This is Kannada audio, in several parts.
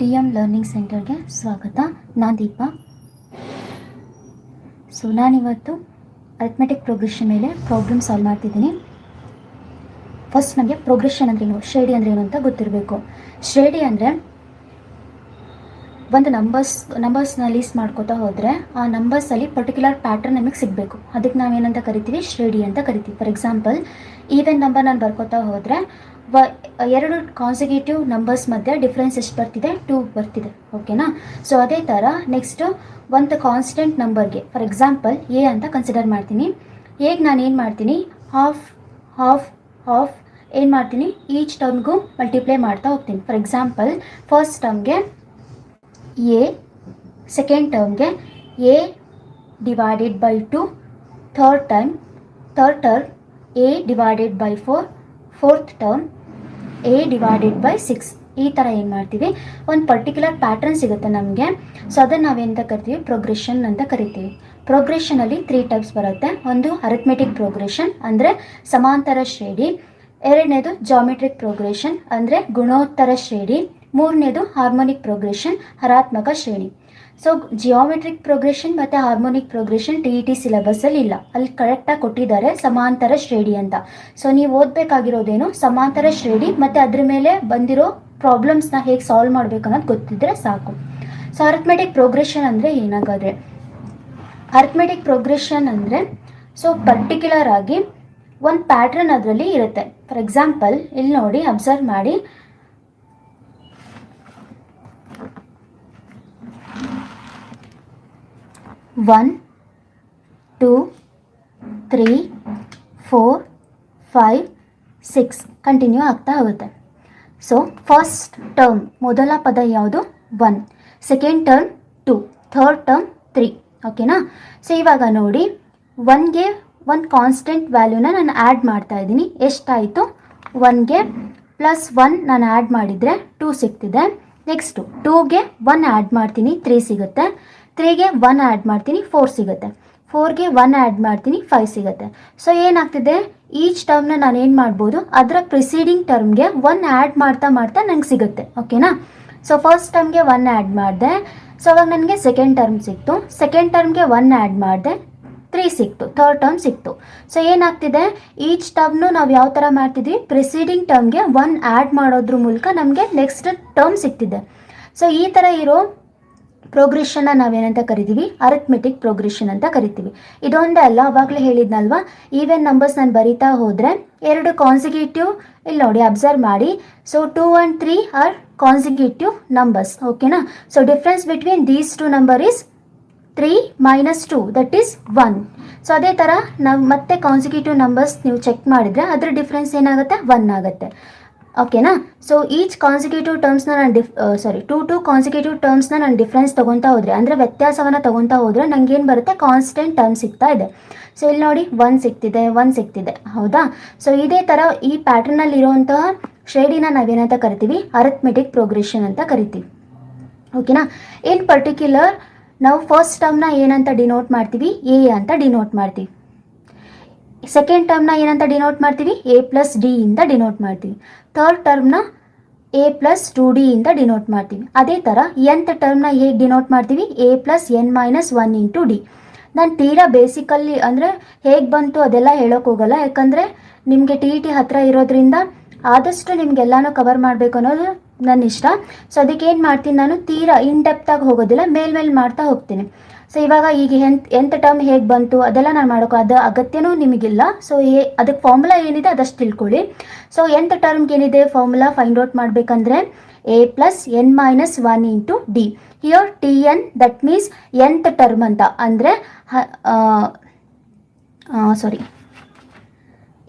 TM ಲರ್ನಿಂಗ್ ಸೆಂಟರ್ಗೆ ಸ್ವಾಗತ. ನಾನು ದೀಪಾ. ನಾನಿವತ್ತು ಅರಿಥ್ಮೆಟಿಕ್ ಪ್ರೋಗ್ರೆಷನ್ ಮೇಲೆ ಪ್ರಾಬ್ಲಮ್ ಸಾಲ್ವ್ ಮಾಡ್ತಿದ್ದೀನಿ. ಫಸ್ಟ್ ನಮಗೆ ಪ್ರೋಗ್ರೆಷನ್ ಅಂದ್ರೇನು, ಶ್ರೇಣಿ ಅಂದ್ರೇನು ಅಂತ ಗೊತ್ತಿರಬೇಕು. ಶ್ರೇಣಿ ಅಂದರೆ ಒಂದು ನಂಬರ್ಸ್ನ ಲೀಸ್ಟ್ ಮಾಡ್ಕೋತಾ ಹೋದರೆ ಆ ನಂಬರ್ಸಲ್ಲಿ ಪರ್ಟಿಕ್ಯುಲರ್ ಪ್ಯಾಟರ್ನ್ ನಮಗೆ ಸಿಗಬೇಕು. ಅದಕ್ಕೆ ನಾವೇನಂತ ಕರಿತೀವಿ, ಶ್ರೇಣಿ ಅಂತ ಕರಿತೀವಿ. ಫಾರ್ ಎಕ್ಸಾಂಪಲ್, ಈವೆನ್ ನಂಬರ್ ನಾನು ಬರ್ಕೋತಾ ಹೋದರೆ ಎರಡು ಕಾನ್ಸಿಕ್ಯೂಟಿವ್ ನಂಬರ್ಸ್ ಮಧ್ಯೆ ಡಿಫ್ರೆನ್ಸ್ ಎಷ್ಟು ಬರ್ತಿದೆ, 2 ಬರ್ತಿದೆ. ಓಕೆನಾ? ಸೊ ಅದೇ ಥರ ನೆಕ್ಸ್ಟು ಒಂದು ಕಾನ್ಸ್ಟೆಂಟ್ ನಂಬರ್ಗೆ ಫಾರ್ ಎಕ್ಸಾಂಪಲ್ ಎ ಅಂತ ಕನ್ಸಿಡರ್ ಮಾಡ್ತೀನಿ. ಹೇಗೆ ನಾನು ಏನು ಮಾಡ್ತೀನಿ, ಹಾಫ್ ಹಾಫ್ ಹಾಫ್ ಏನು ಮಾಡ್ತೀನಿ, ಈಚ್ ಟರ್ಮ್ಗೂ ಮಲ್ಟಿಪ್ಲೈ ಮಾಡ್ತಾ ಹೋಗ್ತೀನಿ. ಫಾರ್ ಎಕ್ಸಾಂಪಲ್, ಫಸ್ಟ್ ಟರ್ಮ್ಗೆ ಎ, ಸೆಕೆಂಡ್ ಟರ್ಮ್ಗೆ A divided by 2, third term A divided by 4, fourth term A divided by 6. ಈ ಥರ ಏನು ಮಾಡ್ತೀವಿ, ಒಂದು ಪರ್ಟಿಕ್ಯುಲರ್ ಪ್ಯಾಟರ್ನ್ ಸಿಗುತ್ತೆ ನಮಗೆ. ಸೊ ಅದನ್ನು ನಾವೇಂತ ಕರಿತೀವಿ, ಪ್ರೋಗ್ರೆಷನ್ ಅಂತ ಕರಿತೀವಿ. ಪ್ರೋಗ್ರೆಷನಲ್ಲಿ 3 ಟೈಪ್ಸ್ ಬರುತ್ತೆ. ಒಂದು ಅರಿಥ್ಮೆಟಿಕ್ ಪ್ರೋಗ್ರೆಷನ್ ಅಂದರೆ ಸಮಾಂತರ ಶ್ರೇಣಿ, ಎರಡನೇದು ಜಾಮೆಟ್ರಿಕ್ ಪ್ರೋಗ್ರೆಷನ್ ಅಂದರೆ ಗುಣೋತ್ತರ ಶ್ರೇಣಿ, ಮೂರನೇದು ಹಾರ್ಮೋನಿಕ್ ಪ್ರೋಗ್ರೆಷನ್ ಹರಾತ್ಮಕ ಶ್ರೇಣಿ. ಸೊ ಜಿಯೋಮೆಟ್ರಿಕ್ ಪ್ರೋಗ್ರೆಷನ್ ಮತ್ತು ಹಾರ್ಮೋನಿಕ್ ಪ್ರೋಗ್ರೆಷನ್ TET ಸಿಲೆಬಸ್ಸಲ್ಲಿ ಇಲ್ಲ, ಅಲ್ಲಿ ಕರೆಕ್ಟಾಗಿ ಕೊಟ್ಟಿದ್ದಾರೆ ಸಮಾಂತರ ಶ್ರೇಣಿ ಅಂತ. ಸೊ ನೀವು ಓದಬೇಕಾಗಿರೋದೇನು, ಸಮಾಂತರ ಶ್ರೇಣಿ ಮತ್ತು ಅದ್ರ ಮೇಲೆ ಬಂದಿರೋ ಪ್ರಾಬ್ಲಮ್ಸ್ನ ಹೇಗೆ ಸಾಲ್ವ್ ಮಾಡಬೇಕು ಅನ್ನೋದು ಗೊತ್ತಿದ್ದರೆ ಸಾಕು. ಸೊ ಅರಿಥ್ಮೆಟಿಕ್ ಪ್ರೋಗ್ರೆಷನ್ ಅಂದರೆ ಏನಾಗಾದರೆ, ಅರಿಥ್ಮೆಟಿಕ್ ಪ್ರೋಗ್ರೆಷನ್ ಅಂದರೆ ಸೊ ಪರ್ಟಿಕ್ಯುಲರ್ ಆಗಿ ಒಂದು ಪ್ಯಾಟ್ರನ್ ಅದರಲ್ಲಿ ಇರುತ್ತೆ. ಫಾರ್ ಎಕ್ಸಾಂಪಲ್ ಇಲ್ಲಿ ನೋಡಿ, ಅಬ್ಸರ್ವ್ ಮಾಡಿ, 1 2 3 4 5 6 ಕಂಟಿನ್ಯೂ ಆಗ್ತಾ ಹೋಗುತ್ತೆ. ಸೊ ಫಸ್ಟ್ ಟರ್ಮ್ ಮೊದಲ ಪದ ಯಾವುದು, 1, ಸೆಕೆಂಡ್ ಟರ್ಮ್ 2, ಥರ್ಡ್ ಟರ್ಮ್ 3. ಓಕೆನಾ? ಸೊ ಇವಾಗ ನೋಡಿ, 1ಗೆ ಒಂದು ಕಾನ್ಸ್ಟೆಂಟ್ ವ್ಯಾಲ್ಯೂನ ನಾನು ಆ್ಯಡ್ ಮಾಡ್ತಾ ಇದ್ದೀನಿ. ಎಷ್ಟಾಯಿತು, 1ಗೆ +1 ನಾನು ಆ್ಯಡ್ ಮಾಡಿದರೆ 2 ಸಿಗ್ತಿದೆ. ನೆಕ್ಸ್ಟು 2ಗೆ 1 ಆ್ಯಡ್ ಮಾಡ್ತೀನಿ, 3 ಸಿಗುತ್ತೆ. 3ಗೆ 1 ಆ್ಯಡ್ ಮಾಡ್ತೀನಿ, 4 ಸಿಗುತ್ತೆ. 4ಗೆ 1 ಆ್ಯಡ್ ಮಾಡ್ತೀನಿ, 5 ಸಿಗುತ್ತೆ. ಸೊ ಏನಾಗ್ತಿದೆ, ಈಚ್ ಟರ್ಮ್ನ ನಾನು ಏನು ಮಾಡ್ಬೋದು, ಅದರ ಪ್ರಿಸೀಡಿಂಗ್ ಟರ್ಮ್ಗೆ 1 ಆ್ಯಡ್ ಮಾಡ್ತಾ ನಂಗೆ ಸಿಗುತ್ತೆ. ಓಕೆನಾ? ಸೊ ಫಸ್ಟ್ ಟರ್ಮ್ಗೆ 1 ಆ್ಯಡ್ ಮಾಡಿದೆ, ಸೊ ಅವಾಗ ನನಗೆ ಸೆಕೆಂಡ್ ಟರ್ಮ್ ಸಿಕ್ತು. ಸೆಕೆಂಡ್ ಟರ್ಮ್ಗೆ 1 ಆ್ಯಡ್ ಮಾಡಿದೆ, 3 ಸಿಕ್ತು. ಥರ್ಡ್ ಟರ್ಮ್ ಸಿಕ್ತು. ಸೊ ಏನಾಗ್ತಿದೆ, ಈಚ್ ಟರ್ಮ್ನು ನಾವು ಯಾವ ಥರ ಮಾಡ್ತಿದ್ವಿ, ಪ್ರಿಸೀಡಿಂಗ್ ಟರ್ಮ್ಗೆ 1 ಆ್ಯಡ್ ಮಾಡೋದ್ರ ಮೂಲಕ ನಮಗೆ ನೆಕ್ಸ್ಟ್ ಟರ್ಮ್ ಸಿಗ್ತಿದೆ. ಸೊ ಈ ಥರ ಇರೋ ಪ್ರೋಗ್ರೆಷನ್ನ ನಾವೇನಂತ ಕರಿತೀವಿ, ಅರಿಥ್ಮೆಟಿಕ್ ಪ್ರೋಗ್ರೆಷನ್ ಅಂತ ಕರಿತೀವಿ. ಇದೊಂದೇ ಅಲ್ಲ, ಅವಾಗಲೇ ಹೇಳಿದ್ನಲ್ವಾ, ಈವೆನ್ ನಂಬರ್ಸ್ ನಾನು ಬರಿತಾ ಹೋದರೆ ಎರಡು ಕಾನ್ಸಿಕ್ಯೂಟಿವ್, ಇಲ್ಲಿ ನೋಡಿ ಅಬ್ಸರ್ವ್ ಮಾಡಿ. So 2 and 3 are consecutive numbers. ಓಕೆನಾ? So difference between these 2 number is 3 - 2, that is 1. So ಅದೇ ಥರ ನಾವು ಮತ್ತೆ ಕಾನ್ಸಿಕ್ಯೂಟಿವ್ ನಂಬರ್ಸ್ ನೀವು ಚೆಕ್ ಮಾಡಿದರೆ ಅದರ ಡಿಫ್ರೆನ್ಸ್ ಏನಾಗುತ್ತೆ, 1 ಆಗುತ್ತೆ. ಓಕೆನಾ? ಸೊ ಈಚ್ ಕಾನ್ಸಿಕ್ಯೂಟಿವ್ ಟರ್ಮ್ಸ್ನ ನಾನು ಟೂ ಕಾನ್ಸಿಕ್ಯೂಟಿವ್ ಟರ್ಮ್ಸ್ನ ನಾನು ಡಿಫ್ರೆನ್ಸ್ ತೊಗೊತಾ ಹೋದರೆ, ಅಂದರೆ ವ್ಯತ್ಯಾಸವನ್ನು ತೊಗೊತಾ ಹೋದರೆ ನನಗೇನು ಬರುತ್ತೆ, ಕಾನ್ಸ್ಟೆಂಟ್ ಟರ್ಮ್ ಸಿಗ್ತಾ ಇದೆ. ಸೊ ಇಲ್ಲಿ ನೋಡಿ, 1 ಸಿಗ್ತಿದೆ, 1 ಸಿಗ್ತಿದೆ. ಹೌದಾ? ಸೊ ಇದೇ ಥರ ಈ ಪ್ಯಾಟರ್ನಲ್ಲಿ ಇರುವಂತಹ ಶ್ರೇಣಿನ ನಾವೇನಂತ ಕರಿತೀವಿ, ಅರಿಥ್ಮೆಟಿಕ್ ಪ್ರೋಗ್ರೆಷನ್ ಅಂತ ಕರಿತೀವಿ. ಓಕೆನಾ? ಇನ್ ಪರ್ಟಿಕ್ಯುಲರ್ ನಾವು ಫಸ್ಟ್ ಟರ್ಮ್ನ ಏನಂತ ಡಿನೋಟ್ ಮಾಡ್ತೀವಿ, ಎ ಅಂತ ಡಿನೋಟ್ ಮಾಡ್ತೀವಿ. ಸೆಕೆಂಡ್ ಟರ್ಮ್ನ ಏನಂತ ಡಿನೋಟ್ ಮಾಡ್ತೀವಿ, A+D ಇಂದ ಡಿನೋಟ್ ಮಾಡ್ತೀವಿ. ಥರ್ಡ್ ಟರ್ಮ್ನ A+2D ಇಂದ ಡಿನೋಟ್ ಮಾಡ್ತೀವಿ. ಅದೇ ಥರ nth ಟರ್ಮ್ನ ಹೇಗೆ ಡಿನೋಟ್ ಮಾಡ್ತೀವಿ, A+n - 1 × D. ನಾನು ತೀರಾ ಬೇಸಿಕಲ್ಲಿ ಅಂದರೆ ಹೇಗೆ ಬಂತು ಅದೆಲ್ಲ ಹೇಳೋಕೆ ಹೋಗಲ್ಲ, ಯಾಕಂದರೆ ನಿಮಗೆ TET ಹತ್ತಿರ ಇರೋದ್ರಿಂದ ಆದಷ್ಟು ನಿಮಗೆಲ್ಲನೂ ಕವರ್ ಮಾಡಬೇಕು ಅನ್ನೋದು ನನ್ನ ಇಷ್ಟ. ಸೊ ಅದಕ್ಕೆ ಏನು ಮಾಡ್ತೀನಿ, ನಾನು ತೀರಾ ಇನ್ ಡೆಪ್ತಾಗಿ ಹೋಗೋದಿಲ್ಲ, ಮೇಲ್ಮೇಲೆ ಮಾಡ್ತಾ ಹೋಗ್ತೀನಿ. ಸೊ ಇವಾಗ ಈಗ nth ಟರ್ಮ್ ಹೇಗೆ ಬಂತು ಅದೆಲ್ಲ ನಾನು ಮಾಡೋಕೆ ಅಗತ್ಯನೂ ನಿಮಗಿಲ್ಲ. ಸೊ ಅದಕ್ಕೆ ಫಾರ್ಮುಲಾ ಏನಿದೆ ಅದಷ್ಟು ತಿಳ್ಕೊಳ್ಳಿ. ಸೊ nth ಟರ್ಮ್ಗೆ ಏನಿದೆ ಫಾರ್ಮುಲಾ ಫೈಂಡ್ ಔಟ್ ಮಾಡಬೇಕಂದ್ರೆ A+n - 1 × D. Here Tn that means nth term ಅಂತ, ಅಂದರೆ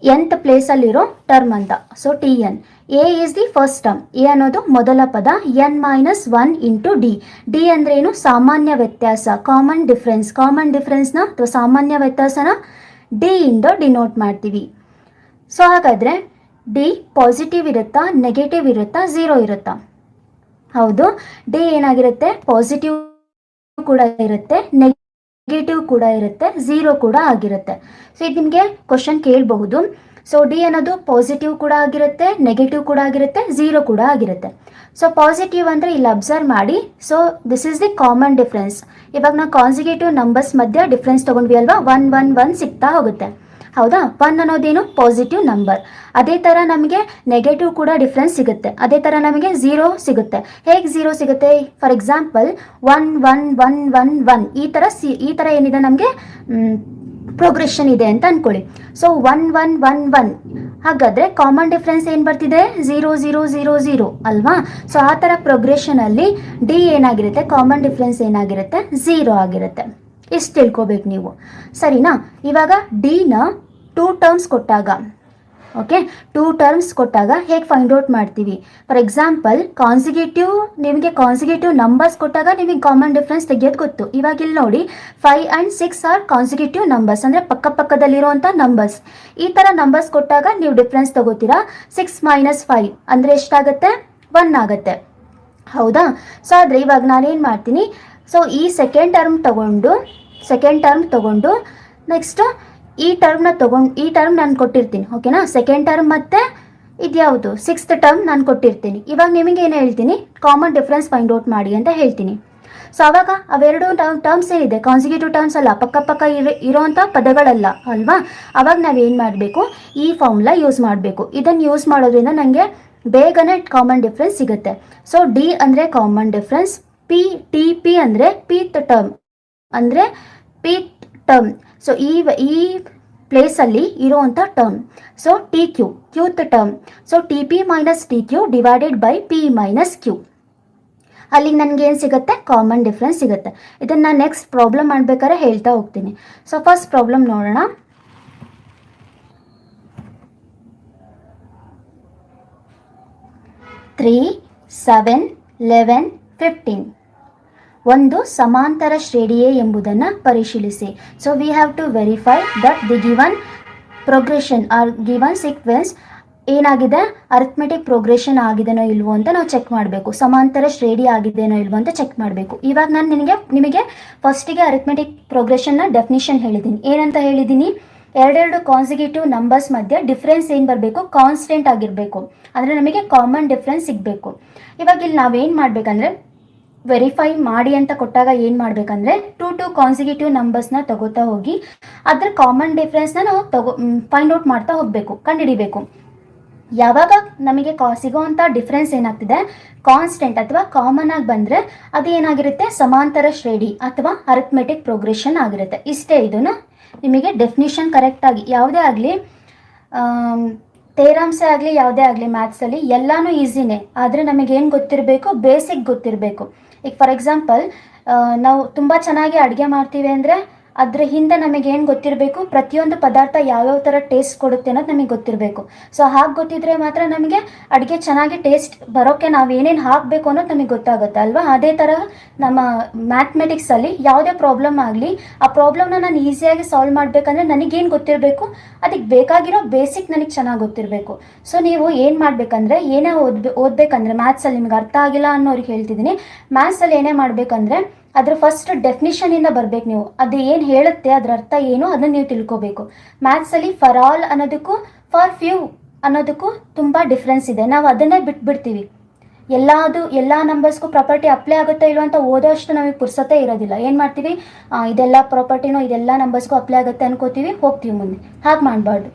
nth ಪ್ಲೇಸಲ್ಲಿರೋ ಟರ್ಮ್ ಅಂತ. So Tn, A is the first term, A ಅನ್ನೋದು ಮೊದಲ ಪದ, n - 1 × D. D ಅಂದರೆ ಏನು, ಸಾಮಾನ್ಯ ವ್ಯತ್ಯಾಸ, ಕಾಮನ್ ಡಿಫ್ರೆನ್ಸ್ನ ಅಥವಾ ಸಾಮಾನ್ಯ ವ್ಯತ್ಯಾಸನ D ಇಂದ ಡಿನೋಟ್ ಮಾಡ್ತೀವಿ. ಸೊ ಹಾಗಾದರೆ D ಪಾಸಿಟಿವ್ ಇರುತ್ತಾ, ನೆಗೆಟಿವ್ ಇರುತ್ತಾ, 0 ಇರುತ್ತಾ? ಹೌದು, D ಏನಾಗಿರುತ್ತೆ, ಪಾಸಿಟಿವ್ ಕೂಡ ಇರುತ್ತೆ, ನೆಗೆಟಿವ್ ಕೂಡ ಇರುತ್ತೆ, 0 ಕೂಡ ಆಗಿರುತ್ತೆ. ಸೊ ಇದು ನಿಮಗೆ ಕ್ವಶನ್ ಕೇಳಬಹುದು. ಸೊ ಡಿ ಅನ್ನೋದು ಪಾಸಿಟಿವ್ ಕೂಡ ಆಗಿರುತ್ತೆ, ನೆಗೆಟಿವ್ ಕೂಡ ಆಗಿರುತ್ತೆ, ಝೀರೋ ಕೂಡ ಆಗಿರುತ್ತೆ. ಸೊ ಪಾಸಿಟಿವ್ ಅಂದರೆ ಇಲ್ಲಿ ಅಬ್ಸರ್ವ್ ಮಾಡಿ. So this is the common difference. ಇವಾಗ ನಾವು ಕಾನ್ಸಿಕ್ಯೂಟಿವ್ ನಂಬರ್ಸ್ ಮಧ್ಯೆ ಡಿಫ್ರೆನ್ಸ್ ತೊಗೊಂಡ್ವಿ ಅಲ್ವಾ, 1 1 1 ಸಿಗ್ತಾ ಹೋಗುತ್ತೆ. ಹೌದಾ, 1 ಅನ್ನೋದೇನು ಪಾಸಿಟಿವ್ ನಂಬರ್. ಅದೇ ಥರ ನಮಗೆ ನೆಗೆಟಿವ್ ಕೂಡ ಡಿಫ್ರೆನ್ಸ್ ಸಿಗುತ್ತೆ. ಅದೇ ಥರ ನಮಗೆ ಝೀರೋ ಸಿಗುತ್ತೆ. ಹೇಗೆ ಝೀರೋ ಸಿಗುತ್ತೆ? ಫಾರ್ ಎಕ್ಸಾಂಪಲ್ 1 1 1 1 1 ಈ ಥರ ಏನಿದೆ ನಮಗೆ ಪ್ರೋಗ್ರೆಷನ್ ಇದೆ ಅಂತ ಅಂದ್ಕೊಳ್ಳಿ. ಸೊ 1 1 1 1 ಹಾಗಾದರೆ ಕಾಮನ್ ಡಿಫ್ರೆನ್ಸ್ ಏನು ಬರ್ತಿದೆ? 0 0 0 0 ಅಲ್ವಾ? ಸೊ ಆ ಥರ ಪ್ರೋಗ್ರೆಷನಲ್ಲಿ ಡಿ ಏನಾಗಿರುತ್ತೆ, ಕಾಮನ್ ಡಿಫ್ರೆನ್ಸ್ ಏನಾಗಿರುತ್ತೆ? 0 ಆಗಿರುತ್ತೆ. ಇಷ್ಟು ತಿಳ್ಕೊಬೇಕು ನೀವು, ಸರಿನಾ? ಇವಾಗ ಡಿನ 2 ಟರ್ಮ್ಸ್ ಕೊಟ್ಟಾಗ, ಓಕೆ, 2 ಟರ್ಮ್ಸ್ ಕೊಟ್ಟಾಗ ಹೇಗೆ ಫೈಂಡ್ ಔಟ್ ಮಾಡ್ತೀವಿ? ಫಾರ್ ಎಕ್ಸಾಂಪಲ್ ನಿಮಗೆ ಕಾನ್ಸಿಕ್ಯೂಟಿವ್ ನಂಬರ್ಸ್ ಕೊಟ್ಟಾಗ ನಿಮಗೆ ಕಾಮನ್ ಡಿಫ್ರೆನ್ಸ್ ತೆಗೆಯೋದು ಗೊತ್ತು. ಇವಾಗ ಇಲ್ಲಿ ನೋಡಿ 5 and 6 ಆರ್ ಕಾನ್ಸಿಕ್ಯೂಟಿವ್ ನಂಬರ್ಸ್, ಅಂದರೆ ಪಕ್ಕದಲ್ಲಿರುವಂಥ ನಂಬರ್ಸ್. ಈ ಥರ ನಂಬರ್ಸ್ ಕೊಟ್ಟಾಗ ನೀವು ಡಿಫ್ರೆನ್ಸ್ ತಗೋತೀರಾ. 6 - 5 ಅಂದರೆ ಎಷ್ಟಾಗುತ್ತೆ? 1 ಆಗುತ್ತೆ. ಹೌದಾ? ಸೊ ಆದರೆ ಇವಾಗ ನಾನೇನು ಮಾಡ್ತೀನಿ, ಸೊ ಈ ಸೆಕೆಂಡ್ ಟರ್ಮ್ ತಗೊಂಡು ನೆಕ್ಸ್ಟು ಈ ಟರ್ಮ್ ನಾನು ಕೊಟ್ಟಿರ್ತೀನಿ, ಓಕೆನಾ? ಸೆಕೆಂಡ್ ಟರ್ಮ್ ಮತ್ತು ಇದ್ಯಾವುದು 6th ಟರ್ಮ್ ನಾನು ಕೊಟ್ಟಿರ್ತೀನಿ. ಇವಾಗ ನಿಮಗೆ ಏನು ಹೇಳ್ತೀನಿ? ಕಾಮನ್ ಡಿಫ್ರೆನ್ಸ್ ಫೈಂಡ್ ಔಟ್ ಮಾಡಿ ಅಂತ ಹೇಳ್ತೀನಿ. ಸೊ ಆವಾಗ ಅವೆರಡು ಟರ್ಮ್ಸ್ ಏನಿದೆ ಕಾನ್ಸಿಕ್ಯೂಟಿವ್ ಟರ್ಮ್ಸ್ ಅಲ್ಲ, ಪಕ್ಕ ಇರೋವಂಥ ಪದಗಳಲ್ಲ ಅಲ್ವಾ? ಅವಾಗ ನಾವೇನು ಮಾಡಬೇಕು? ಈ ಫಾರ್ಮುಲಾ ಯೂಸ್ ಮಾಡಬೇಕು. ಇದನ್ನು ಯೂಸ್ ಮಾಡೋದ್ರಿಂದ ನನಗೆ ಬೇಗನೆ ಕಾಮನ್ ಡಿಫ್ರೆನ್ಸ್ ಸಿಗುತ್ತೆ. ಸೊ ಡಿ ಅಂದರೆ ಕಾಮನ್ ಡಿಫ್ರೆನ್ಸ್, ಟಿ ಅಂದರೆ ಪೀತ್ ಟರ್ಮ್. ಸೊ ಈ ಪ್ಲೇಸಲ್ಲಿ ಇರುವಂಥ term. So qth term. So T P minus T Q divided by P minus Q. ಅಲ್ಲಿಗೆ ನನಗೇನು ಸಿಗುತ್ತೆ? ಕಾಮನ್ ಡಿಫ್ರೆನ್ಸ್ ಸಿಗುತ್ತೆ. ಇದನ್ನು ನಾನು ನೆಕ್ಸ್ಟ್ ಪ್ರಾಬ್ಲಮ್ ಮಾಡಬೇಕಾದ್ರೆ ಹೇಳ್ತಾ ಹೋಗ್ತೀನಿ. ಸೊ ಫಸ್ಟ್ ಪ್ರಾಬ್ಲಮ್ ನೋಡೋಣ. ತ್ರೀ 7 11 15 ಒಂದು ಸಮಾಂತರ ಶ್ರೇಣಿಯೇ ಎಂಬುದನ್ನು ಪರಿಶೀಲಿಸಿ. So we have to verify that the given progression are given sequence ಏನಾಗಿದೆ, ಅರಿಥ್ಮೆಟಿಕ್ ಪ್ರೋಗ್ರೆಷನ್ ಆಗಿದೆನೋ ಇಲ್ವೋ ಅಂತ ನಾವು ಚೆಕ್ ಮಾಡಬೇಕು. ಸಮಾಂತರ ಶ್ರೇಣಿ ಆಗಿದೆನೋ ಇಲ್ವೋ ಅಂತ ಚೆಕ್ ಮಾಡಬೇಕು. ಇವಾಗ ನಾನು ನಿಮಗೆ ಫಸ್ಟಿಗೆ ಅರಿಥ್ಮೆಟಿಕ್ ಪ್ರೋಗ್ರೆಷನ್ನ ಡೆಫಿನಿಷನ್ ಹೇಳಿದ್ದೀನಿ. ಏನಂತ ಹೇಳಿದ್ದೀನಿ? ಎರಡೆರಡು ಕಾನ್ಸಿಕ್ಯೂಟಿವ್ ನಂಬರ್ಸ್ ಮಧ್ಯೆ ಡಿಫ್ರೆನ್ಸ್ ಏನು ಬರಬೇಕು? ಕಾನ್ಸ್ಟೆಂಟ್ ಆಗಿರಬೇಕು. ಅಂದರೆ ನಮಗೆ ಕಾಮನ್ ಡಿಫ್ರೆನ್ಸ್ ಸಿಗಬೇಕು. ಇವಾಗ ಇಲ್ಲಿ ನಾವೇನು ಮಾಡಬೇಕಂದ್ರೆ, ವೆರಿಫೈ ಮಾಡಿ ಅಂತ ಕೊಟ್ಟಾಗ ಏನು ಮಾಡಬೇಕಂದ್ರೆ 2 ಕಾನ್ಸಿಕ್ಯೂಟಿವ್ ನಂಬರ್ಸ್ನ ತಗೋತಾ ಹೋಗಿ ಅದರ ಕಾಮನ್ ಡಿಫ್ರೆನ್ಸ್ನ ನಾವು ಫೈಂಡ್ ಔಟ್ ಮಾಡ್ತಾ ಹೋಗಬೇಕು, ಕಂಡುಹಿಡಿಬೇಕು. ಯಾವಾಗ ನಮಗೆ ಸಿಗೋವಂಥ ಡಿಫ್ರೆನ್ಸ್ ಏನಾಗ್ತಿದೆ, ಕಾನ್ಸ್ಟೆಂಟ್ ಅಥವಾ ಕಾಮನ್ ಆಗಿ ಬಂದರೆ ಅದು ಏನಾಗಿರುತ್ತೆ? ಸಮಾಂತರ ಶ್ರೇಣಿ ಅಥವಾ ಅರಿಥ್ಮೆಟಿಕ್ ಪ್ರೋಗ್ರೆಷನ್ ಆಗಿರುತ್ತೆ. ಇಷ್ಟೇ. ಇದನ್ನು ನಿಮಗೆ ಡೆಫಿನಿಷನ್ ಕರೆಕ್ಟಾಗಿ ಯಾವುದೇ ಆಗಲಿ, ತೇರಾಂಶ ಆಗಲಿ ಯಾವುದೇ ಆಗಲಿ ಮ್ಯಾಥ್ಸಲ್ಲಿ ಎಲ್ಲನೂ ಈಸಿನೇ. ಆದರೆ ನಮಗೇನು ಗೊತ್ತಿರಬೇಕು? ಬೇಸಿಕ್ ಗೊತ್ತಿರಬೇಕು. ಈಗ ಫಾರ್ ಎಕ್ಸಾಂಪಲ್ ನಾವು ತುಂಬ ಚೆನ್ನಾಗಿ ಅಡುಗೆ ಮಾಡ್ತೀವಿ ಅಂದರೆ ಅದ್ರ ಹಿಂದೆ ನಮಗೇನು ಗೊತ್ತಿರಬೇಕು? ಪ್ರತಿಯೊಂದು ಪದಾರ್ಥ ಯಾವ್ಯಾವ ಥರ ಟೇಸ್ಟ್ ಕೊಡುತ್ತೆ ಅನ್ನೋದು ನಮಗೆ ಗೊತ್ತಿರಬೇಕು. ಸೊ ಹಾಗೆ ಗೊತ್ತಿದ್ರೆ ಮಾತ್ರ ನಮಗೆ ಅಡುಗೆ ಚೆನ್ನಾಗಿ ಟೇಸ್ಟ್ ಬರೋಕ್ಕೆ ನಾವು ಏನೇನು ಹಾಕಬೇಕು ಅನ್ನೋದು ನಮಗೆ ಗೊತ್ತಾಗುತ್ತೆ ಅಲ್ವಾ? ಅದೇ ಥರ ನಮ್ಮ ಮ್ಯಾಥಮೆಟಿಕ್ಸಲ್ಲಿ ಯಾವುದೇ ಪ್ರಾಬ್ಲಮ್ ಆಗಲಿ, ಆ ಪ್ರಾಬ್ಲಮ್ನ ನಾನು ಈಸಿಯಾಗಿ ಸಾಲ್ವ್ ಮಾಡಬೇಕಂದ್ರೆ ನನಗೇನು ಗೊತ್ತಿರಬೇಕು? ಅದಕ್ಕೆ ಬೇಕಾಗಿರೋ ಬೇಸಿಕ್ ನನಗೆ ಚೆನ್ನಾಗಿ ಗೊತ್ತಿರಬೇಕು. ಸೊ ನೀವು ಏನು ಮಾಡಬೇಕಂದ್ರೆ, ಏನೇ ಓದಬೇಕಂದ್ರೆ ಮ್ಯಾಥ್ಸಲ್ಲಿ ನಿಮ್ಗೆ ಅರ್ಥ ಆಗಿಲ್ಲ ಅನ್ನೋರಿಗೆ ಹೇಳ್ತಿದ್ದೀನಿ, ಮ್ಯಾಥ್ಸಲ್ಲಿ ಏನೇ ಮಾಡಬೇಕಂದ್ರೆ ಅದ್ರ ಫಸ್ಟ್ ಡೆಫಿನಿಷನಿಂದ ಬರಬೇಕು. ನೀವು ಅದು ಏನು ಹೇಳುತ್ತೆ, ಅದರ ಅರ್ಥ ಏನು ಅದನ್ನು ನೀವು ತಿಳ್ಕೊಬೇಕು. ಮ್ಯಾಥ್ಸಲ್ಲಿ ಫಾರ್ ಆಲ್ ಅನ್ನೋದಕ್ಕೂ ಫಾರ್ ಫ್ಯೂ ಅನ್ನೋದಕ್ಕೂ ತುಂಬ ಡಿಫ್ರೆನ್ಸ್ ಇದೆ. ನಾವು ಅದನ್ನೇ ಬಿಟ್ಬಿಡ್ತೀವಿ. ಎಲ್ಲ ನಂಬರ್ಸ್ಗೂ ಪ್ರಾಪರ್ಟಿ ಅಪ್ಲೈ ಆಗುತ್ತಾ ಇಲ್ವ ಅಂತ ಓದೋಷ್ಟು ನಮಗೆ ಪುರ್ಸತೆ ಇರೋದಿಲ್ಲ. ಏನು ಮಾಡ್ತೀವಿ? ಇದೆಲ್ಲ ಪ್ರಾಪರ್ಟಿನೋ ಇದೆಲ್ಲ ನಂಬರ್ಸ್ಗೂ ಅಪ್ಲೈ ಆಗುತ್ತೆ ಅನ್ಕೋತೀವಿ, ಹೋಗ್ತೀವಿ ಮುಂದೆ. ಹಾಗೆ ಮಾಡಬಾರ್ದು.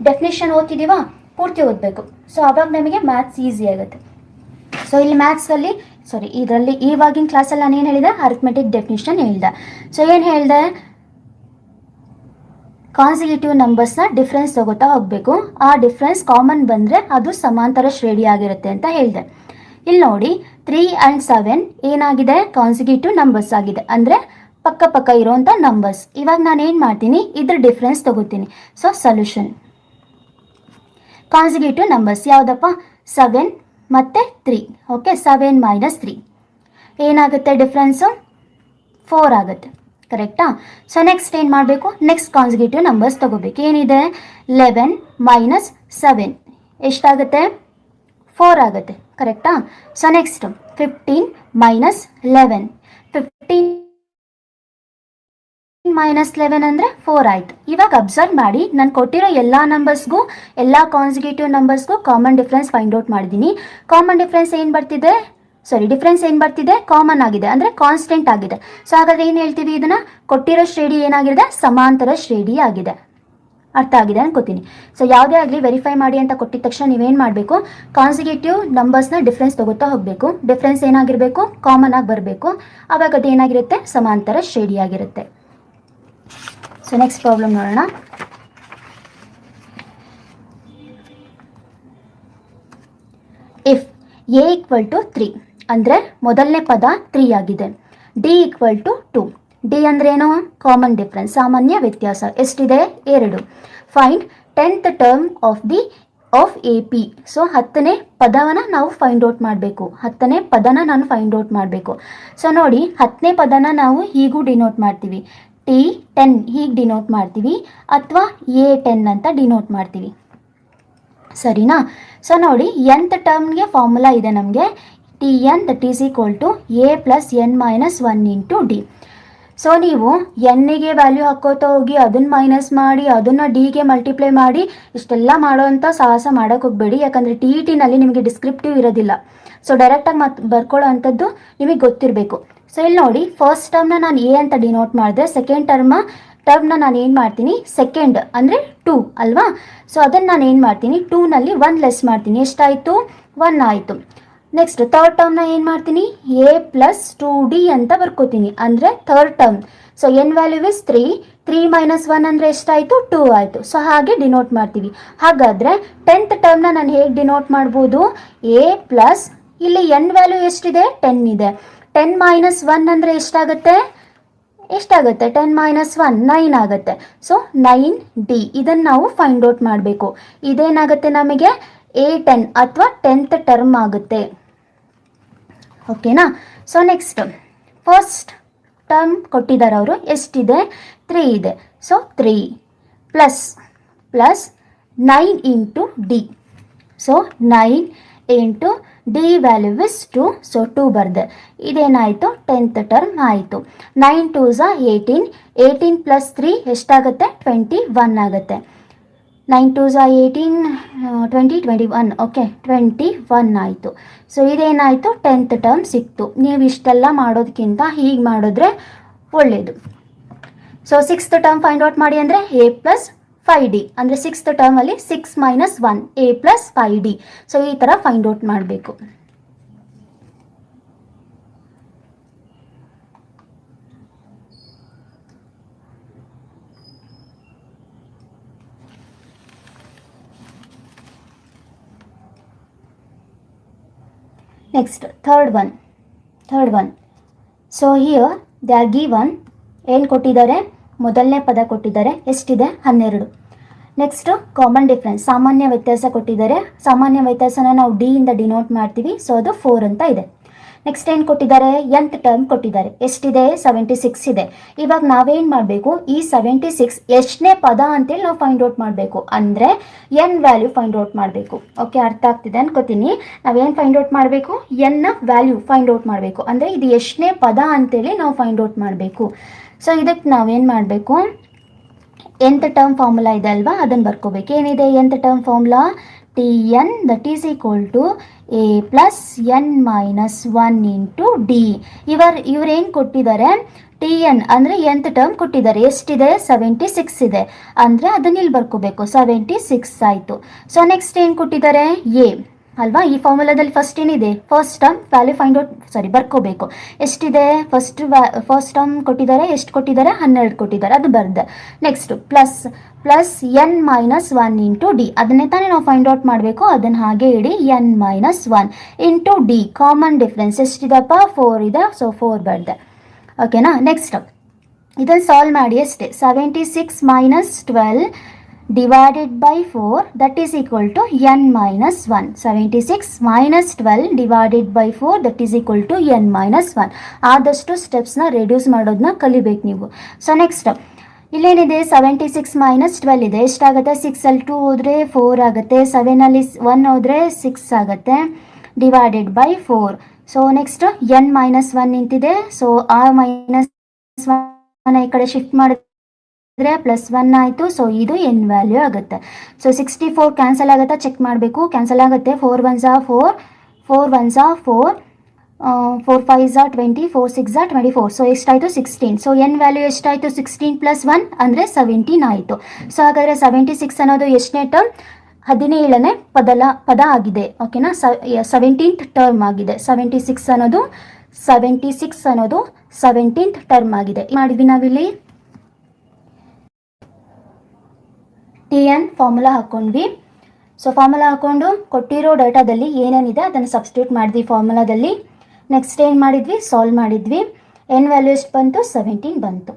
ಡೆಫಿನಿಷನ್ ಓದ್ತಿದ್ದೀವಾ, ಪೂರ್ತಿ ಓದಬೇಕು. ಸೊ ಆವಾಗ ನಮಗೆ ಮ್ಯಾಥ್ಸ್ ಈಸಿ ಆಗುತ್ತೆ. ಸೊ ಇಲ್ಲಿ ಮ್ಯಾಥ್ಸಲ್ಲಿ ಇದರಲ್ಲಿ ಇವಾಗಿನ ಕ್ಲಾಸಲ್ಲಿ ನಾನು ಏನು ಹೇಳಿದೆ? ಅರಿಥ್ಮೆಟಿಕ್ ಡೆಫಿನಿಷನ್ ಹೇಳಿದೆ. ಸೊ ಏನು ಹೇಳಿದೆ? ಕಾನ್ಸಿಕ್ಯೂಟಿವ್ ನಂಬರ್ಸ್ನ ಡಿಫ್ರೆನ್ಸ್ ತಗೋತಾ ಹೋಗಬೇಕು. ಆ ಡಿಫ್ರೆನ್ಸ್ ಕಾಮನ್ ಬಂದರೆ ಅದು ಸಮಾಂತರ ಶ್ರೇಣಿ ಆಗಿರುತ್ತೆ ಅಂತ ಹೇಳಿದೆ. ಇಲ್ಲಿ ನೋಡಿ 3 and 7 ಏನಾಗಿದೆ? ಕಾನ್ಸಿಕ್ಯೂಟಿವ್ ನಂಬರ್ಸ್ ಆಗಿದೆ, ಅಂದರೆ ಪಕ್ಕ ಇರೋವಂಥ ನಂಬರ್ಸ್. ಇವಾಗ ನಾನು ಏನು ಮಾಡ್ತೀನಿ? ಇದ್ರ ಡಿಫ್ರೆನ್ಸ್ ತಗೋತೀನಿ. ಸೊ ಸೊಲ್ಯೂಷನ್ ಕಾನ್ಸಿಕ್ಯೂಟಿವ್ ನಂಬರ್ಸ್ ಯಾವುದಪ್ಪ? 7 ಮತ್ತು 3. ಓಕೆ, 7 - 3 ಏನಾಗುತ್ತೆ? ಡಿಫ್ರೆನ್ಸು 4 ಆಗುತ್ತೆ. ಕರೆಕ್ಟಾ? ಸೊ ನೆಕ್ಸ್ಟ್ ಏನು ಮಾಡಬೇಕು? ನೆಕ್ಸ್ಟ್ ಕಾನ್ಸಿಕ್ಯೂಟಿವ್ ನಂಬರ್ಸ್ ತಗೋಬೇಕು. ಏನಿದೆ? 11 - 7 ಎಷ್ಟಾಗುತ್ತೆ? 4 ಆಗುತ್ತೆ. ಕರೆಕ್ಟಾ? ಸೊ ನೆಕ್ಸ್ಟ್ 15 - 11 15 -11 ಅಂದರೆ 4 ಆಯಿತು. ಇವಾಗ ಅಬ್ಸರ್ವ್ ಮಾಡಿ, ನಾನು ಕೊಟ್ಟಿರೋ ಎಲ್ಲ ನಂಬರ್ಸ್ಗೂ, ಎಲ್ಲ ಕಾನ್ಸಿಕ್ಯೂಟಿವ್ ನಂಬರ್ಸ್ಗೂ ಕಾಮನ್ ಡಿಫ್ರೆನ್ಸ್ ಫೈಂಡ್ ಔಟ್ ಮಾಡಿದ್ದೀನಿ. ಕಾಮನ್ ಡಿಫ್ರೆನ್ಸ್ ಏನು ಬರ್ತಿದೆ, ಡಿಫ್ರೆನ್ಸ್ ಏನು ಬರ್ತಿದೆ, ಕಾಮನ್ ಆಗಿದೆ, ಅಂದರೆ ಕಾನ್ಸ್ಟೆಂಟ್ ಆಗಿದೆ. ಸೊ ಹಾಗಾದ್ರೆ ಏನು ಹೇಳ್ತೀವಿ, ಇದನ್ನು ಕೊಟ್ಟಿರೋ ಶ್ರೇಣಿ ಏನಾಗಿದೆ, ಸಮಾಂತರ ಶ್ರೇಣಿ ಆಗಿದೆ. ಅರ್ಥ ಆಗಿದೆ ಅನ್ಕೋತೀನಿ. ಸೊ ಯಾವುದೇ ಆಗಲಿ ವೆರಿಫೈ ಮಾಡಿ ಅಂತ ಕೊಟ್ಟಿದ ತಕ್ಷಣ ನೀವೇನು ಮಾಡಬೇಕು, ಕಾನ್ಸಿಕ್ಯೂಟಿವ್ ನಂಬರ್ಸ್ನ ಡಿಫ್ರೆನ್ಸ್ ತಗೋತಾ ಹೋಗಬೇಕು. ಡಿಫ್ರೆನ್ಸ್ ಏನಾಗಿರಬೇಕು, ಕಾಮನ್ ಆಗಿ ಬರಬೇಕು. ಆವಾಗ ಅದು ಏನಾಗಿರುತ್ತೆ, ಸಮಾಂತರ ಶ್ರೇಣಿ ಆಗಿರುತ್ತೆ. ಸೊ ನೆಕ್ಸ್ಟ್ ಪ್ರಾಬ್ಲಮ್ ನೋಡೋಣ. ಇಫ್ ಎ ಈಕ್ವಲ್ ಟು 3 ಅಂದರೆ ಮೊದಲನೇ ಪದ 3 ಆಗಿದೆ. D equal to 2. ಡಿ ಅಂದ್ರೇನು, ಕಾಮನ್ ಡಿಫ್ರೆನ್ಸ್, ಸಾಮಾನ್ಯ ವ್ಯತ್ಯಾಸ. ಎಷ್ಟಿದೆ, 2. Find 10th term of A P. So 10ನೇ ಪದವನ್ನು ನಾವು ಫೈಂಡ್ ಔಟ್ ಮಾಡಬೇಕು. 10ನೇ ಪದನ ನಾನು ಫೈಂಡ್ ಔಟ್ ಮಾಡಬೇಕು. ಸೊ ನೋಡಿ, 10ನೇ ಪದನ ನಾವು ಹೀಗೂ ಡಿನೋಟ್ ಮಾಡ್ತೀವಿ, T10 ಹೀಗೆ ಡಿನೋಟ್ ಮಾಡ್ತೀವಿ, ಅಥವಾ A10 ಅಂತ ಡಿನೋಟ್ ಮಾಡ್ತೀವಿ, ಸರಿನಾ? ಸೊ ನೋಡಿ, nth ಟರ್ಮ್ಗೆ ಫಾರ್ಮುಲಾ ಇದೆ ನಮಗೆ, Tn that is equal to A plus n minus 1 into D. So ನೀವು ಎನ್ನಿಗೆ ವ್ಯಾಲ್ಯೂ ಹಾಕೋತಾ ಹೋಗಿ ಅದನ್ನು ಮೈನಸ್ ಮಾಡಿ ಅದನ್ನು ಡಿಗೆ ಮಲ್ಟಿಪ್ಲೈ ಮಾಡಿ ಇಷ್ಟೆಲ್ಲ ಮಾಡೋವಂಥ ಸಾಹಸ ಮಾಡೋಕ್ಕೆ ಹೋಗಬೇಡಿ. ಯಾಕಂದರೆ ಟಿನಲ್ಲಿ ನಿಮಗೆ ಡಿಸ್ಕ್ರಿಪ್ಟಿವ್ ಇರೋದಿಲ್ಲ. ಸೊ ಡೈರೆಕ್ಟಾಗಿ ಬರ್ಕೊಳ್ಳೋ ಅಂಥದ್ದು ನಿಮಗೆ ಗೊತ್ತಿರಬೇಕು. ಸೊ ಇಲ್ಲಿ ನೋಡಿ, ಫಸ್ಟ್ ಟರ್ಮ್ನ ನಾನು ಎ ಅಂತ ಡಿನೋಟ್ ಮಾಡಿದೆ, ಸೆಕೆಂಡ್ ಟರ್ಮ್ನ ನಾನು ಏನು ಮಾಡ್ತೀನಿ, ಸೆಕೆಂಡ್ ಅಂದರೆ 2 ಅಲ್ವಾ? ಸೊ ಅದನ್ನು ನಾನು ಏನು ಮಾಡ್ತೀನಿ, 2ನಲ್ಲಿ 1 ಲೆಸ್ ಮಾಡ್ತೀನಿ. ಎಷ್ಟಾಯಿತು, 1 ಆಯಿತು. ನೆಕ್ಸ್ಟ್ ಥರ್ಡ್ ಟರ್ಮ್ನ ಏನು ಮಾಡ್ತೀನಿ, ಎ ಪ್ಲಸ್ 2d ಅಂತ ಬರ್ಕೋತೀನಿ, ಅಂದರೆ third term. So N value is 3 minus 1 ಅಂದರೆ ಎಷ್ಟಾಯಿತು, 2 ಆಯಿತು. ಸೊ ಹಾಗೆ ಡಿನೋಟ್ ಮಾಡ್ತೀವಿ. ಹಾಗಾದರೆ 10th ಟರ್ಮ್ನ ನಾನು ಹೇಗೆ ಡಿನೋಟ್ ಮಾಡ್ಬೋದು, ಎ ಪ್ಲಸ್, ಇಲ್ಲಿ ಎನ್ ವ್ಯಾಲ್ಯೂ ಎಷ್ಟಿದೆ, 10 ಇದೆ. 10 ಮೈನಸ್ 1 ಅಂದರೆ ಎಷ್ಟಾಗುತ್ತೆ, 10 ಮೈನಸ್ 1 9 ಆಗುತ್ತೆ. ಸೊ 9d ಇದನ್ನು ನಾವು ಫೈಂಡ್ ಔಟ್ ಮಾಡಬೇಕು. ಇದೇನಾಗುತ್ತೆ ನಮಗೆ A10 ಅಥವಾ 10th ಟರ್ಮ್ ಆಗುತ್ತೆ. ಓಕೆನಾ? ಸೊ ನೆಕ್ಸ್ಟ್ ಫಸ್ಟ್ ಟರ್ಮ್ ಕೊಟ್ಟಿದ್ದಾರೆ ಅವರು, ಎಷ್ಟಿದೆ, 3 ಇದೆ. So 3 plus 9 into D. So 9 into D value is 2. So 2 ಬರ್ದೆ. ಇದೇನಾಯಿತು, 10th ಟರ್ಮ್ ಆಯಿತು. 9 2 18 ಪ್ಲಸ್ 3 ಎಷ್ಟಾಗುತ್ತೆ, 21 ಆಗುತ್ತೆ. 9 2 18 20 21. ಓಕೆ, 21 ಆಯಿತು. ಸೊ ಇದೇನಾಯಿತು, 10th ಟರ್ಮ್ ಸಿಕ್ತು. ನೀವು ಇಷ್ಟೆಲ್ಲ ಮಾಡೋದಕ್ಕಿಂತ ಹೀಗೆ ಮಾಡಿದ್ರೆ ಒಳ್ಳೆಯದು. So 6th term find out ಮಾಡಿ ಅಂದರೆ ಎ ಪ್ಲಸ್ 5d, ಅಂದರೆ 6th ಟರ್ಮಲ್ಲಿ 6 minus 1 A plus 5d. So ಈ ಥರ ಫೈಂಡ್ ಔಟ್ ಮಾಡಬೇಕು. Next third one. So here they are given, ಏನು ಕೊಟ್ಟಿದ್ದಾರೆ, ಮೊದಲನೇ ಪದ ಕೊಟ್ಟಿದ್ದಾರೆ, ಎಷ್ಟಿದೆ, 12. ನೆಕ್ಸ್ಟ್ ಕಾಮನ್ ಡಿಫ್ರೆನ್ಸ್, ಸಾಮಾನ್ಯ ವ್ಯತ್ಯಾಸ ಕೊಟ್ಟಿದ್ದಾರೆ. ಸಾಮಾನ್ಯ ವ್ಯತ್ಯಾಸನ ನಾವು ಡಿ ಇಂದ ಡಿನೋಟ್ ಮಾಡ್ತೀವಿ. ಸೊ ಅದು 4 ಅಂತ ಇದೆ. ನೆಕ್ಸ್ಟ್ ಏನು ಕೊಟ್ಟಿದ್ದಾರೆ, nth ಟರ್ಮ್ ಕೊಟ್ಟಿದ್ದಾರೆ, ಎಷ್ಟಿದೆ, 76 ಇದೆ. ಇವಾಗ ನಾವೇನು ಮಾಡಬೇಕು, ಈ 76 ಎಷ್ಟನೇ ಪದ ಅಂತೇಳಿ ನಾವು ಫೈಂಡ್ ಔಟ್ ಮಾಡಬೇಕು, ಅಂದರೆ ಎನ್ ವ್ಯಾಲ್ಯೂ ಫೈಂಡ್ ಔಟ್ ಮಾಡಬೇಕು. ಓಕೆ, ಅರ್ಥ ಆಗ್ತಿದೆ ಅನ್ಕೋತೀನಿ. ನಾವೇನು ಫೈಂಡ್ ಔಟ್ ಮಾಡಬೇಕು, ಎನ್ನ ವ್ಯಾಲ್ಯೂ ಫೈಂಡ್ ಔಟ್ ಮಾಡಬೇಕು, ಅಂದರೆ ಇದು ಎಷ್ಟನೇ ಪದ ಅಂತೇಳಿ ನಾವು ಫೈಂಡ್ ಔಟ್ ಮಾಡಬೇಕು. ಸೊ ಇದಕ್ಕೆ ನಾವೇನು ಮಾಡಬೇಕು, nth ಟರ್ಮ್ ಫಾರ್ಮುಲಾ ಇದೆ ಅಲ್ವಾ, ಅದನ್ನು ಬರ್ಕೋಬೇಕು. ಏನಿದೆ nth term formula, Tn that is equal to A plus n minus 1 into D. ಇವರೇನು ಕೊಟ್ಟಿದ್ದಾರೆ, Tn ಅಂದರೆ nth ಟರ್ಮ್ ಕೊಟ್ಟಿದ್ದಾರೆ, ಎಷ್ಟಿದೆ, 76 ಇದೆ. ಅಂದರೆ ಅದನ್ನ ಇಲ್ಲಿ ಬರ್ಕೋಬೇಕು, 76 ಆಯಿತು. ಸೊ ನೆಕ್ಸ್ಟ್ ಏನು ಕೊಟ್ಟಿದ್ದಾರೆ, ಎ ಅಲ್ವಾ? ಈ ಫಾರ್ಮುಲಾದಲ್ಲಿ ಫಸ್ಟ್ ಏನಿದೆ, first term value find out ಬರ್ಕೋಬೇಕು. ಎಷ್ಟಿದೆ, ಫಸ್ಟ್ ಟರ್ಮ್ ಕೊಟ್ಟಿದ್ದಾರೆ, ಎಷ್ಟು ಕೊಟ್ಟಿದ್ದಾರೆ, 12 ಕೊಟ್ಟಿದ್ದಾರೆ, ಅದು ಬರ್ದೆ. Next plus N minus 1 into D, ಅದನ್ನೇ ತಾನೇ ನಾವು ಫೈಂಡ್ ಔಟ್ ಮಾಡಬೇಕು. ಅದನ್ನು ಹಾಗೆ ಇಡಿ, N minus 1 into D. Common difference ಎಷ್ಟಿದೆಪ್ಪ, 4 ಇದೆ. ಸೊ 4 ಬರ್ದೆ. ಓಕೆನಾ? ನೆಕ್ಸ್ಟ್ ಇದನ್ನು ಸಾಲ್ವ್ ಮಾಡಿ ಅಷ್ಟೇ. 76 minus 12 divided by 4 that is equal to n minus 1. 76 minus 12 divided by 4 that is equal to n minus 1. ಆದಷ್ಟು ಸ್ಟೆಪ್ಸ್ನ ರೆಡ್ಯೂಸ್ ಮಾಡೋದನ್ನ ಕಲಿಬೇಕು ನೀವು. ಸೊ ನೆಕ್ಸ್ಟ್ ಇಲ್ಲೇನಿದೆ, 76 ಮೈನಸ್ 12 ಇದೆ, ಎಷ್ಟಾಗುತ್ತೆ, 6ಅಲ್ಲಿ 2 ಹೋದರೆ 4 ಆಗುತ್ತೆ, 7ಅಲ್ಲಿ 1 ಹೋದರೆ 6 ಆಗುತ್ತೆ, divided by 4. So next n minus 1 ನಿಂತಿದೆ. ಸೊ ಆ ಮೈನಸ್ ಈ ಕಡೆ ಶಿಫ್ಟ್ ಮಾಡಿದ್ರೆ +1 ಆಯಿತು. ಸೊ ಇದು n ವ್ಯಾಲ್ಯೂ ಆಗುತ್ತೆ. ಸೊ 64 ಕ್ಯಾನ್ಸಲ್ ಆಗುತ್ತಾ ಚೆಕ್ ಮಾಡಬೇಕು. ಕ್ಯಾನ್ಸಲ್ ಆಗುತ್ತೆ. 4 1s are 4, 4 1s are 4, 4 5s are 20, 4 6s are 24. So ಎಷ್ಟಾಯಿತು 16. ಸೊ n ವ್ಯಾಲ್ಯೂ ಎಷ್ಟಾಯಿತು 16 + 1 ಅಂದರೆ 17 ಆಯಿತು. ಸೊ ಹಾಗಾದರೆ 76 ಅನ್ನೋದು ಎಷ್ಟನೇ ಟರ್ಮ್? 17ನೇ ಪದ ಆಗಿದೆ. ಓಕೆನಾ, 17th ಟರ್ಮ್ ಆಗಿದೆ. 76 ಅನ್ನೋದು 17th ಟರ್ಮ್ ಆಗಿದೆ. ಮಾಡಿದ್ವಿ ನಾವಿಲ್ಲಿ TN ಫಾರ್ಮುಲಾ ಹಾಕ್ಕೊಂಡ್ವಿ. ಸೊ ಫಾರ್ಮುಲಾ ಹಾಕ್ಕೊಂಡು ಕೊಟ್ಟಿರೋ ಡೇಟಾದಲ್ಲಿ ಏನೇನಿದೆ ಅದನ್ನು ಸಬ್ಸ್ಟಿಟ್ಯೂಟ್ ಮಾಡಿದ್ವಿ ಫಾರ್ಮುಲಾದಲ್ಲಿ. ನೆಕ್ಸ್ಟ್ ಏನು ಮಾಡಿದ್ವಿ? ಸಾಲ್ವ್ ಮಾಡಿದ್ವಿ. n ವ್ಯಾಲ್ಯೂ ಎಷ್ಟು ಬಂತು? 17 ಬಂತು.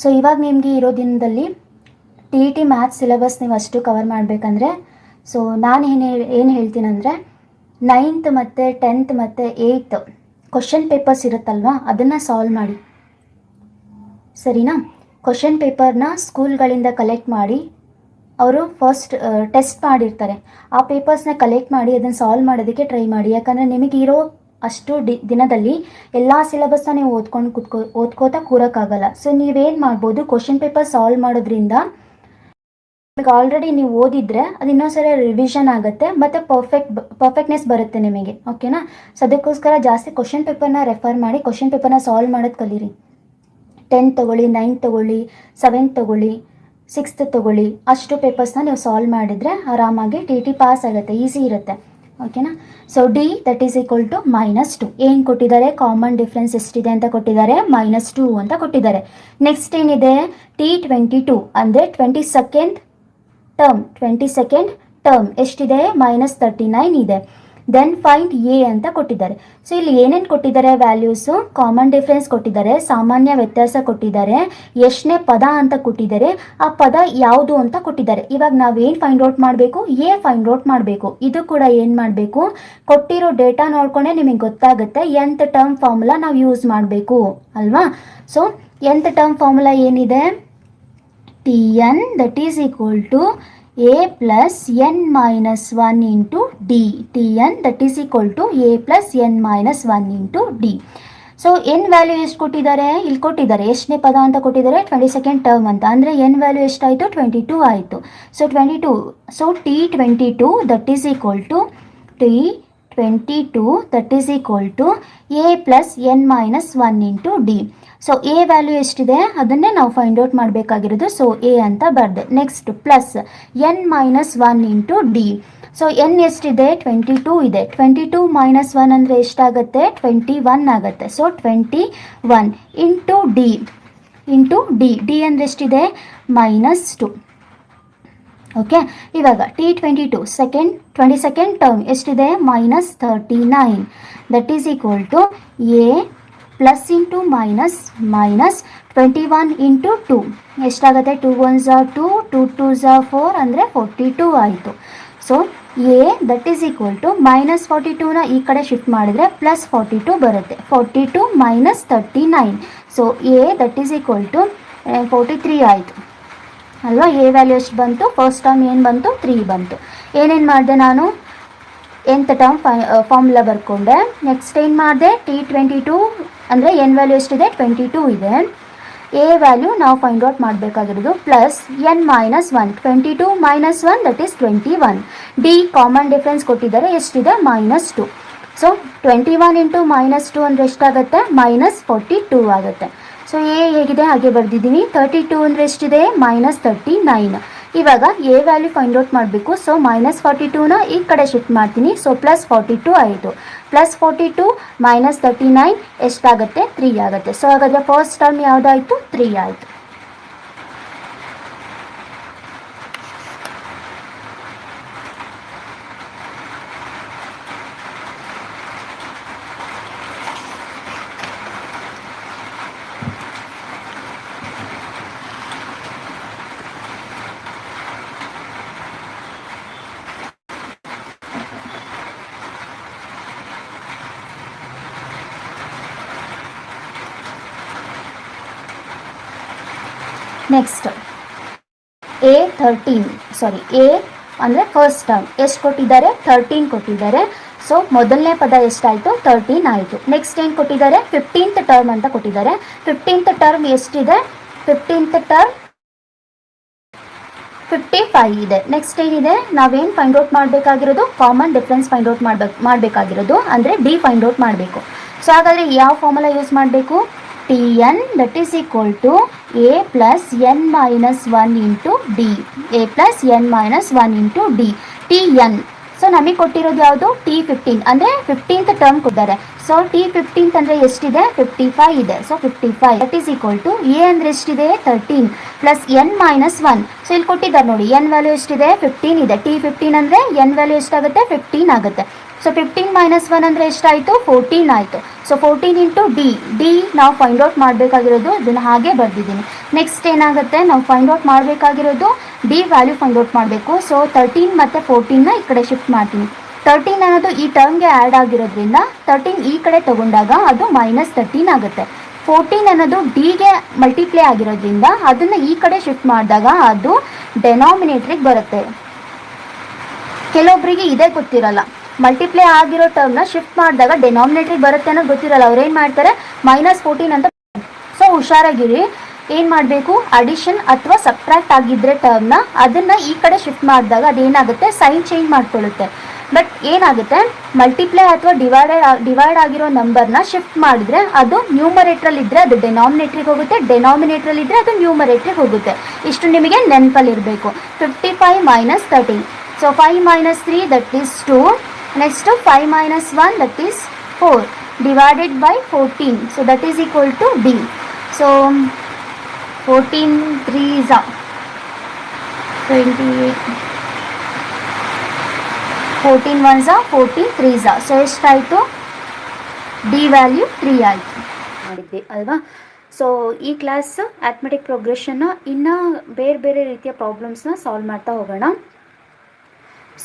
ಸೊ ಇವಾಗ ನಿಮಗೆ ಇರೋ ದಿನದಲ್ಲಿ TET ಮ್ಯಾಥ್ಸ್ ಸಿಲೆಬಸ್ ನೀವು ಅಷ್ಟು ಕವರ್ ಮಾಡಬೇಕಂದ್ರೆ, ಸೊ ನಾನು ಏನು ಹೇಳ್ತೀನಂದರೆ 9th ಮತ್ತು 10th ಮತ್ತು 8th ಕ್ವಶನ್ ಪೇಪರ್ಸ್ ಇರುತ್ತಲ್ವ, ಅದನ್ನು ಸಾಲ್ವ್ ಮಾಡಿ. ಸರಿನಾ? ಕ್ವಶನ್ ಪೇಪರ್ನ ಸ್ಕೂಲ್ಗಳಿಂದ ಕಲೆಕ್ಟ್ ಮಾಡಿ ಅವರು ಫಸ್ಟ್ ಟೆಸ್ಟ್ ಮಾಡಿರ್ತಾರೆ. ಆ ಪೇಪರ್ಸ್ನ ಕಲೆಕ್ಟ್ ಮಾಡಿ ಅದನ್ನು ಸಾಲ್ವ್ ಮಾಡೋದಕ್ಕೆ ಟ್ರೈ ಮಾಡಿ. ಯಾಕಂದರೆ ನಿಮಗಿರೋ ಅಷ್ಟು ದಿನದಲ್ಲಿ ಎಲ್ಲ ಸಿಲೆಬಸ್ನ ನೀವು ಓದ್ಕೋತಾ ಕೂರೋಕ್ಕಾಗಲ್ಲ. ಸೊ ನೀವೇನು ಮಾಡ್ಬೋದು, ಕ್ವಶನ್ ಪೇಪರ್ ಸಾಲ್ವ್ ಮಾಡೋದ್ರಿಂದ ನಿಮಗೆ ಆಲ್ರೆಡಿ ನೀವು ಓದಿದರೆ ಅದು ಇನ್ನೊಂದ್ಸರಿ ರಿವಿಷನ್ ಆಗುತ್ತೆ ಮತ್ತು ಪರ್ಫೆಕ್ಟ್ನೆಸ್ ಬರುತ್ತೆ ನಿಮಗೆ. ಓಕೆನಾ? ಸೊ ಅದಕ್ಕೋಸ್ಕರ ಜಾಸ್ತಿ ಕ್ವಶನ್ ಪೇಪರ್ನ ರೆಫರ್ ಮಾಡಿ ಕ್ವಶನ್ ಪೇಪರ್ನ ಸಾಲ್ವ್ ಮಾಡೋದು ಕಲೀರಿ. 10th ತೊಗೊಳ್ಳಿ, 9th ತೊಗೊಳ್ಳಿ, 7th ತೊಗೊಳ್ಳಿ, 6th ತೊಗೊಳ್ಳಿ. ಅಷ್ಟು ಪೇಪರ್ಸ್ನ ನೀವು ಸಾಲ್ವ್ ಮಾಡಿದರೆ ಆರಾಮಾಗಿ TET ಪಾಸ್ ಆಗುತ್ತೆ, ಈಸಿ ಇರುತ್ತೆ. ಓಕೆನಾ? So D that is equal to -2. ಏನು ಕೊಟ್ಟಿದ್ದಾರೆ? ಕಾಮನ್ ಡಿಫ್ರೆನ್ಸ್ ಎಷ್ಟಿದೆ ಅಂತ ಕೊಟ್ಟಿದ್ದಾರೆ? -2 ಅಂತ ಕೊಟ್ಟಿದ್ದಾರೆ. ನೆಕ್ಸ್ಟ್ ಏನಿದೆ? T22 ಅಂದರೆ 22nd ಟರ್ಮ್ ಎಷ್ಟಿದೆ? -39 ಇದೆ. ದೆನ್ ಫೈಂಡ್ A ಅಂತ ಕೊಟ್ಟಿದ್ದಾರೆ. ಸೊ ಇಲ್ಲಿ ಏನೇನು ಕೊಟ್ಟಿದ್ದಾರೆ? ವ್ಯಾಲ್ಯೂಸು, ಕಾಮನ್ ಡಿಫ್ರೆನ್ಸ್ ಕೊಟ್ಟಿದ್ದಾರೆ, ಸಾಮಾನ್ಯ ವ್ಯತ್ಯಾಸ ಕೊಟ್ಟಿದ್ದಾರೆ, ಎಷ್ಟನೇ ಪದ ಅಂತ ಕೊಟ್ಟಿದ್ದಾರೆ, ಆ ಪದ ಯಾವುದು ಅಂತ ಕೊಟ್ಟಿದ್ದಾರೆ. ಇವಾಗ ನಾವೇನು ಫೈಂಡ್ ಔಟ್ ಮಾಡಬೇಕು? A ಫೈಂಡ್ ಔಟ್ ಮಾಡಬೇಕು. ಇದು ಕೂಡ ಏನು ಮಾಡಬೇಕು? ಕೊಟ್ಟಿರೋ ಡೇಟಾ ನೋಡ್ಕೊಂಡೆ ನಿಮಗೆ ಗೊತ್ತಾಗುತ್ತೆ nth ಟರ್ಮ್ ಫಾರ್ಮುಲಾ ನಾವು ಯೂಸ್ ಮಾಡಬೇಕು ಅಲ್ವಾ? ಸೊ nth ಟರ್ಮ್ ಫಾರ್ಮುಲಾ ಏನಿದೆ? TN that is equal to A plus n minus 1 into D. TN that is equal to A plus n minus 1 into D. So n value ಎಷ್ಟು ಕೊಟ್ಟಿದ್ದಾರೆ? ಇಲ್ಲಿ ಕೊಟ್ಟಿದ್ದಾರೆ. ಎಷ್ಟನೇ ಪದ ಅಂತ ಕೊಟ್ಟಿದ್ದಾರೆ? 22nd ಟರ್ಮ್ ಅಂತ. ಅಂದರೆ n ವ್ಯಾಲ್ಯೂ ಎಷ್ಟಾಯಿತು? 22 ಆಯಿತು. So 22. So T22 that is equal to T22 that is equal to A plus n minus 1 into D. So A value ಎಷ್ಟಿದೆ ಅದನ್ನೇ ನಾವು ಫೈಂಡ್ ಔಟ್ ಮಾಡಬೇಕಾಗಿರೋದು. ಸೊ A ಅಂತ ಬರೆದೆ. Next plus n minus 1 into D. So n ಎಷ್ಟಿದೆ? 22 ಇದೆ. 22 ಮೈನಸ್ 1 ಅಂದರೆ ಎಷ್ಟಾಗುತ್ತೆ? 21 ಆಗುತ್ತೆ. So 21 into D. D ಅಂದರೆ ಎಷ್ಟಿದೆ? -2. ಓಕೆ, ಇವಾಗ T22 22nd ಟರ್ಮ್ ಎಷ್ಟಿದೆ? -39. That is equal to A plus into minus 21 into 2 ಎಷ್ಟಾಗುತ್ತೆ? 2 1s are 2, 2 2s are 4 ಅಂದರೆ 42 ಆಯಿತು. So A that is equal to -42ನ ಈ ಕಡೆ ಶಿಫ್ಟ್ ಮಾಡಿದರೆ +42 ಬರುತ್ತೆ. 42 minus 39. So A that is equal to 43 ಆಯಿತು ಅಲ್ವಾ? A ವ್ಯಾಲ್ಯೂ ಎಷ್ಟು ಬಂತು? ಫಸ್ಟ್ ಟರ್ಮ್ ಏನು ಬಂತು? 3 ಬಂತು. ಏನೇನು ಮಾಡಿದೆ ನಾನು? nth ಟರ್ಮ್ ಫಾರ್ಮುಲಾ ಬರ್ಕೊಂಡೆ. ನೆಕ್ಸ್ಟ್ ಏನು ಮಾಡಿದೆ? T22 ಅಂದರೆ n ವ್ಯಾಲ್ಯೂ ಎಷ್ಟಿದೆ? 22 ಇದೆ. A ವ್ಯಾಲ್ಯೂ ನಾವು ಫೈಂಡ್ ಔಟ್ ಮಾಡಬೇಕಾಗಿರೋದು plus n minus 1. 22 minus 1 that is 21. D common difference ಕೊಟ್ಟಿದ್ದಾರೆ. ಎಷ್ಟಿದೆ? -2. ಸೊ 21 ಇಂಟು -2 ಅಂದರೆ ಎಷ್ಟಾಗುತ್ತೆ? -42 ಆಗುತ್ತೆ. ಸೊ A ಹೇಗಿದೆ ಹಾಗೆ ಬರೆದಿದ್ದೀನಿ. 32 ಅಂದರೆ ಎಷ್ಟಿದೆ? -39. ಇವಾಗ A ವ್ಯಾಲ್ಯೂ ಫೈಂಡ್ ಔಟ್ ಮಾಡಬೇಕು. ಸೊ -42ನ ಈ ಕಡೆ ಶಿಫ್ಟ್ ಮಾಡ್ತೀನಿ. ಸೊ +42 ಆಯಿತು. +42 -39 ಎಷ್ಟಾಗುತ್ತೆ? 3 ಆಗುತ್ತೆ. ಸೊ ಹಾಗಾದರೆ ಫಸ್ಟ್ ಟರ್ಮ್ ಯಾವುದಾಯಿತು? 3 ಆಯಿತು. ನೆಕ್ಸ್ಟ್ ಎ ಅಂದರೆ ಫಸ್ಟ್ ಟರ್ಮ್ ಎಷ್ಟು ಕೊಟ್ಟಿದ್ದಾರೆ, 13 ಕೊಟ್ಟಿದ್ದಾರೆ. ಸೊ ಮೊದಲನೇ ಪದ ಎಷ್ಟಾಯಿತು, 13 ಆಯಿತು. ನೆಕ್ಸ್ಟ್ ಏನು ಕೊಟ್ಟಿದ್ದಾರೆ, 15th ಟರ್ಮ್ ಅಂತ ಕೊಟ್ಟಿದ್ದಾರೆ. 15th ಟರ್ಮ್ ಎಷ್ಟಿದೆ, 15th ಟರ್ಮ್ 55 ಇದೆ. ನೆಕ್ಸ್ಟ್ ಏನಿದೆ, ನಾವೇನು ಫೈಂಡ್ ಔಟ್ ಮಾಡಬೇಕಾಗಿರೋದು, ಕಾಮನ್ ಡಿಫ್ರೆನ್ಸ್ ಫೈಂಡ್ ಔಟ್ ಮಾಡಬೇಕಾಗಿರೋದು, ಅಂದರೆ ಡಿ ಫೈಂಡ್ ಔಟ್ ಮಾಡಬೇಕು. ಸೊ ಹಾಗಾದರೆ ಯಾವ ಫಾರ್ಮುಲಾ ಯೂಸ್ ಮಾಡಬೇಕು, Tn that is equal to a plus n minus 1 into d, a plus n minus 1 into d, Tn. So ನಮಗೆ ಕೊಟ್ಟಿರೋದು ಯಾವುದು, T15 ಅಂದರೆ 15th ಟರ್ಮ್ ಕೊಟ್ಟಿದ್ದಾರೆ. ಸೊ T15 ಅಂದರೆ ಎಷ್ಟಿದೆ, 55 ಇದೆ. So 55 that is equal to A ಅಂದರೆ ಎಷ್ಟಿದೆ, 13 ಪ್ಲಸ್ ಎನ್ ಮೈನಸ್ 1. ಸೊ ಇಲ್ಲಿ ಕೊಟ್ಟಿದ್ದಾರೆ ನೋಡಿ, ಎನ್ ವ್ಯಾಲ್ಯೂ ಎಷ್ಟಿದೆ, 15 ಇದೆ. T15 ಅಂದರೆ ಎನ್ ವ್ಯಾಲ್ಯೂ ಎಷ್ಟಾಗುತ್ತೆ, 15 ಆಗುತ್ತೆ. ಸೊ 15 ಮೈನಸ್ 1 ಅಂದರೆ ಎಷ್ಟಾಯಿತು, 14 ಆಯಿತು. ಸೊ 14 ಇಂಟು ಡಿ ನಾವು ಫೈಂಡ್ ಔಟ್ ಮಾಡಬೇಕಾಗಿರೋದು, ಇದನ್ನು ಹಾಗೆ ಬರೆದಿದ್ದೀನಿ. ನೆಕ್ಸ್ಟ್ ಏನಾಗುತ್ತೆ, ನಾವು ಫೈಂಡ್ ಔಟ್ ಮಾಡಬೇಕಾಗಿರೋದು ಡಿ ವ್ಯಾಲ್ಯೂ ಫೈಂಡ್ ಔಟ್ ಮಾಡಬೇಕು. ಸೊ 13 ಮತ್ತು 14ನ ಈ ಕಡೆ ಶಿಫ್ಟ್ ಮಾಡ್ತೀನಿ. 13 ಅನ್ನೋದು ಈ ಟರ್ಮ್ಗೆ ಆ್ಯಡ್ ಆಗಿರೋದ್ರಿಂದ 13 ಈ ಕಡೆ ತಗೊಂಡಾಗ ಅದು -13 ಆಗುತ್ತೆ. 14 ಅನ್ನೋದು ಡಿಗೆ ಮಲ್ಟಿಪ್ಲೈ ಆಗಿರೋದ್ರಿಂದ ಅದನ್ನು ಈ ಕಡೆ ಶಿಫ್ಟ್ ಮಾಡಿದಾಗ ಅದು ಡೆನಾಮಿನೇಟ್ರಿಗೆ ಬರುತ್ತೆ. ಕೆಲವೊಬ್ಬರಿಗೆ ಇದೇ ಗೊತ್ತಿರಲ್ಲ, ಮಲ್ಟಿಪ್ಲೈ ಆಗಿರೋ ಟರ್ಮ್ನ ಶಿಫ್ಟ್ ಮಾಡಿದಾಗ ಡೆನಾಮಿನೇಟ್ರಿಗೆ ಬರುತ್ತೆ ಅನ್ನೋದು ಗೊತ್ತಿರಲ್ಲ. ಅವ್ರು ಏನು ಮಾಡ್ತಾರೆ, -14 ಅಂತ. ಸೊ ಹುಷಾರಾಗಿರಿ, ಏನು ಮಾಡಬೇಕು, ಅಡಿಷನ್ ಅಥವಾ ಸಬ್ಟ್ರಾಕ್ಟ್ ಆಗಿದ್ದರೆ ಟರ್ಮ್ನ ಅದನ್ನು ಈ ಕಡೆ ಶಿಫ್ಟ್ ಮಾಡಿದಾಗ ಅದೇನಾಗುತ್ತೆ, ಸೈನ್ ಚೇಂಜ್ ಮಾಡ್ಕೊಳ್ಳುತ್ತೆ. ಬಟ್ ಏನಾಗುತ್ತೆ, ಮಲ್ಟಿಪ್ಲೈ ಅಥವಾ ಡಿವೈಡ್ ಆಗಿರೋ ನಂಬರ್ನ ಶಿಫ್ಟ್ ಮಾಡಿದ್ರೆ ಅದು ನ್ಯೂಮರೇಟ್ರಲ್ಲಿ ಇದ್ದರೆ ಅದು ಡೆನಾಮಿನೇಟ್ರಿಗೆ ಹೋಗುತ್ತೆ, ಡೆನಾಮಿನೇಟ್ರಲ್ಲಿ ಇದ್ದರೆ ಅದು ನ್ಯೂಮರೇಟ್ರಿಗೆ ಹೋಗುತ್ತೆ. ಇಷ್ಟು ನಿಮಗೆ ನೆನಪಲ್ಲಿರಬೇಕು. 55 minus 13. So 5 minus 3 that is 2. Next 5 minus 1 that is 4 divided by 14. So that is equal to D. So 14 3s are 28, 14 1s are 14 3s are. So ಎಷ್ಟಾಯಿತು, ಡಿ ವ್ಯಾಲ್ಯೂ 3 ಆಯಿತು ಮಾಡಿದ್ವಿ ಅಲ್ವಾ. ಸೊ ಈ ಕ್ಲಾಸ್ ಆಥ್ಮೆಟಿಕ್ ಪ್ರೋಗ್ರೆಷನ್ನ ಇನ್ನು ಬೇರೆ ಬೇರೆ ರೀತಿಯ ಪ್ರಾಬ್ಲಮ್ಸ್ನ ಸಾಲ್ವ್ ಮಾಡ್ತಾ ಹೋಗೋಣ.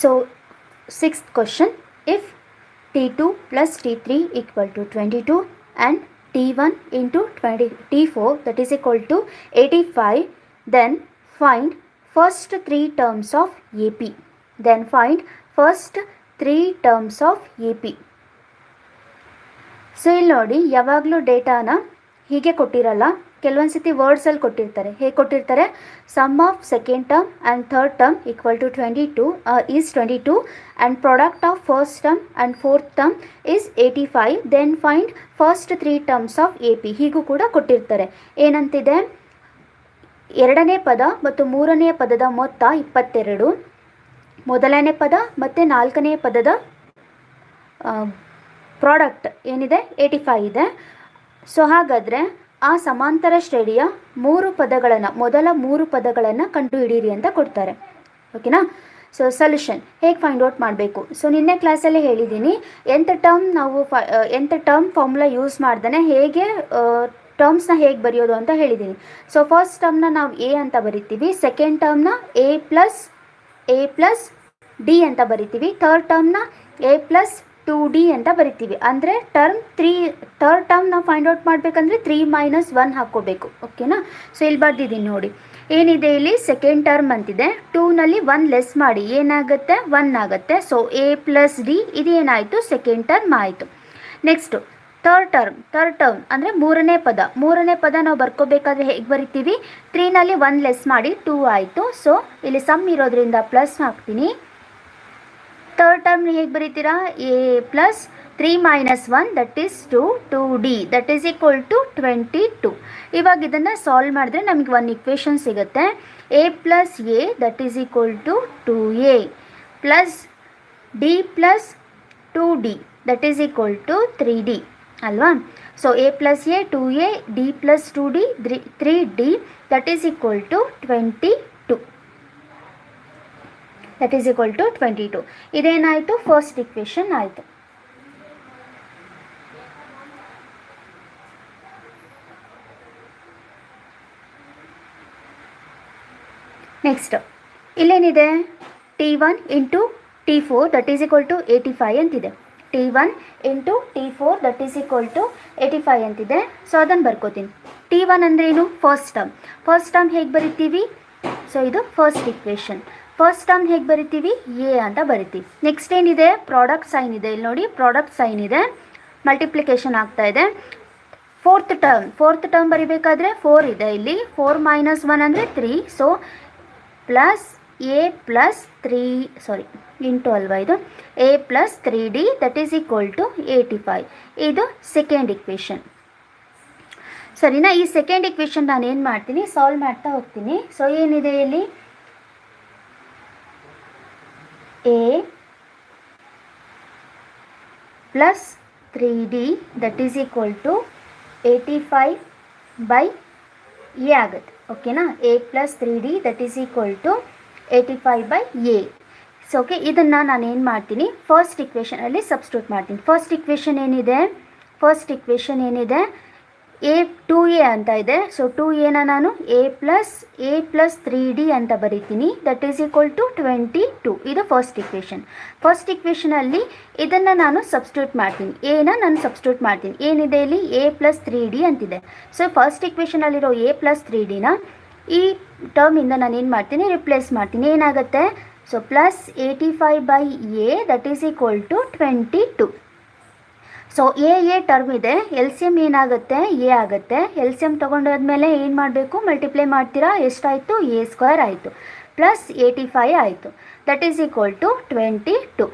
So 6th question, if T2 plus T3 equal to 22 and T1 into T4 that is equal to 85, then find first 3 terms of AP. Then find first 3 terms of AP. So ಇಲ್ಲಿ ನೋಡಿ, ಯಾವಾಗಲೂ ಡೇಟಾನ ಹೀಗೆ ಕೊಟ್ಟಿರಲ್ಲ, ಕೆಲವೊಂದು ಸತಿ ವರ್ಡ್ಸಲ್ಲಿ ಕೊಟ್ಟಿರ್ತಾರೆ. ಹೇಗೆ ಕೊಟ್ಟಿರ್ತಾರೆ, sum of second term and third term equal to 22 and product of first term and fourth term is 85. Then find first 3 terms of A P. ಹೀಗೂ ಕೂಡ ಕೊಟ್ಟಿರ್ತಾರೆ. ಏನಂತಿದೆ, ಎರಡನೇ ಪದ ಮತ್ತು ಮೂರನೇ ಪದದ ಮೊತ್ತ 22, ಮೊದಲನೇ ಪದ ಮತ್ತು ನಾಲ್ಕನೇ ಪದದ ಪ್ರಾಡಕ್ಟ್ ಏನಿದೆ 85 ಇದೆ. ಸೊ ಹಾಗಾದರೆ ಆ ಸಮಾಂತರ ಶ್ರೇಣಿಯ ಮೊದಲ 3 ಪದಗಳನ್ನು ಕಂಡುಹಿಡಿಯಿರಿ ಅಂತ ಕೊಡ್ತಾರೆ. ಓಕೆನಾ. ಸೊ ಸೊಲ್ಯೂಷನ್ ಹೇಗೆ ಫೈಂಡ್ ಔಟ್ ಮಾಡಬೇಕು. ಸೊ ನಿನ್ನೆ ಕ್ಲಾಸಲ್ಲೇ ಹೇಳಿದ್ದೀನಿ, nth ಟರ್ಮ್ ಫಾರ್ಮುಲಾ ಯೂಸ್ ಮಾಡ್ದೇ ಹೇಗೆ ಟರ್ಮ್ಸ್ನ ಹೇಗೆ ಬರೆಯೋದು ಅಂತ ಹೇಳಿದ್ದೀನಿ. ಸೊ ಫಸ್ಟ್ ಟರ್ಮ್ನ ನಾವು ಎ ಅಂತ ಬರಿತೀವಿ, ಸೆಕೆಂಡ್ ಟರ್ಮ್ನ ಎ ಪ್ಲಸ್ ಡಿ ಅಂತ ಬರಿತೀವಿ, ಥರ್ಡ್ ಟರ್ಮ್ನ ಎ ಪ್ಲಸ್ 2d ಅಂತ ಬರಿತೀವಿ. ಅಂದರೆ ಥರ್ಡ್ ಟರ್ಮ್ ನಾವು ಫೈಂಡ್ ಔಟ್ ಮಾಡಬೇಕಂದ್ರೆ 3 - 1 ಹಾಕ್ಕೋಬೇಕು. ಓಕೆನಾ. ಸೊ ಇಲ್ಲಿ ಬರ್ದಿದ್ದೀನಿ ನೋಡಿ, ಏನಿದೆ ಇಲ್ಲಿ ಸೆಕೆಂಡ್ ಟರ್ಮ್ ಅಂತಿದೆ, 2ನಲ್ಲಿ 1 ಲೆಸ್ ಮಾಡಿ ಏನಾಗುತ್ತೆ, 1 ಆಗುತ್ತೆ. ಸೊ ಎ ಪ್ಲಸ್ ಡಿ ಇದೇನಾಯಿತು, ಸೆಕೆಂಡ್ ಟರ್ಮ್ ಆಯಿತು. ನೆಕ್ಸ್ಟು ಥರ್ಡ್ ಟರ್ಮ್ ಅಂದರೆ ಮೂರನೇ ಪದ ನಾವು ಬರ್ಕೋಬೇಕಾದ್ರೆ ಹೇಗೆ ಬರಿತೀವಿ, 3ನಲ್ಲಿ 1 ಲೆಸ್ ಮಾಡಿ 2 ಆಯಿತು. ಸೊ ಇಲ್ಲಿ ಸಮ್ ಇರೋದ್ರಿಂದ ಪ್ಲಸ್ ಹಾಕ್ತೀನಿ. ಥರ್ಡ್ ಟರ್ಮ್ ಹೇಗೆ ಬರೀತೀರಾ, A plus 3 - 1 that is 2d that is equal to 22. ಇವಾಗ ಇದನ್ನು ಸಾಲ್ವ್ ಮಾಡಿದ್ರೆ ನಮಗೆ ಒಂದು ಇಕ್ವೇಷನ್ ಸಿಗುತ್ತೆ. A plus A that is equal to 2a plus D plus 2d that is equal to 3d ಅಲ್ವಾ. So A plus A 2a, D plus 2d 3d that is equal to 22. That is equal to 22. ಇದೇನಾಯಿತು, ಫಸ್ಟ್ ಇಕ್ವೇಷನ್ ಆಯಿತು. ನೆಕ್ಸ್ಟ್ ಇಲ್ಲೇನಿದೆ, T1 into T4 that is equal to 85 ಅಂತಿದೆ. T1 into T4 that is equal to 85 ಅಂತಿದೆ. ಸೊ ಅದನ್ನು ಬರ್ಕೋತೀನಿ. T1 ಅಂದ್ರೇನು? ಫಸ್ಟ್ ಟರ್ಮ್ ಹೇಗೆ ಬರಿತೀವಿ? ಸೊ ಇದು ಫಸ್ಟ್ ಇಕ್ವೇಷನ್. ಫಸ್ಟ್ ಟರ್ಮ್ ಹೇಗೆ ಬರಿತೀವಿ? ಎ ಅಂತ ಬರಿತೀವಿ. ನೆಕ್ಸ್ಟ್ ಏನಿದೆ? ಪ್ರಾಡಕ್ಟ್ ಸೈನ್ ಇದೆ. ಇಲ್ಲಿ ನೋಡಿ, ಪ್ರಾಡಕ್ಟ್ ಸೈನ್ ಇದೆ, ಮಲ್ಟಿಪ್ಲಿಕೇಶನ್ ಆಗ್ತಾ ಇದೆ. ಫೋರ್ತ್ ಟರ್ಮ್ ಬರಿಬೇಕಾದ್ರೆ 4 ಇದೆ ಇಲ್ಲಿ. 4 - 1 ಅಂದರೆ 3. So plus A plus 3 into ಅಲ್ವಾ ಇದು, A plus 3d that is equal to 85. ಇದು ಸೆಕೆಂಡ್ ಇಕ್ವೇಷನ್. ಸರಿನಾ? ಈ ಸೆಕೆಂಡ್ ಇಕ್ವೇಷನ್ ನಾನು ಏನು ಮಾಡ್ತೀನಿ, ಸಾಲ್ವ್ ಮಾಡ್ತಾ ಹೋಗ್ತೀನಿ. ಸೊ ಏನಿದೆ ಇಲ್ಲಿ? A plus 3d that is equal to 85 by A ಆಗುತ್ತೆ. ಓಕೆನಾ? A plus 3d that is equal to 85 by A. So okay, ಇದನ್ನು ನಾನು ಏನು ಮಾಡ್ತೀನಿ, ಫಸ್ಟ್ ಇಕ್ವೇಷನಲ್ಲಿ ಸಬ್ಸ್ಟಿಟ್ಯೂಟ್ ಮಾಡ್ತೀನಿ. ಫಸ್ಟ್ ಇಕ್ವೇಷನ್ ಏನಿದೆ? ಎ 2a ಅಂತ ಇದೆ. ಸೊ 2aನ ನಾನು ಎ ಪ್ಲಸ್ 3d ಅಂತ ಬರೀತೀನಿ. That is equal to 22. ಇದು ಫಸ್ಟ್ ಇಕ್ವೇಷನ್. ಫಸ್ಟ್ ಇಕ್ವೇಷನಲ್ಲಿ ಇದನ್ನು ನಾನು ಸಬ್ಸ್ಟಿಟ್ಯೂಟ್ ಮಾಡ್ತೀನಿ. ಎನ ನಾನು ಸಬ್ಸ್ಟಿಟ್ಯೂಟ್ ಮಾಡ್ತೀನಿ. ಏನಿದೆ ಇಲ್ಲಿ? ಎ ಪ್ಲಸ್ 3d ಅಂತಿದೆ. ಸೊ ಫಸ್ಟ್ ಇಕ್ವೇಷನಲ್ಲಿರೋ ಎ ಪ್ಲಸ್ 3dನ ಈ ಟರ್ಮಿಂದ ನಾನು ಏನು ಮಾಡ್ತೀನಿ, ರಿಪ್ಲೇಸ್ ಮಾಡ್ತೀನಿ. ಏನಾಗುತ್ತೆ? So plus 85 by A that is equal to 22. So A term ಇದೆ, ಎಲ್ ಸಿ ಎಮ್ ಏನಾಗುತ್ತೆ? ಎ ಆಗುತ್ತೆ. ಎಲ್ ಸಿ ಎಮ್ ತೊಗೊಂಡಾದ್ಮೇಲೆ ಏನು ಮಾಡಬೇಕು? ಮಲ್ಟಿಪ್ಲೈ ಮಾಡ್ತೀರಾ. ಎಷ್ಟಾಯಿತು? ಎ ಸ್ಕ್ವೇರ್ ಆಯಿತು, ಪ್ಲಸ್ 85 ಆಯಿತು. That is equal to 22.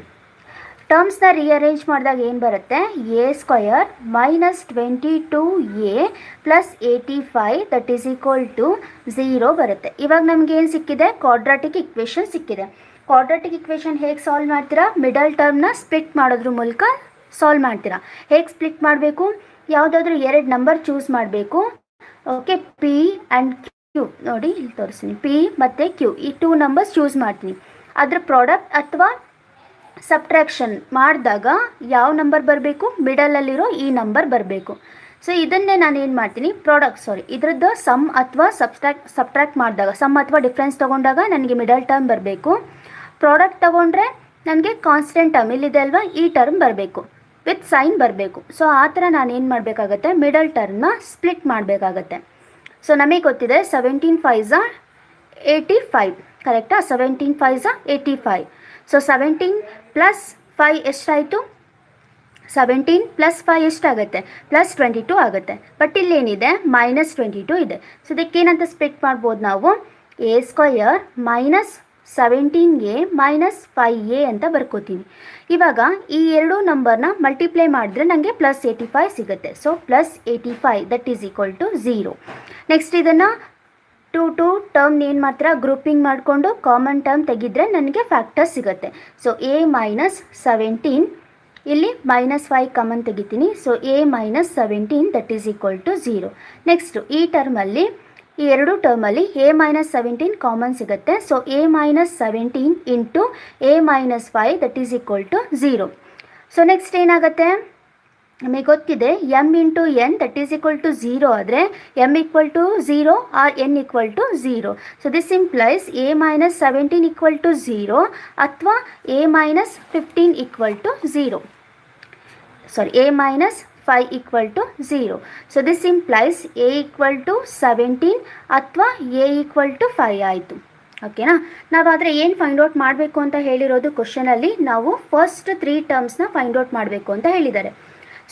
ಟರ್ಮ್ಸ್ನ ರಿಅರೇಂಜ್ ಮಾಡಿದಾಗ ಏನು ಬರುತ್ತೆ? A square minus 22a plus 85 that is equal to 0 ಬರುತ್ತೆ. ಇವಾಗ ನಮ್ಗೆ ಏನು ಸಿಕ್ಕಿದೆ? ಕ್ವಾಡ್ರಾಟಿಕ್ ಇಕ್ವೇಷನ್ ಸಿಕ್ಕಿದೆ. ಕ್ವಾಡ್ರಾಟಿಕ್ ಇಕ್ವೇಷನ್ ಹೇಗೆ ಸಾಲ್ವ್ ಮಾಡ್ತೀರಾ? ಮಿಡಲ್ ಟರ್ಮ್ನ ಸ್ಪ್ಲಿಟ್ ಮಾಡೋದ್ರ ಮೂಲಕ ಸಾಲ್ವ್ ಮಾಡ್ತೀರಾ. ಹೇಗೆ ಸ್ಪ್ಲಿಟ್ ಮಾಡಬೇಕು? ಯಾವುದಾದ್ರೂ 2 ನಂಬರ್ ಚೂಸ್ ಮಾಡಬೇಕು. Okay, P and Q. ನೋಡಿ ಇಲ್ಲಿ ತೋರಿಸ್ತೀನಿ, ಪಿ ಮತ್ತು ಕ್ಯೂ ಈ 2 ನಂಬರ್ಸ್ ಚೂಸ್ ಮಾಡ್ತೀನಿ. ಅದರ ಪ್ರಾಡಕ್ಟ್ ಅಥವಾ ಸಬ್ಟ್ರಾಕ್ಷನ್ ಮಾಡಿದಾಗ ಯಾವ ನಂಬರ್ ಬರಬೇಕು? ಮಿಡಲಲ್ಲಿರೋ ಈ ನಂಬರ್ ಬರಬೇಕು. ಸೊ ಇದನ್ನೇ ನಾನು ಏನು ಮಾಡ್ತೀನಿ, ಇದ್ರದ್ದು ಸಮ್ ಅಥವಾ ಸಬ್ಟ್ರಾಕ್ಟ್ ಮಾಡಿದಾಗ, ಸಮ್ ಅಥವಾ ಡಿಫ್ರೆನ್ಸ್ ತೊಗೊಂಡಾಗ ನನಗೆ ಮಿಡಲ್ ಟರ್ಮ್ ಬರಬೇಕು. ಪ್ರಾಡಕ್ಟ್ ತೊಗೊಂಡ್ರೆ ನನಗೆ ಕಾನ್ಸ್ಟೆಂಟ್ ಟರ್ಮ್ ಇಲ್ಲಿದೆ ಅಲ್ವಾ, ಈ ಟರ್ಮ್ ಬರಬೇಕು, ವಿತ್ ಸೈನ್ ಬರಬೇಕು. ಸೊ ಆ ಥರ ನಾನು ಏನು ಮಾಡಬೇಕಾಗತ್ತೆ? ಮಿಡಲ್ ಟರ್ಮ್ನ ಸ್ಪ್ಲಿಟ್ ಮಾಡಬೇಕಾಗತ್ತೆ. ಸೊ ನಮಗೆ ಗೊತ್ತಿದೆ 17 5s 85, ಕರೆಕ್ಟಾ? 17 5s 85. ಸೊ 17 ಪ್ಲಸ್ 5 ಎಷ್ಟಾಯಿತು? 17 ಪ್ಲಸ್ 5 ಎಷ್ಟಾಗುತ್ತೆ? ಪ್ಲಸ್ 22 ಆಗುತ್ತೆ. ಬಟ್ ಇಲ್ಲೇನಿದೆ? ಮೈನಸ್ 22 ಇದೆ. ಸೊ ಇದಕ್ಕೇನಂತ ಸ್ಪ್ಲಿಟ್ ಮಾಡ್ಬೋದು ನಾವು? A square minus 17a minus 5a ಅಂತ ಬರ್ಕೋತೀನಿ. ಇವಾಗ ಈ 2 ನಂಬರ್ನ ಮಲ್ಟಿಪ್ಲೈ ಮಾಡಿದ್ರೆ ನನಗೆ ಪ್ಲಸ್ 85 ಸಿಗುತ್ತೆ. So plus 85 that is equal to 0. Next ಇದನ್ನು 2 ಟರ್ಮ್ ಏನು ಮಾಡ್ತೀರಾ? ಗ್ರೂಪಿಂಗ್ ಮಾಡಿಕೊಂಡು ಕಾಮನ್ ಟರ್ಮ್ ತೆಗೆದ್ರೆ ನನಗೆ ಫ್ಯಾಕ್ಟರ್ ಸಿಗುತ್ತೆ. ಸೊ ಎ ಮೈನಸ್ 17, ಇಲ್ಲಿ ಮೈನಸ್ 5 ಕಾಮನ್ ತೆಗಿತೀನಿ. So a minus 17 that is equal to 0. Next ಈ ಟರ್ಮಲ್ಲಿ, ಈ 2 ಟರ್ಮಲ್ಲಿ ಎ ಮೈನಸ್ 17 ಕಾಮನ್ ಸಿಗುತ್ತೆ. So a minus 17 into a minus 5 that is equal to 0. So next ಏನಾಗುತ್ತೆ? ನಮಗೆ ಗೊತ್ತಿದೆ m into n that is equal to 0 ಆದರೆ m equal to 0 or n equal to 0. So this implies a minus 17 equal to 0 ಅಥವಾ a minus 15 equal to 0. A minus 5 equal to 0. So this implies a equal to 17 ಅಥವಾ ಎ ಈಕ್ವಲ್ ಟು 5 ಆಯಿತು. ಓಕೆನಾ? ನಾವಾದರೆ ಏನು ಫೈಂಡ್ ಔಟ್ ಮಾಡಬೇಕು ಅಂತ ಹೇಳಿರೋದು ಕ್ವಶನಲ್ಲಿ, ನಾವು ಫಸ್ಟ್ 3 ಟರ್ಮ್ಸ್ನ ಫೈಂಡ್ ಔಟ್ ಮಾಡಬೇಕು ಅಂತ ಹೇಳಿದ್ದಾರೆ.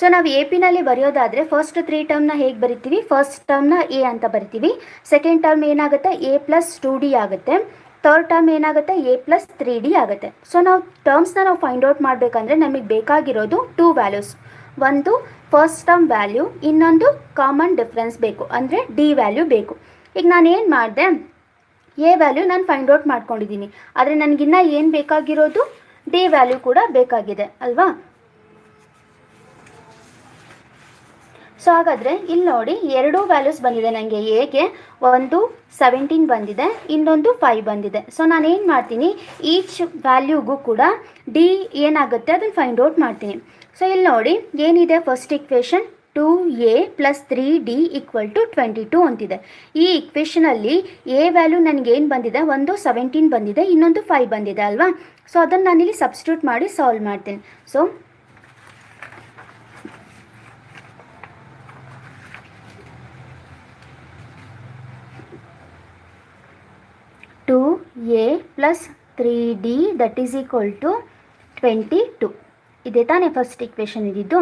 ಸೊ ನಾವು ಎ ಪಿನಲ್ಲಿ ಬರೆಯೋದಾದರೆ ಫಸ್ಟ್ 3 ಟರ್ಮ್ನ ಹೇಗೆ ಬರಿತೀವಿ? ಫಸ್ಟ್ ಟರ್ಮ್ನ ಎ ಅಂತ ಬರಿತೀವಿ. ಸೆಕೆಂಡ್ ಟರ್ಮ್ ಏನಾಗುತ್ತೆ? ಎ ಪ್ಲಸ್ 2d ಆಗುತ್ತೆ. ಥರ್ಡ್ ಟರ್ಮ್ ಏನಾಗುತ್ತೆ? ಎ ಪ್ಲಸ್ 3d ಆಗುತ್ತೆ. ಸೊ ನಾವು ಟರ್ಮ್ಸ್ನ ನಾವು ಫೈಂಡ್ ಔಟ್ ಮಾಡಬೇಕಂದ್ರೆ ನಮಗೆ ಬೇಕಾಗಿರೋದು 2 ವ್ಯಾಲ್ಯೂಸ್. ಒಂದು ಫಸ್ಟ್ ಟರ್ಮ್ ವ್ಯಾಲ್ಯೂ, ಇನ್ನೊಂದು ಕಾಮನ್ ಡಿಫ್ರೆನ್ಸ್ ಬೇಕು, ಅಂದರೆ ಡಿ ವ್ಯಾಲ್ಯೂ ಬೇಕು. ಈಗ ನಾನು ಏನು ಮಾಡಿದೆ? ಎ ವ್ಯಾಲ್ಯೂ ನಾನು ಫೈಂಡ್ ಔಟ್ ಮಾಡ್ಕೊಂಡಿದ್ದೀನಿ, ಆದರೆ ನನಗಿನ್ನ ಏನು ಬೇಕಾಗಿರೋದು? ಡಿ ವ್ಯಾಲ್ಯೂ ಕೂಡ ಬೇಕಾಗಿದೆ ಅಲ್ವಾ? ಸೊ ಹಾಗಾದರೆ ಇಲ್ಲಿ ನೋಡಿ 2 ವ್ಯಾಲ್ಯೂಸ್ ಬಂದಿದೆ ನನಗೆ. ಎಗೆ ಒಂದು 17 ಬಂದಿದೆ, ಇನ್ನೊಂದು 5 ಬಂದಿದೆ. ಸೊ ನಾನು ಏನು ಮಾಡ್ತೀನಿ? ಈಚ್ ವ್ಯಾಲ್ಯೂಗೂ ಕೂಡ ಡಿ ಏನಾಗುತ್ತೆ ಅದನ್ನು ಫೈಂಡ್ ಔಟ್ ಮಾಡ್ತೀನಿ. ಸೊ ಇಲ್ಲಿ ನೋಡಿ ಏನಿದೆ? First equation 2a plus 3d equal to 22 ಅಂತಿದೆ. ಈ ಇಕ್ವೇಷನಲ್ಲಿ ಎ ವ್ಯಾಲ್ಯೂ ನನಗೇನು ಬಂದಿದೆ? ಒಂದು 17 ಬಂದಿದೆ, ಇನ್ನೊಂದು 5 ಬಂದಿದೆ ಅಲ್ವಾ? ಸೊ ಅದನ್ನು ನಾನಿಲ್ಲಿ ಸಬ್ಸ್ಟಿಟ್ಯೂಟ್ ಮಾಡಿ ಸಾಲ್ವ್ ಮಾಡ್ತೀನಿ. So A plus 3D that is equal to 22. ಇದೇ ತಾನೇ ಫಸ್ಟ್ ಇಕ್ವೇಷನ್ ಇದ್ದಿದ್ದು.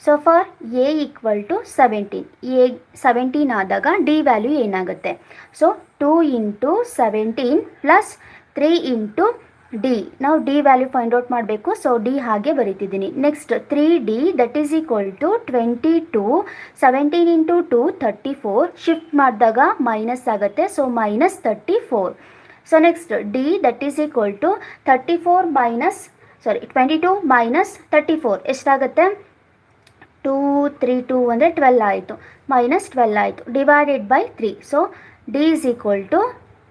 So for A equal to 17, A 17 ಆದಾಗ ಡಿ ವ್ಯಾಲ್ಯೂ ಏನಾಗುತ್ತೆ? So 2 into 17 plus 3 into D. ನಾವು ಡಿ ವ್ಯಾಲ್ಯೂ ಫೈಂಡ್ ಔಟ್ ಮಾಡಬೇಕು. ಸೊ ಡಿ ಹಾಗೆ ಬರೀತಿದ್ದೀನಿ. Next 3D that is equal to 22. 17 into 2 34. Shift ಮಾಡಿದಾಗ ಮೈನಸ್ ಆಗುತ್ತೆ. So minus 34. So next D that is equal to 22 minus 34 ಎಷ್ಟಾಗುತ್ತೆ? 2 3 2 ಅಂದರೆ 12 ಆಯಿತು. ಮೈನಸ್ 12 ಆಯಿತು. Divided by 3. So d is equal to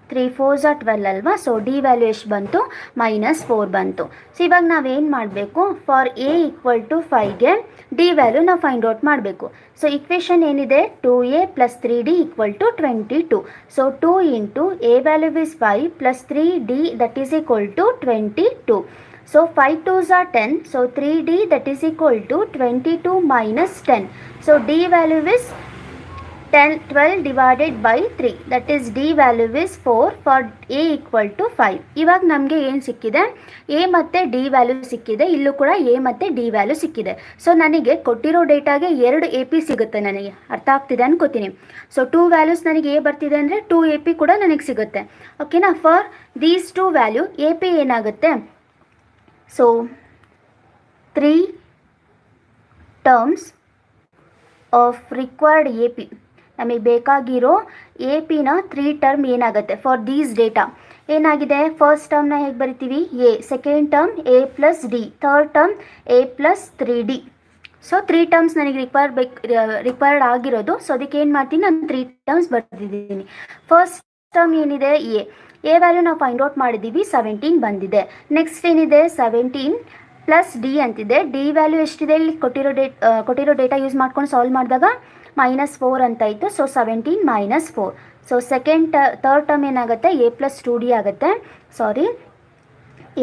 3 4s are 12 ಅಲ್ವಾ? ಸೊ ಡಿ ವ್ಯಾಲ್ಯೂ ಎಷ್ಟು ಬಂತು? -4 ಬಂತು. ಸೊ ಇವಾಗ ನಾವೇನು ಮಾಡಬೇಕು? ಫಾರ್ ಎ ಈಕ್ವಲ್ ಟು 5ಗೆ ಡಿ ವ್ಯಾಲ್ಯೂ ನಾವು ಫೈಂಡ್ ಔಟ್ ಮಾಡಬೇಕು. ಸೊ ಇಕ್ವೇಷನ್ ಏನಿದೆ? 2a plus 3d equal to 22. So 2 into a value is 5 plus 3d that is equal to 22. So 5 2s are 10. So 3d that is equal to 22 minus 10. So d value is 12 divided by 3. that is d value is 4 for a equal to 5. ಇವಾಗ ನಮಗೆ ಏನು ಸಿಕ್ಕಿದೆ? a ಮತ್ತು d ವ್ಯಾಲ್ಯೂ ಸಿಕ್ಕಿದೆ. ಇಲ್ಲೂ ಕೂಡ a ಮತ್ತು d ವ್ಯಾಲ್ಯೂ ಸಿಕ್ಕಿದೆ. ಸೊ ನನಗೆ ಕೊಟ್ಟಿರೋ ಡೇಟಾಗೆ 2 AP ಸಿಗುತ್ತೆ. ನನಗೆ ಅರ್ಥ ಆಗ್ತಿದೆ ಅನ್ಕೋತೀನಿ. ಸೊ 2 ವ್ಯಾಲ್ಯೂಸ್ ನನಗೆ a ಬರ್ತಿದೆ ಅಂದರೆ 2 AP ಕೂಡ ನನಗೆ ಸಿಗುತ್ತೆ. ಓಕೆನಾ? ಫಾರ್ ದೀಸ್ 2 ವ್ಯಾಲ್ಯೂ AP ಏನಾಗುತ್ತೆ? So 3 terms of required AP. ನಮಗೆ ಬೇಕಾಗಿರೋ ಎ ಪಿನ 3 ಟರ್ಮ್ ಏನಾಗುತ್ತೆ? ಫಾರ್ ದೀಸ್ ಡೇಟಾ ಏನಾಗಿದೆ? ಫಸ್ಟ್ ಟರ್ಮ್ನ ಹೇಗೆ ಬರಿತೀವಿ? A. Second term a plus d. Third term a plus 3D. So 3 terms ನನಗೆ ರಿಕ್ವೈರ್ಡ್ ಆಗಿರೋದು. ಸೊ ಅದಕ್ಕೆ ಏನು ಮಾಡ್ತೀನಿ? ನಾನು 3 ಟರ್ಮ್ಸ್ ಬರ್ತಿದ್ದೀನಿ. ಫಸ್ಟ್ ಟರ್ಮ್ ಏನಿದೆ? ಎ ವ್ಯಾಲ್ಯೂ ನಾವು ಫೈಂಡ್ ಔಟ್ ಮಾಡಿದ್ದೀವಿ, 17 ಬಂದಿದೆ. ನೆಕ್ಸ್ಟ್ ಏನಿದೆ? 17 ಪ್ಲಸ್ ಡಿ ಅಂತಿದೆ. ಡಿ ವ್ಯಾಲ್ಯೂ ಎಷ್ಟಿದೆ? ಇಲ್ಲಿ ಕೊಟ್ಟಿರೋ ಡೇಟಾ ಯೂಸ್ ಮಾಡ್ಕೊಂಡು ಸಾಲ್ವ್ ಮಾಡಿದಾಗ -4 ಅಂತ ಇತ್ತು. ಸೊ 17 -4. ಸೊ ಥರ್ಡ್ ಟರ್ಮ್ ಏನಾಗುತ್ತೆ? ಎ ಪ್ಲಸ್ 2d ಆಗುತ್ತೆ. Sorry,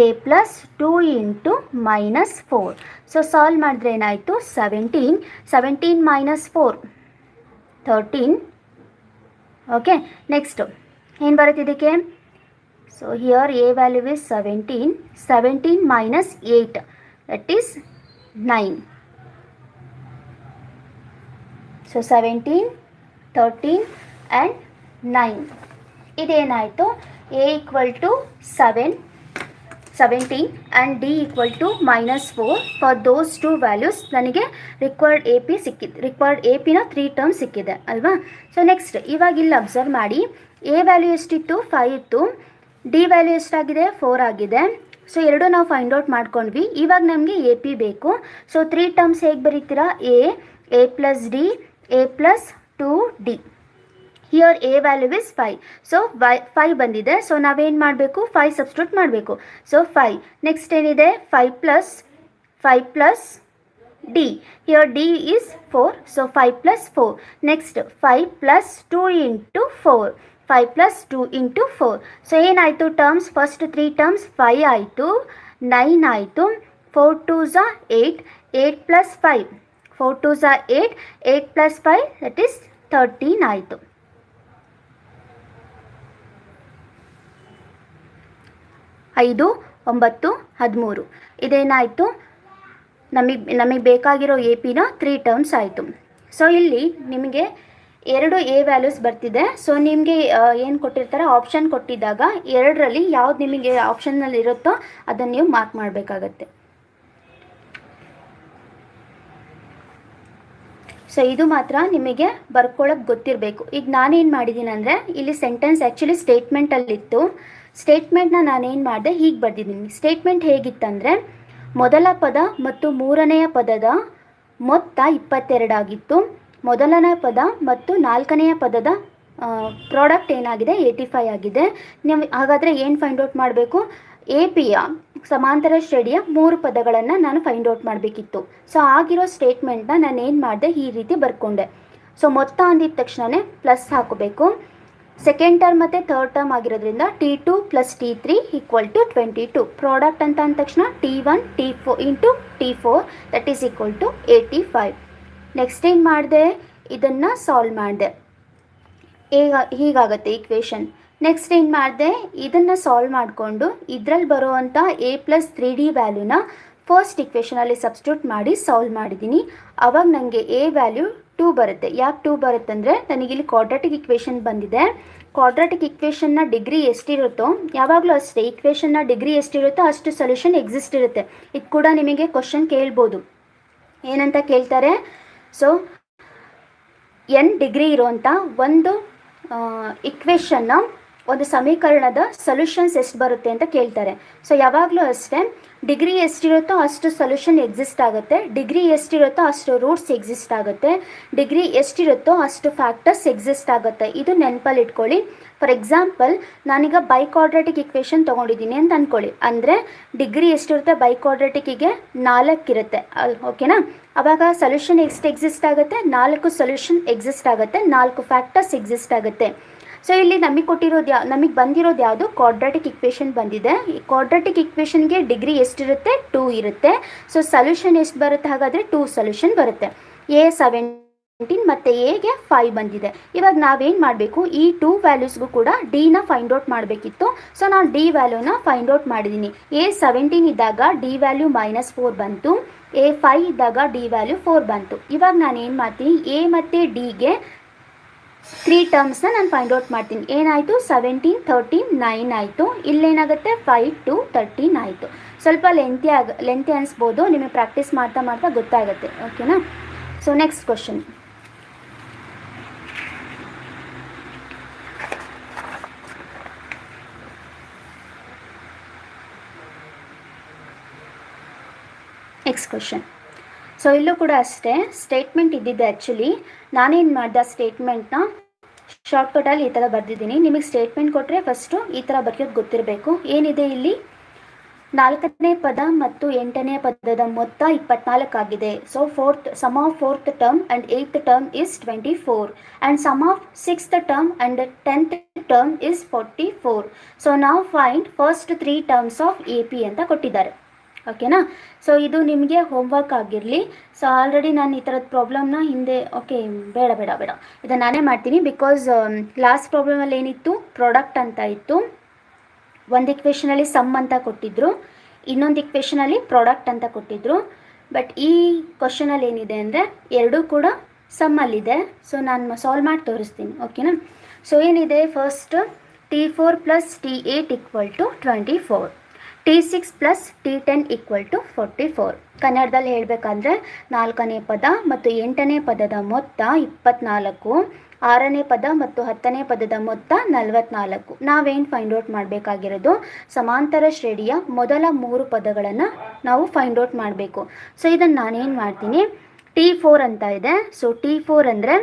a plus 2 into -4. So solve ಮಾಡಿದ್ರೆ ಏನಾಯಿತು? 17 -4 13. ಓಕೆ, ನೆಕ್ಸ್ಟ್ ಏನು ಬರುತ್ತೆ ಇದಕ್ಕೆ? So here a value is 17 minus 8 that is 9. ಸೊ 17 13 and 9 ಇದೇನಾಯಿತು? A equal to 17 and d equal to -4. For those 2 values ನನಗೆ ರಿಕ್ವೈರ್ಡ್ ಎ ಪಿ ಸಿಕ್ಕಿದೆ. ರಿಕ್ವೈರ್ಡ್ ಎ ಪಿನ 3 ಟರ್ಮ್ ಸಿಕ್ಕಿದೆ ಅಲ್ವಾ? ಸೊ ನೆಕ್ಸ್ಟ್ ಇವಾಗ ಇಲ್ಲಿ ಅಬ್ಸರ್ವ್ ಮಾಡಿ. ಎ ವ್ಯಾಲ್ಯೂ ಎಷ್ಟಿತ್ತು? 5 ಇತ್ತು. ಡಿ ವ್ಯಾಲ್ಯೂ ಎಷ್ಟಾಗಿದೆ? 4 ಆಗಿದೆ. ಸೊ ಎರಡು ನಾವು ಫೈಂಡ್ ಔಟ್ ಮಾಡ್ಕೊಂಡ್ವಿ. ಇವಾಗ ನಮಗೆ ಎ ಪಿ ಬೇಕು. ಸೊ 3 ಟರ್ಮ್ಸ್ ಹೇಗೆ ಬರೀತೀರಾ? A plus d, a plus 2d. Here a value is 5. So 5 ಬಂದಿದೆ. ಸೊ ನಾವೇನು ಮಾಡಬೇಕು? 5 ಸಬ್ಸ್ಟಿಟ್ಯೂಟ್ ಮಾಡಬೇಕು. ಸೊ 5. ನೆಕ್ಸ್ಟ್ ಏನಿದೆ? 5 plus D. Here D is 4. So 5 plus 4. Next 5 plus 2 into 4. 5 plus 2 into 4. So ಏನಾಯಿತು ಟರ್ಮ್ಸ್? ಫಸ್ಟ್ 3 ಟರ್ಮ್ಸ್ 5 ಆಯಿತು, 9 ಆಯಿತು. 4 2s are 8. 8 plus 5. 4 2s are 8. 8 plus 5 that is 13 ಆಯಿತು. 5 9 13. ಇದೇನಾಯಿತು? ನಮಗೆ ಬೇಕಾಗಿರೋ ಎ ಪಿನ 3 ಟರ್ಮ್ಸ್ ಆಯಿತು. ಸೊ ಇಲ್ಲಿ ನಿಮಗೆ 2 ಎ ವ್ಯಾಲ್ಯೂಸ್ ಬರ್ತಿದೆ. ಸೊ ನಿಮಗೆ ಏನು ಕೊಟ್ಟಿರ್ತಾರೆ? ಆಪ್ಷನ್ ಕೊಟ್ಟಿದ್ದಾಗ 2ರಲ್ಲಿ ಯಾವ್ದು ನಿಮಗೆ ಆಪ್ಷನ್ನಲ್ಲಿ ಇರುತ್ತೋ ಅದನ್ನು ನೀವು ಮಾರ್ಕ್ ಮಾಡಬೇಕಾಗತ್ತೆ. ಸೊ ಇದು ಮಾತ್ರ ನಿಮಗೆ ಬರ್ಕೊಳ್ಳೋಕೆ ಗೊತ್ತಿರಬೇಕು. ಈಗ ನಾನೇನು ಮಾಡಿದ್ದೀನಿ ಅಂದರೆ, ಇಲ್ಲಿ ಸೆಂಟೆನ್ಸ್ ಆ್ಯಕ್ಚುಲಿ ಸ್ಟೇಟ್ಮೆಂಟಲ್ಲಿತ್ತು. ಸ್ಟೇಟ್ಮೆಂಟ್ನ ನಾನೇನು ಮಾಡಿದೆ? ಹೀಗೆ ಬರ್ದಿದ್ದೀನಿ. ಸ್ಟೇಟ್ಮೆಂಟ್ ಹೇಗಿತ್ತಂದರೆ, ಮೊದಲ ಪದ ಮತ್ತು ಮೂರನೆಯ ಪದದ ಮೊತ್ತ 22 ಆಗಿತ್ತು. ಮೊದಲನೇ ಪದ ಮತ್ತು 4ನೆಯ ಪದದ ಪ್ರಾಡಕ್ಟ್ ಏನಾಗಿದೆ? 85 ಆಗಿದೆ. ನೀವು ಹಾಗಾದರೆ ಏನು ಫೈಂಡ್ ಔಟ್ ಮಾಡಬೇಕು? ಎ ಪಿಯ ಸಮಾಂತರ ಶ್ರೇಣಿಯ 3 ಪದಗಳನ್ನು ನಾನು ಫೈಂಡ್ ಔಟ್ ಮಾಡಬೇಕಿತ್ತು. ಸೊ ಆಗಿರೋ ಸ್ಟೇಟ್ಮೆಂಟ್ನ ನಾನು ಏನು ಮಾಡಿದೆ? ಈ ರೀತಿ ಬರ್ಕೊಂಡೆ. ಸೊ ಮೊತ್ತ ಅಂದಿದ ತಕ್ಷಣವೇ ಪ್ಲಸ್ ಹಾಕೋಬೇಕು. ಸೆಕೆಂಡ್ ಟರ್ಮ್ ಮತ್ತು ಥರ್ಡ್ ಟರ್ಮ್ ಆಗಿರೋದ್ರಿಂದ T2 plus T3 equal to 22. Product ಅಂತ ಅಂದ ತಕ್ಷಣ T1 T4 into T4 that is equal to 85. Next ಏನು ಮಾಡಿದೆ? ಇದನ್ನು ಸಾಲ್ವ್ ಮಾಡಿದೆ. ಹೀಗಾಗುತ್ತೆ ಈಕ್ವೇಷನ್. ನೆಕ್ಸ್ಟ್ ಏನು ಮಾಡಿದೆ, ಇದನ್ನು ಸಾಲ್ವ್ ಮಾಡಿಕೊಂಡು ಇದರಲ್ಲಿ ಬರುವಂಥ a+3d ವ್ಯಾಲ್ಯೂನ ಫಸ್ಟ್ ಇಕ್ವೇಷನಲ್ಲಿ ಸಬ್ಸ್ಟಿಟ್ಯೂಟ್ ಮಾಡಿ ಸಾಲ್ವ್ ಮಾಡಿದ್ದೀನಿ. ಆವಾಗ ನನಗೆ a ವ್ಯಾಲ್ಯೂ 2 ಬರುತ್ತೆ. ಯಾಕೆ 2 ಬರುತ್ತೆ ಅಂದರೆ ನನಗಿಲ್ಲಿ ಕ್ವಾಡ್ರಾಟಿಕ್ ಇಕ್ವೇಷನ್ ಬಂದಿದೆ. ಕ್ವಾಡ್ರಾಟಿಕ್ ಇಕ್ವೇಷನ್ನ ಡಿಗ್ರಿ ಎಷ್ಟಿರುತ್ತೋ, ಯಾವಾಗಲೂ ಅಷ್ಟೇ ಇಕ್ವೇಷನ್ನ ಡಿಗ್ರಿ ಎಷ್ಟಿರುತ್ತೋ ಅಷ್ಟು ಸೊಲ್ಯೂಷನ್ ಎಕ್ಸಿಸ್ಟ್ ಇರುತ್ತೆ. ಇದು ಕೂಡ ನಿಮಗೆ ಕ್ವಶನ್ ಕೇಳ್ಬೋದು. ಏನಂತ ಕೇಳ್ತಾರೆ, ಸೊ n ಡಿಗ್ರಿ ಇರುವಂಥ ಒಂದು ಇಕ್ವೇಷನ್ನ ಒಂದು ಸಮೀಕರಣದ ಸೊಲ್ಯೂಷನ್ಸ್ ಎಷ್ಟು ಬರುತ್ತೆ ಅಂತ ಕೇಳ್ತಾರೆ. ಸೊ ಯಾವಾಗಲೂ ಅಷ್ಟೇ ಡಿಗ್ರಿ ಎಷ್ಟಿರುತ್ತೋ ಅಷ್ಟು ಸೊಲ್ಯೂಷನ್ ಎಕ್ಸಿಸ್ಟ್ ಆಗುತ್ತೆ, ಡಿಗ್ರಿ ಎಷ್ಟಿರುತ್ತೋ ಅಷ್ಟು ರೂಟ್ಸ್ ಎಕ್ಸಿಸ್ಟ್ ಆಗುತ್ತೆ, ಡಿಗ್ರಿ ಎಷ್ಟಿರುತ್ತೋ ಅಷ್ಟು ಫ್ಯಾಕ್ಟರ್ಸ್ ಎಕ್ಸಿಸ್ಟ್ ಆಗುತ್ತೆ. ಇದು ನೆನಪಲ್ಲಿ ಇಟ್ಕೊಳ್ಳಿ. ಫಾರ್ ಎಕ್ಸಾಂಪಲ್ ನಾನೀಗ ಬೈಕ್ವಾಡ್ರಾಟಿಕ್ ಇಕ್ವೇಷನ್ ತೊಗೊಂಡಿದ್ದೀನಿ ಅಂತ ಅಂದ್ಕೊಳ್ಳಿ. ಅಂದರೆ ಡಿಗ್ರಿ ಎಷ್ಟಿರುತ್ತೆ ಬೈಕ್ವಾಡ್ರಾಟಿಕ್ಕಿಗೆ 4 ಇರುತ್ತೆ ಓಕೆನಾ. ಆವಾಗ ಸೊಲ್ಯೂಷನ್ ಎಷ್ಟು ಎಕ್ಸಿಸ್ಟ್ ಆಗುತ್ತೆ, 4 ಸೊಲ್ಯೂಷನ್ ಎಕ್ಸಿಸ್ಟ್ ಆಗುತ್ತೆ, 4 ಫ್ಯಾಕ್ಟರ್ಸ್ ಎಕ್ಸಿಸ್ಟ್ ಆಗುತ್ತೆ. ಸೊ ಇಲ್ಲಿ ನಮಗೆ ಬಂದಿರೋದು ಯಾವುದು, ಕ್ವಾಡ್ರಾಟಿಕ್ ಇಕ್ವೇಷನ್ ಬಂದಿದೆ. ಈ ಕ್ವಾಡ್ರಾಟಿಕ್ ಇಕ್ವೇಷನ್ಗೆ ಡಿಗ್ರಿ ಎಷ್ಟಿರುತ್ತೆ, 2 ಇರುತ್ತೆ. ಸೊ ಸೊಲ್ಯೂಷನ್ ಎಷ್ಟು ಬರುತ್ತೆ, ಹಾಗಾದರೆ 2 ಸೊಲ್ಯೂಷನ್ ಬರುತ್ತೆ. a 17 ಮತ್ತು ಎಗೆ 5 ಬಂದಿದೆ. ಇವಾಗ ನಾವೇನು ಮಾಡಬೇಕು, ಈ 2 ವ್ಯಾಲ್ಯೂಸ್ಗೂ ಕೂಡ ಡಿನ ಫೈಂಡ್ ಔಟ್ ಮಾಡಬೇಕಿತ್ತು. ಸೊ ನಾನು ಡಿ ವ್ಯಾಲ್ಯೂನ ಫೈಂಡ್ ಔಟ್ ಮಾಡಿದ್ದೀನಿ. a 17 ಇದ್ದಾಗ ಡಿ ವ್ಯಾಲ್ಯೂ -4 ಬಂತು, a 5 ಇದ್ದಾಗ ಡಿ ವ್ಯಾಲ್ಯೂ 4 ಬಂತು. ಇವಾಗ ನಾನು ಏನು ಮಾಡ್ತೀನಿ, a ಮತ್ತು ಡಿಗೆ 3 ಟರ್ಮ್ಸ್ನ ನಾನು ಫೈಂಡ್ ಔಟ್ ಮಾಡ್ತೀನಿ. ಏನಾಯಿತು, 17 13 9 ಆಯಿತು. ಇಲ್ಲೇನಾಗುತ್ತೆ 5 2 13 ಆಯಿತು. ಸ್ವಲ್ಪ ಲೆಂತಿ ಅನಿಸ್ಬೋದು, ನಿಮಗೆ ಪ್ರಾಕ್ಟೀಸ್ ಮಾಡ್ತಾ ಮಾಡ್ತಾ ಗೊತ್ತಾಗುತ್ತೆ ಓಕೆನಾ. ಸೊ ನೆಕ್ಸ್ಟ್ ಕ್ವಶನ್, ಸೊ ಇಲ್ಲೂ ಕೂಡ ಅಷ್ಟೇ ಸ್ಟೇಟ್ಮೆಂಟ್ ಇದ್ದಿದ್ದೆ. ಆ್ಯಕ್ಚುಲಿ ನಾನೇನು ಮಾಡಿದೆ, ಸ್ಟೇಟ್ಮೆಂಟ್ನ ಶಾರ್ಟ್ಕಟಲ್ಲಿ ಈ ಥರ ಬರೆದಿದ್ದೀನಿ. ನಿಮಗೆ ಸ್ಟೇಟ್ಮೆಂಟ್ ಕೊಟ್ಟರೆ ಫಸ್ಟು ಈ ಥರ ಬರೆಯೋದು ಗೊತ್ತಿರಬೇಕು. ಏನಿದೆ ಇಲ್ಲಿ, 4ನೇ ಪದ ಮತ್ತು 8ನೇ ಪದದ ಮೊತ್ತ 24 ಆಗಿದೆ. So sum of 4th term and 8th term is 24 and sum of 6th term and 10th term is 44. So ನಾವು find first 3 terms of AP ಅಂತ ಕೊಟ್ಟಿದ್ದಾರೆ ಓಕೆನಾ. ಸೊ ಇದು ನಿಮಗೆ ಹೋಮ್ವರ್ಕ್ ಆಗಿರಲಿ. ಸೊ ಆಲ್ರೆಡಿ ನಾನು ಈ ಥರದ ಪ್ರಾಬ್ಲಮ್ನ ಹಿಂದೆ ಬೇಡ ಇದನ್ನು ನಾನೇ ಮಾಡ್ತೀನಿ. ಬಿಕಾಸ್ ಲಾಸ್ಟ್ ಪ್ರಾಬ್ಲಮಲ್ಲಿ ಏನಿತ್ತು, ಪ್ರಾಡಕ್ಟ್ ಅಂತ ಇತ್ತು. ಒಂದು ಇಕ್ವೇಷನಲ್ಲಿ ಸಮ್ ಅಂತ ಕೊಟ್ಟಿದ್ದರು, ಇನ್ನೊಂದು ಇಕ್ವೇಷನಲ್ಲಿ ಪ್ರಾಡಕ್ಟ್ ಅಂತ ಕೊಟ್ಟಿದ್ದರು. ಬಟ್ ಈ ಕ್ವಶನಲ್ಲಿ ಏನಿದೆ ಅಂದರೆ ಎರಡೂ ಕೂಡ ಸಮ್ಮಲ್ಲಿದೆ. ಸೊ ನಾನು ಸಾಲ್ವ್ ಮಾಡಿ ತೋರಿಸ್ತೀನಿ ಓಕೆನಾ. ಸೊ ಏನಿದೆ, first T4 + T8 = 24, T6 + T10 = 44. ಕನ್ನಡದಲ್ಲಿ ಹೇಳಬೇಕಂದ್ರೆ 4ನೇ ಪದ ಮತ್ತು 8ನೇ ಪದದ ಮೊತ್ತ 24, 6ನೇ ಪದ ಮತ್ತು 10ನೇ ಪದದ ಮೊತ್ತ 44. ನಾವೇನು ಫೈಂಡ್ ಔಟ್ ಮಾಡಬೇಕಾಗಿರೋದು, ಸಮಾಂತರ ಶ್ರೇಣಿಯ ಮೊದಲ 3 ಪದಗಳನ್ನು ನಾವು ಫೈಂಡ್ ಔಟ್ ಮಾಡಬೇಕು. ಸೊ ಇದನ್ನು ನಾನೇನು ಮಾಡ್ತೀನಿ, T4 ಅಂತ ಇದೆ. ಸೊ T4 ಅಂದರೆ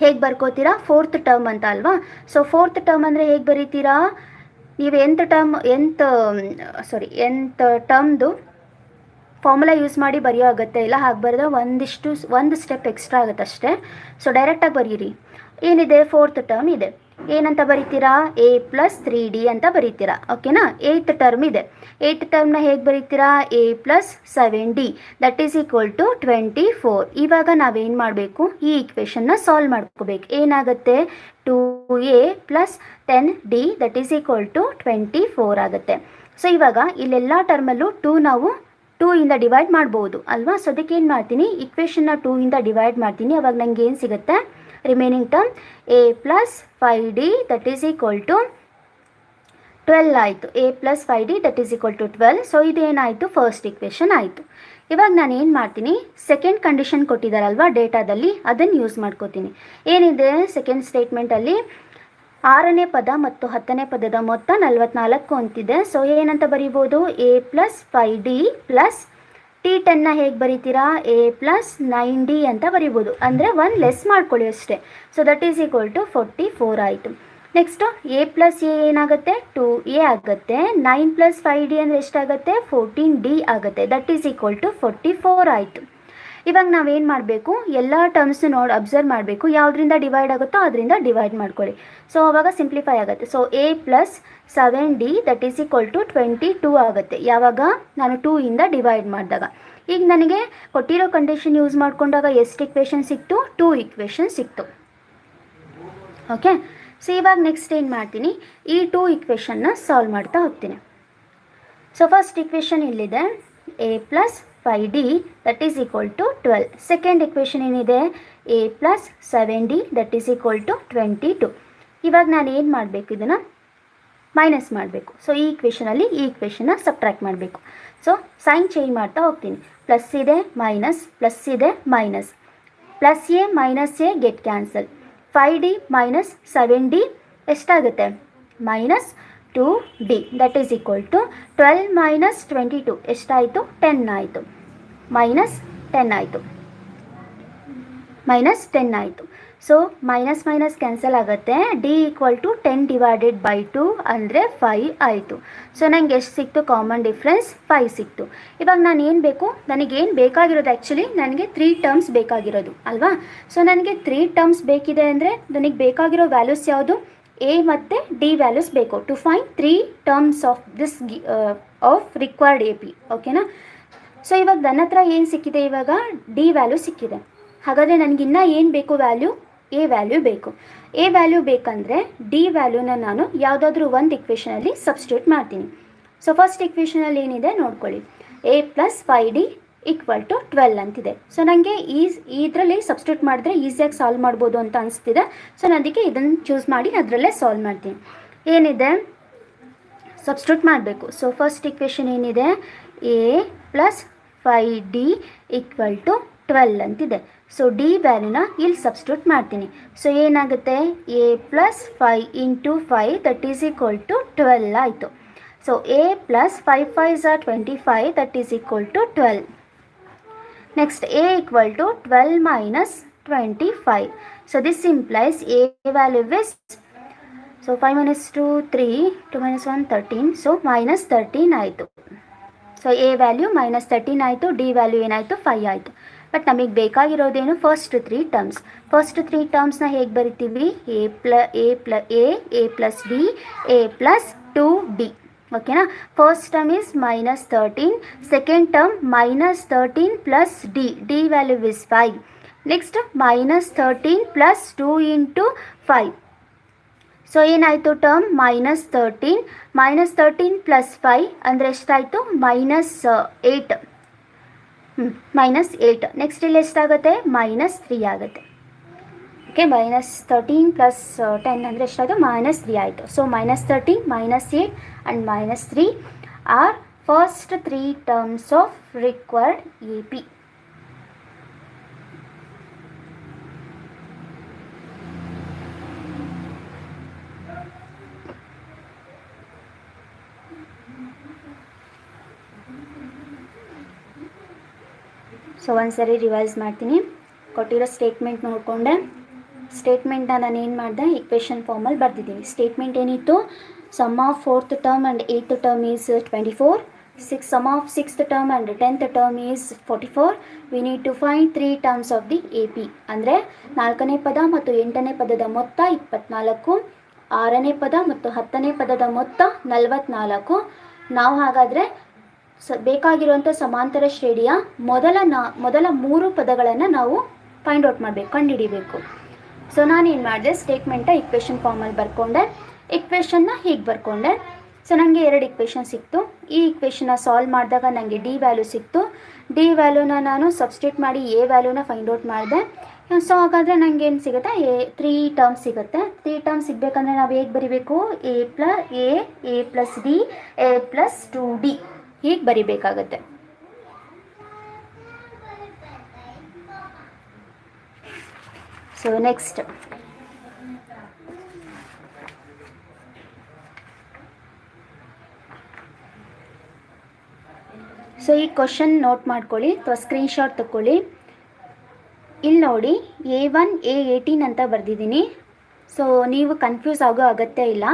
ಹೇಗೆ ಬರ್ಕೋತೀರಾ, 4th ಟರ್ಮ್ ಅಂತ ಅಲ್ವಾ. ಸೊ 4th ಟರ್ಮ್ ಅಂದರೆ ಹೇಗೆ ಬರೀತೀರಾ, ನೀವು nth ಟರ್ಮ್ದು ಫಾರ್ಮುಲಾ ಯೂಸ್ ಮಾಡಿ ಬರೆಯೋ ಅಗತ್ಯ ಇಲ್ಲ. ಹಾಗೆ ಬರೆದ ಒಂದು ಸ್ಟೆಪ್ ಎಕ್ಸ್ಟ್ರಾ ಆಗುತ್ತೆ ಅಷ್ಟೇ. ಸೊ ಡೈರೆಕ್ಟಾಗಿ ಬರೀರಿ. ಏನಿದೆ, 4th ಟರ್ಮ್ ಇದೆ. ಏನಂತ ಬರೀತೀರಾ, a+3d ಅಂತ ಬರೀತೀರಾ ಓಕೆನಾ. 8th ಟರ್ಮ್ ಇದೆ. 8th ಟರ್ಮ್ನ ಹೇಗೆ ಬರೀತೀರಾ, a+7d = 24. ಇವಾಗ ನಾವೇನು ಮಾಡಬೇಕು, ಈ ಇಕ್ವೇಷನ್ನ ಸಾಲ್ವ್ ಮಾಡ್ಕೋಬೇಕು. ಏನಾಗುತ್ತೆ, 2a + 10d = 24 ಆಗುತ್ತೆ. ಸೊ ಇವಾಗ ಇಲ್ಲೆಲ್ಲ ಟರ್ಮಲ್ಲೂ 2 ನಾವು 2 ಇಂದ ಡಿವೈಡ್ ಮಾಡ್ಬೋದು ಅಲ್ವಾ. ಸೊ ಅದಕ್ಕೆ ಏನು ಮಾಡ್ತೀನಿ, ಇಕ್ವೇಷನ್ನ 2 ಇಂದ ಡಿವೈಡ್ ಮಾಡ್ತೀನಿ. ಅವಾಗ ನನಗೆ ಏನು ಸಿಗುತ್ತೆ, ರಿಮೈನಿಂಗ್ ಟರ್ಮ್ a + 5d = 12 ಆಯಿತು. a + 5d = 12. So ಇದೇನಾಯಿತು, first equation ಆಯಿತು. ಇವಾಗ ನಾನು ಏನು ಮಾಡ್ತೀನಿ, ಸೆಕೆಂಡ್ ಕಂಡೀಷನ್ ಕೊಟ್ಟಿದ್ದಾರಲ್ವ ಡೇಟಾದಲ್ಲಿ, ಅದನ್ನು ಯೂಸ್ ಮಾಡ್ಕೋತೀನಿ. ಏನಿದೆ ಸೆಕೆಂಡ್ ಸ್ಟೇಟ್ಮೆಂಟಲ್ಲಿ, 6ನೇ ಪದ ಮತ್ತು 10ನೇ ಪದದ ಮೊತ್ತ 44 ಅಂತಿದೆ. ಸೊ ಏನಂತ ಬರೀಬೋದು, a + 5d + T10ನ ಹೇಗೆ ಬರೀತೀರಾ, a + 9d ಅಂತ ಬರೀಬೋದು. ಅಂದರೆ 1 ಲೆಸ್ ಮಾಡ್ಕೊಳ್ಳಿ ಅಷ್ಟೇ. ಸೊ = 44 ಆಯಿತು. ನೆಕ್ಸ್ಟು a + a ಏನಾಗುತ್ತೆ, 2a ಆಗುತ್ತೆ. 9 + 5d ಅಂದರೆ ಎಷ್ಟಾಗುತ್ತೆ, 14d ಆಗುತ್ತೆ. = 44 ಆಯಿತು. ಇವಾಗ ನಾವೇನು ಮಾಡಬೇಕು, ಎಲ್ಲ ಟರ್ಮ್ಸ್ನ ಅಬ್ಸರ್ವ್ ಮಾಡಬೇಕು. ಯಾವುದರಿಂದ ಡಿವೈಡ್ ಆಗುತ್ತೋ ಅದರಿಂದ ಡಿವೈಡ್ ಮಾಡ್ಕೊಳ್ಳಿ. ಸೊ ಆವಾಗ ಸಿಂಪ್ಲಿಫೈ ಆಗುತ್ತೆ. ಸೊ a + 7d = 22 ಆಗುತ್ತೆ. ಯಾವಾಗ, ನಾನು 2 ಇಂದ ಡಿವೈಡ್ ಮಾಡಿದಾಗ. ಈಗ ನನಗೆ ಕೊಟ್ಟಿರೋ ಕಂಡೀಷನ್ ಯೂಸ್ ಮಾಡಿಕೊಂಡಾಗ ಎಷ್ಟು ಇಕ್ವೇಷನ್ ಸಿಕ್ತು, 2 ಇಕ್ವೇಷನ್ ಸಿಕ್ತು ಓಕೆ. ಸೊ ಇವಾಗ ನೆಕ್ಸ್ಟ್ ಏನು ಮಾಡ್ತೀನಿ, ಈ 2 ಇಕ್ವೇಷನ್ನ ಸಾಲ್ವ್ ಮಾಡ್ತಾ ಹೋಗ್ತೀನಿ. ಸೊ ಫಸ್ಟ್ ಇಕ್ವೇಷನ್ ಇಲ್ಲಿದೆ a plus 5d that is equal to 12. Second equation ಏನಿದೆ a plus 7d that is equal to 22. ಇವಾಗ ನಾನು ಏನು ಮಾಡಬೇಕು, ಇದನ್ನು ಮೈನಸ್ ಮಾಡಬೇಕು. ಸೊ ಈ ಇಕ್ವೇಷನಲ್ಲಿ ಈ ಇಕ್ವೇಷನ್ನ ಸಬ್ಟ್ರ್ಯಾಕ್ಟ್ ಮಾಡಬೇಕು. ಸೊ ಸೈನ್ ಚೇಂಜ್ ಮಾಡ್ತಾ ಹೋಗ್ತೀನಿ. ಪ್ಲಸ್ ಇದೆ ಮೈನಸ್, ಪ್ಲಸ್ ಇದೆ minus, plus a minus a get cancel. 5d minus 7d ಎಷ್ಟಾಗುತ್ತೆ, minus 2d that is equal to 12 minus 22 ಎಷ್ಟಾಯಿತು, 10 ಆಯಿತು. ಮೈನಸ್ 10 ಆಯಿತು, ಮೈನಸ್ 10 ಆಯಿತು. ಸೊ ಮೈನಸ್ ಮೈನಸ್ ಕ್ಯಾನ್ಸಲ್ ಆಗುತ್ತೆ. D equal to 10 divided by 2 ಅಂದರೆ 5 ಆಯಿತು. ಸೊ ನನಗೆ ಎಷ್ಟು ಸಿಕ್ತು, ಕಾಮನ್ ಡಿಫ್ರೆನ್ಸ್ 5 ಸಿಕ್ತು. ಇವಾಗ ನಾನು ಏನು ಬೇಕು, ನನಗೇನು ಬೇಕಾಗಿರೋದು, ಆ್ಯಕ್ಚುಲಿ ನನಗೆ 3 ಟರ್ಮ್ಸ್ ಬೇಕಾಗಿರೋದು ಅಲ್ವಾ. ಸೊ ನನಗೆ 3 ಟರ್ಮ್ಸ್ ಬೇಕಿದೆ ಅಂದರೆ ನನಗೆ ಬೇಕಾಗಿರೋ ವ್ಯಾಲ್ಯೂಸ್ ಯಾವುದು, ಎ ಮತ್ತು ಡಿ ವ್ಯಾಲ್ಯೂಸ್ ಬೇಕು to find 3 terms of this of required A p. ಓಕೆನಾ. ಸೊ ಇವಾಗ ನನ್ನ ಹತ್ರ ಏನು ಸಿಕ್ಕಿದೆ, ಇವಾಗ ಡಿ ವ್ಯಾಲ್ಯೂ ಸಿಕ್ಕಿದೆ. ಹಾಗಾದರೆ ನನಗಿನ್ನ ಏನು ಬೇಕು, ವ್ಯಾಲ್ಯೂ ಎ ವ್ಯಾಲ್ಯೂ ಬೇಕು. ಎ ವ್ಯಾಲ್ಯೂ ಬೇಕಂದರೆ ಡಿ ವ್ಯಾಲ್ಯೂನ ನಾನು ಯಾವುದಾದ್ರೂ ಒಂದು ಇಕ್ವೇಷನಲ್ಲಿ ಸಬ್ಸ್ಟಿಟ್ಯೂಟ್ ಮಾಡ್ತೀನಿ. ಸೊ ಫಸ್ಟ್ ಇಕ್ವೇಷನಲ್ಲಿ ಏನಿದೆ ನೋಡ್ಕೊಳ್ಳಿ, A plus 5d equal to 12 ಅಂತಿದೆ. ಸೊ ನನಗೆ ಇದರಲ್ಲಿ ಸಬ್ಸ್ಟಿಟ್ಯೂಟ್ ಮಾಡಿದ್ರೆ ಈಸಿಯಾಗಿ ಸಾಲ್ವ್ ಮಾಡ್ಬೋದು ಅಂತ ಅನಿಸ್ತಿದೆ. ಸೊ ನಾನು ಅದಕ್ಕೆ ಇದನ್ನು ಚೂಸ್ ಮಾಡಿ ಅದರಲ್ಲೇ ಸಾಲ್ವ್ ಮಾಡ್ತೀನಿ. ಏನಿದೆ, ಸಬ್ಸ್ಟಿಟ್ಯೂಟ್ ಮಾಡಬೇಕು. ಸೊ ಫಸ್ಟ್ ಇಕ್ವೇಷನ್ ಏನಿದೆ, a plus 5d equal to 12 ಅಂತಿದೆ. ಸೊ ಡಿ ವ್ಯಾಲ್ಯೂನ ಇಲ್ಲಿ ಸಬ್ಸ್ಟಿಟ್ಯೂಟ್ ಮಾಡ್ತೀನಿ. ಸೊ ಏನಾಗುತ್ತೆ, a plus 5 into 5 that is equal to 12 ಆಯಿತು. So A plus 5 5s are 25 that is equal to 12. Next a equal to 12 minus 25. So this implies a value is, so 5 minus 2 3, 2 minus 1 13. So minus 13 ಆಯಿತು. ಸೊ ಎ ವ್ಯಾಲ್ಯೂ ಮೈನಸ್ 13 ಆಯಿತು, ಡಿ ವ್ಯಾಲ್ಯೂ ಏನಾಯಿತು 5 ಆಯಿತು. ಬಟ್ ನಮಗೆ ಬೇಕಾಗಿರೋದೇನು, ಫಸ್ಟ್ 3 ಟರ್ಮ್ಸ್. ಫಸ್ಟ್ 3 ಟರ್ಮ್ಸ್ನ ಹೇಗೆ ಬರಿತೀವಿ, a plus d, a plus 2d. ಓಕೆನಾ. First term is minus 13, second term minus 13 plus d value is 5. Next minus 13 plus 2 into 5. So ಏನಾಯಿತು, ಟರ್ಮ್ ಮೈನಸ್ 13 ಪ್ಲಸ್ 5 ಅಂದರೆ ಎಷ್ಟಾಯಿತು, ಮೈನಸ್ 8. ಮೈನಸ್ 8. ನೆಕ್ಸ್ಟ್ ಇಲ್ಲಿ ಎಷ್ಟಾಗುತ್ತೆ, ಮೈನಸ್ 3 ಆಗುತ್ತೆ. ಓಕೆ, ಮೈನಸ್ 13 ಪ್ಲಸ್ 10 ಅಂದರೆ ಎಷ್ಟಾಯಿತು, ಮೈನಸ್ 3 ಆಯಿತು. So minus 13, minus 8 and minus 3 are first 3 terms of required A P. So ಒಂದ್ಸರಿ ರಿವೈಸ್ ಮಾಡ್ತೀನಿ. ಕೊಟ್ಟಿರೋ ಸ್ಟೇಟ್ಮೆಂಟ್ ನೋಡಿಕೊಂಡೆ. ಸ್ಟೇಟ್ಮೆಂಟ್ನ ನಾನು ಏನು ಮಾಡಿದೆ, ಇಕ್ವೇಷನ್ ಫಾರ್ಮಲ್ಲಿ ಬರೆದಿದ್ದೀನಿ. ಸ್ಟೇಟ್ಮೆಂಟ್ ಏನಿತ್ತು, sum of 4th term and 8th term is 24. Sum of 6th term and 10th term is 44. We need to find 3 terms of the a p. ಅಂದರೆ 4ನೇ ಪದ ಮತ್ತು 8ನೇ ಪದದ ಮೊತ್ತ 24, 6ನೇ ಪದ ಮತ್ತು 10ನೇ ಪದದ ಮೊತ್ತ 44. ನಾವು ಹಾಗಾದರೆ ಬೇಕಾಗಿರುವಂಥ ಸಮಾಂತರ ಶ್ರೇಣಿಯ ಮೊದಲ 3 ಪದಗಳನ್ನು ನಾವು ಫೈಂಡ್ ಔಟ್ ಮಾಡಬೇಕು, ಕಂಡುಹಿಡಿಬೇಕು. ಸೊ ನಾನೇನು ಮಾಡಿದೆ, ಸ್ಟೇಟ್ಮೆಂಟ ಇಕ್ವೇಷನ್ ಫಾರ್ಮಲ್ಲಿ ಬರ್ಕೊಂಡೆ. ಇಕ್ವೇಷನ್ನ ಹೀಗೆ ಬರ್ಕೊಂಡೆ. ಸೊ ನನಗೆ 2 ಇಕ್ವೇಷನ್ ಸಿಕ್ತು. ಈ ಇಕ್ವೇಷನ್ನ ಸಾಲ್ವ್ ಮಾಡಿದಾಗ ನನಗೆ ಡಿ ವ್ಯಾಲ್ಯೂ ಸಿಕ್ತು. ಡಿ ವ್ಯಾಲ್ಯೂನ ನಾನು ಸಬ್ಸ್ಟಿಟ್ಯೂಟ್ ಮಾಡಿ ಎ ವ್ಯಾಲ್ಯೂನ ಫೈಂಡ್ ಔಟ್ ಮಾಡಿದೆ. ಸೊ ಹಾಗಾದರೆ ನನಗೆ ಏನು ಸಿಗುತ್ತೆ, 3 ಟರ್ಮ್ಸ್ ಸಿಗುತ್ತೆ. 3 ಟರ್ಮ್ಸ್ ಸಿಗಬೇಕಂದ್ರೆ ನಾವು ಹೇಗೆ ಬರಿಬೇಕು, A plus d, a plus 2d ಹೀಗೆ ಬರಿಬೇಕಾಗತ್ತೆ. ಸೊ ನೆಕ್ಸ್ಟ್ ಸೊ ಈ ಕ್ವಶನ್ ನೋಟ್ ಮಾಡ್ಕೊಳ್ಳಿ ಅಥವಾ ಸ್ಕ್ರೀನ್ಶಾಟ್ ತಗೊಳ್ಳಿ. ಇಲ್ಲಿ ನೋಡಿ, A1 A18 ಅಂತ ಬರೆದಿದ್ದೀನಿ. ಸೊ ನೀವು ಕನ್ಫ್ಯೂಸ್ ಆಗೋ ಅಗತ್ಯ ಇಲ್ಲ.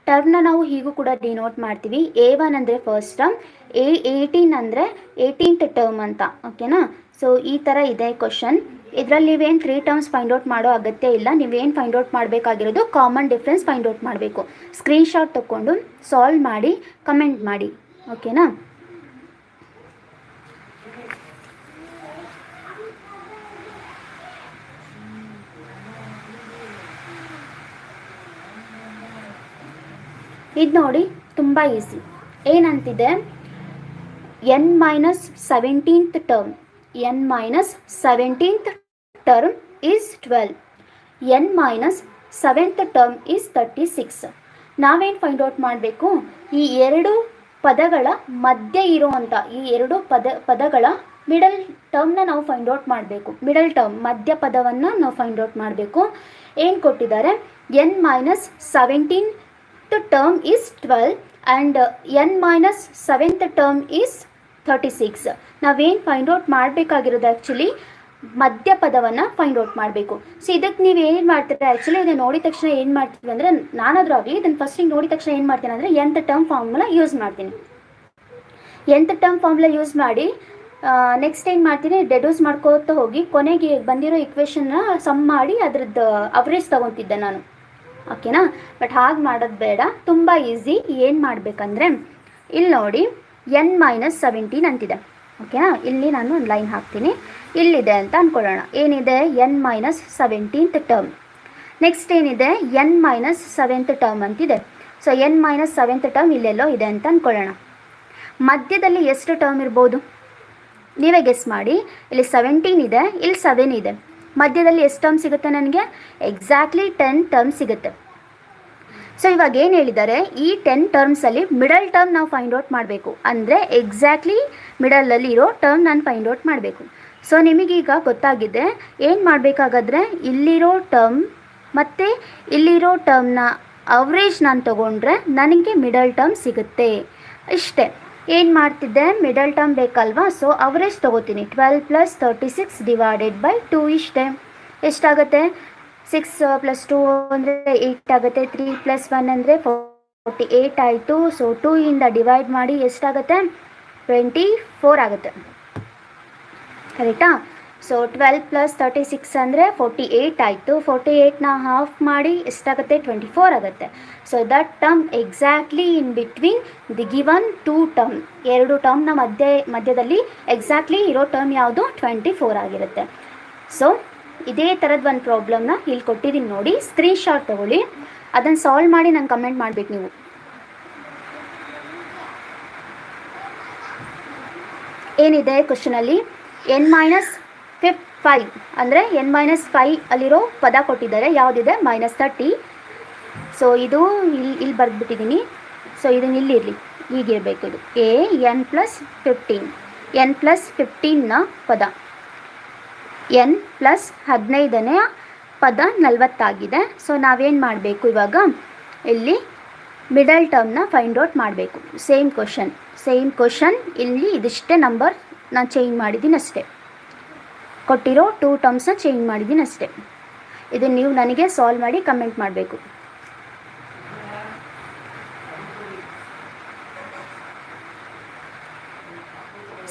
ಟರ್ಮ್ನ ನಾವು ಹೀಗೂ ಕೂಡ ಡಿನೋಟ್ ಮಾಡ್ತೀವಿ. A1 ಅಂದರೆ ಫಸ್ಟ್ ಟರ್ಮ್, A18 ಅಂದರೆ 18th ಟರ್ಮ್ ಅಂತ. ಓಕೆನಾ. ಸೊ ಈ ಥರ ಇದೆ ಕ್ವಶನ್. ಇದರಲ್ಲಿ ನೀವೇನು 3 ಟರ್ಮ್ಸ್ ಫೈಂಡ್ ಔಟ್ ಮಾಡೋ ಅಗತ್ಯ ಇಲ್ಲ. ನೀವೇನು ಫೈಂಡ್ ಔಟ್ ಮಾಡಬೇಕಾಗಿರೋದು ಕಾಮನ್ ಡಿಫ್ರೆನ್ಸ್ ಫೈಂಡ್ ಔಟ್ ಮಾಡಬೇಕು. ಸ್ಕ್ರೀನ್ಶಾಟ್ ತಗೊಂಡು ಸಾಲ್ವ್ ಮಾಡಿ ಕಮೆಂಟ್ ಮಾಡಿ. ಓಕೆನಾ. ಇದು ನೋಡಿ ತುಂಬ ಈಸಿ. ಏನಂತಿದೆ, n minus 17th term, n minus 17th term is 12, n minus 7th term is 36. ನಾವೇನು ಫೈಂಡ್ ಔಟ್ ಮಾಡಬೇಕು, ಈ ಎರಡು ಪದಗಳ ಮಧ್ಯೆ ಇರುವಂಥ ಈ ಎರಡು ಪದಗಳ ಮಿಡಲ್ ಟರ್ಮ್ನ ನಾವು ಫೈಂಡ್ ಔಟ್ ಮಾಡಬೇಕು. ಮಿಡಲ್ ಟರ್ಮ್ ಮಧ್ಯ ಪದವನ್ನು ನಾವು ಫೈಂಡ್ ಔಟ್ ಮಾಡಬೇಕು. ಏನು ಕೊಟ್ಟಿದ್ದಾರೆ, n minus 17th term is 12 and n minus 7th term is 36. ನಾವೇನು ಫೈಂಡ್ ಔಟ್ ಮಾಡಬೇಕಾಗಿರೋದು ಆ್ಯಕ್ಚುಲಿ ಮಧ್ಯ ಪದವನ್ನು ಫೈಂಡ್ ಔಟ್ ಮಾಡಬೇಕು. ಸೊ ಇದಕ್ಕೆ ನೀವು ಏನು ಮಾಡ್ತೀರಾ, ಆ್ಯಕ್ಚುಲಿ ಇದನ್ನು ನೋಡಿದ ತಕ್ಷಣ ಏನು ಮಾಡ್ತೀವಿ ಅಂದರೆ, ನಾನಾದರೂ ಆಗಲಿ ಇದನ್ನು ಫಸ್ಟಿಗೆ ನೋಡಿದ ತಕ್ಷಣ ಏನು ಮಾಡ್ತೀನಿ ಅಂದರೆ nth ಟರ್ಮ್ ಫಾರ್ಮುಲಾ ಯೂಸ್ ಮಾಡ್ತೀನಿ. nth ಟರ್ಮ್ ಫಾರ್ಮುಲಾ ಯೂಸ್ ಮಾಡಿ ನೆಕ್ಸ್ಟ್ ಏನು ಮಾಡ್ತೀನಿ, ಡೆಡ್ಯೂಸ್ ಮಾಡ್ಕೋತಾ ಹೋಗಿ ಕೊನೆಗೆ ಬಂದಿರೋ ಇಕ್ವೇಷನ್ನ ಸಮ್ ಮಾಡಿ ಅದರದ್ದು ಅವರೇಜ್ ತೊಗೊತಿದ್ದೆ ನಾನು. ಓಕೆನಾ? ಬಟ್ ಹಾಗೆ ಮಾಡೋದು ಬೇಡ, ತುಂಬ ಈಸಿ. ಏನು ಮಾಡಬೇಕಂದ್ರೆ ಇಲ್ಲಿ ನೋಡಿ n ಮೈನಸ್ 17 ಅಂತಿದೆ. ಓಕೆನಾ? ಇಲ್ಲಿ ನಾನು ಒಂದು ಲೈನ್ ಹಾಕ್ತೀನಿ. ಇಲ್ಲಿದೆ ಅಂತ ಅಂದ್ಕೊಳ್ಳೋಣ. ಏನಿದೆ, n minus 17th term. Next ಏನಿದೆ, n ಮೈನಸ್ 7th ಟರ್ಮ್ ಅಂತಿದೆ. So n minus 7th term ಇಲ್ಲೆಲ್ಲೋ ಇದೆ ಅಂತ ಅಂದ್ಕೊಳ್ಳೋಣ. ಮಧ್ಯದಲ್ಲಿ ಎಷ್ಟು ಟರ್ಮ್ ಇರ್ಬೋದು ನೀವೇ ಗೆಸ್ ಮಾಡಿ. ಇಲ್ಲಿ 17 ಇದೆ, ಇಲ್ಲಿ 7 ಇದೆ. ಮಧ್ಯದಲ್ಲಿ ಎಷ್ಟು ಟರ್ಮ್ ಸಿಗುತ್ತೆ ನನಗೆ? ಎಕ್ಸಾಕ್ಟ್ಲಿ 10 ಟರ್ಮ್ ಸಿಗುತ್ತೆ. ಸೊ ಇವಾಗ ಏನು ಹೇಳಿದ್ದಾರೆ, ಈ 10 ಟರ್ಮ್ಸಲ್ಲಿ ಮಿಡಲ್ ಟರ್ಮ್ ನಾವು ಫೈಂಡ್ ಔಟ್ ಮಾಡಬೇಕು. ಅಂದರೆ ಎಕ್ಸಾಕ್ಟ್ಲಿ ಮಿಡಲಲ್ಲಿ ಇರೋ ಟರ್ಮ್ ನಾನು ಫೈಂಡ್ ಔಟ್ ಮಾಡಬೇಕು. ಸೊ ನಿಮಗೀಗ ಗೊತ್ತಾಗಿದೆ ಏನು ಮಾಡಬೇಕಾಗಾದ್ರೆ, ಇಲ್ಲಿರೋ ಟರ್ಮ್ ಮತ್ತು ಇಲ್ಲಿರೋ ಟರ್ಮ್ನ ಅವರೇಜ್ ನಾನು ತೊಗೊಂಡ್ರೆ ನನಗೆ ಮಿಡಲ್ ಟರ್ಮ್ ಸಿಗುತ್ತೆ. ಇಷ್ಟೇ. ಏನು ಮಾಡ್ತಿದ್ದೆ, ಮಿಡಲ್ ಟರ್ಮ್ ಬೇಕಲ್ವಾ, ಸೊ ಅವರೇಜ್ ತೊಗೋತೀನಿ. 12 + 36 divided by 2. ಇಷ್ಟೇ. ಎಷ್ಟಾಗುತ್ತೆ, 6 + 2 ಅಂದರೆ 8 ಆಗುತ್ತೆ. 3 + 1 ಅಂದರೆ 48 ಆಯಿತು. ಸೊ 2 ಇಂದ ಡಿವೈಡ್ ಮಾಡಿ ಎಷ್ಟಾಗುತ್ತೆ, 24 ಆಗುತ್ತೆ. ಕರೆಕ್ಟಾ? ಸೊ 12 + 36 ಅಂದರೆ 48 ಆಯಿತು. 48ನ ಹಾಫ್ ಮಾಡಿ ಎಷ್ಟಾಗುತ್ತೆ, 24 ಆಗುತ್ತೆ. So that term exactly in between the given 2 term. ಎರಡು ಟರ್ಮ್ನ ಮಧ್ಯದಲ್ಲಿ ಎಕ್ಸಾಕ್ಟ್ಲಿ ಇರೋ ಟರ್ಮ್ ಯಾವುದು, 24 ಆಗಿರುತ್ತೆ. ಸೊ ಇದೇ ಥರದ್ದು ಒಂದು ಪ್ರಾಬ್ಲಮ್ನ ಇಲ್ಲಿ ಕೊಟ್ಟಿದ್ದೀನಿ ನೋಡಿ, ಸ್ಕ್ರೀನ್ಶಾಟ್ ತೊಗೊಳ್ಳಿ. ಅದನ್ನು ಸಾಲ್ವ್ ಮಾಡಿ ನಂಗೆ ಕಮೆಂಟ್ ಮಾಡಬೇಕು ನೀವು. ಏನಿದೆ ಕ್ವಶನಲ್ಲಿ, n ಮೈನಸ್ 5 ಅಂದರೆ n ಮೈನಸ್ 5 ಅಲ್ಲಿರೋ ಪದ ಕೊಟ್ಟಿದ್ದಾರೆ. ಯಾವುದಿದೆ, -30. ಸೊ ಇದು ಇಲ್ಲಿ ಬರೆದ್ಬಿಟ್ಟಿದ್ದೀನಿ. ಸೊ ಇದನ್ನು ಇಲ್ಲಿರಲಿ, ಹೀಗಿರಬೇಕು. ಇದು n + 15, n + 15ನ ಪದ, n + 15ನೇ ಪದ 40 ಆಗಿದೆ. ಸೊ ನಾವೇನು ಮಾಡಬೇಕು ಇವಾಗ, ಇಲ್ಲಿ ಮಿಡಲ್ ಟರ್ಮ್ನ ಫೈಂಡ್ ಔಟ್ ಮಾಡಬೇಕು. ಸೇಮ್ ಕ್ವಶನ್ ಇಲ್ಲಿ ಇದಿಷ್ಟೇ ನಂಬರ್ ನಾನು ಚೇಂಜ್ ಮಾಡಿದ್ದೀನಿ ಅಷ್ಟೇ. ಕೊಟ್ಟಿರೋ 2 ಟರ್ಮ್ಸ್ನ ಚೇಂಜ್ ಮಾಡಿದ್ದೀನಿ ಅಷ್ಟೇ. ಇದನ್ನು ನೀವು ನನಗೆ ಸಾಲ್ವ್ ಮಾಡಿ ಕಮೆಂಟ್ ಮಾಡಬೇಕು.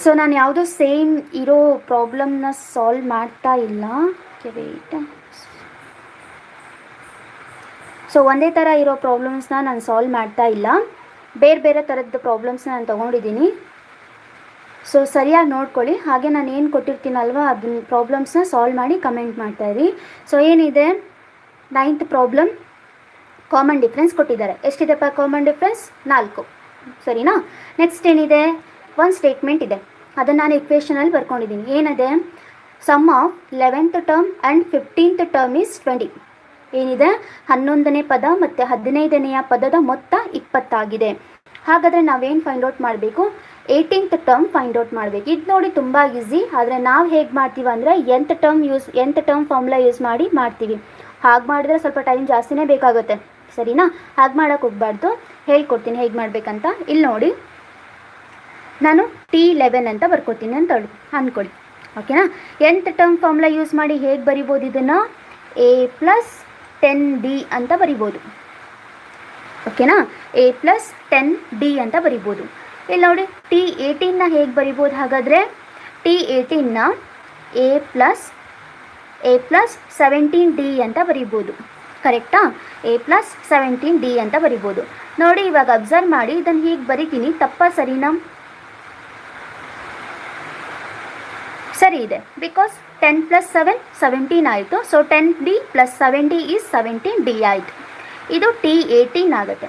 ಸೊ ನಾನು ಯಾವುದೋ ಸೇಮ್ ಇರೋ ಪ್ರಾಬ್ಲಮ್ನ ಸಾಲ್ವ್ ಮಾಡ್ತಾ ಇಲ್ಲ. ವೆಯ್ಟ್. ಸೊ ಒಂದೇ ಥರ ಇರೋ ಪ್ರಾಬ್ಲಮ್ಸ್ನ ನಾನು ಸಾಲ್ವ್ ಮಾಡ್ತಾ ಇಲ್ಲ, ಬೇರೆ ಬೇರೆ ಥರದ್ದು ಪ್ರಾಬ್ಲಮ್ಸ್ನ ನಾನು ತೊಗೊಂಡಿದ್ದೀನಿ. ಸೊ ಸರಿಯಾಗಿ ನೋಡ್ಕೊಳ್ಳಿ. ಹಾಗೆ ನಾನು ಏನು ಕೊಟ್ಟಿರ್ತೀನಲ್ವ ಅದನ್ನ ಪ್ರಾಬ್ಲಮ್ಸ್ನ ಸಾಲ್ವ್ ಮಾಡಿ ಕಮೆಂಟ್ ಮಾಡ್ತಾಯಿರಿ. ಸೊ ಏನಿದೆ, 9th ಪ್ರಾಬ್ಲಮ್, ಕಾಮನ್ ಡಿಫ್ರೆನ್ಸ್ ಕೊಟ್ಟಿದ್ದಾರೆ. ಎಷ್ಟಿದೆಪ್ಪ ಕಾಮನ್ ಡಿಫ್ರೆನ್ಸ್? 4. ಸರಿನಾ? ನೆಕ್ಸ್ಟ್ ಏನಿದೆ, ಒಂದು ಸ್ಟೇಟ್ಮೆಂಟ್ ಇದೆ, ಅದನ್ನು ನಾನು ಇಕ್ವೇಷನಲ್ಲಿ ಬರ್ಕೊಂಡಿದ್ದೀನಿ. ಏನಿದೆ, sum of 11th term and 15th term is 20. ಏನಿದೆ, 11ನೇ ಪದ ಮತ್ತು 15ನೇ ಪದದ ಮೊತ್ತ 20 ಆಗಿದೆ. ಹಾಗಾದರೆ ನಾವೇನು ಫೈಂಡ್ ಔಟ್ ಮಾಡಬೇಕು, 18th ಟರ್ಮ್ ಫೈಂಡ್ ಔಟ್ ಮಾಡಬೇಕು. ಇದು ನೋಡಿ ತುಂಬ ಈಸಿ. ಆದರೆ ನಾವು ಹೇಗೆ ಮಾಡ್ತೀವಿ ಅಂದರೆ nth ಟರ್ಮ್ ಫಾರ್ಮುಲಾ ಯೂಸ್ ಮಾಡಿ ಮಾಡ್ತೀವಿ. ಹಾಗೆ ಮಾಡಿದ್ರೆ ಸ್ವಲ್ಪ ಟೈಮ್ ಜಾಸ್ತಿನೇ ಬೇಕಾಗುತ್ತೆ. ಸರಿನಾ? ಹಾಗೆ ಮಾಡೋಕ್ಕೆ ಹೋಗಬಾರ್ದು. ಹೇಳ್ಕೊಡ್ತೀನಿ ಹೇಗೆ ಮಾಡಬೇಕಂತ. ಇಲ್ಲಿ ನೋಡಿ, ನಾನು T11 ಅಂತ ಬರ್ಕೊತೀನಿ ಅಂತ ಅಂದ್ಕೊಳ್ಳಿ. ಓಕೆನಾ? nth ಟರ್ಮ್ ಫಾರ್ಮುಲಾ ಯೂಸ್ ಮಾಡಿ ಹೇಗೆ ಬರಿಬೋದು, ಇದನ್ನು a + 10d ಅಂತ ಬರಿಬೋದು. ಓಕೆನಾ? a + 10d ಅಂತ ಬರಿಬೋದು. ಇಲ್ಲಿ ನೋಡಿ, T18ನ ಹೇಗೆ ಬರಿಬೋದು, ಹಾಗಾದರೆ T18ನ a + 17d ಅಂತ ಬರಿಬೋದು. ಕರೆಕ್ಟಾ? a + 17d ಅಂತ ಬರಿಬೋದು. ನೋಡಿ ಇವಾಗ ಅಬ್ಸರ್ವ್ ಮಾಡಿ, ಇದನ್ನು ಹೀಗೆ ಬರಿತೀನಿ. ತಪ್ಪ ಸರಿನಾ? ಸರಿ ಇದೆ. ಬಿಕಾಸ್ 10 + 7 17 ಆಯಿತು. So 10d + 7d is 17d ಆಯಿತು. ಇದು T18 ಆಗುತ್ತೆ.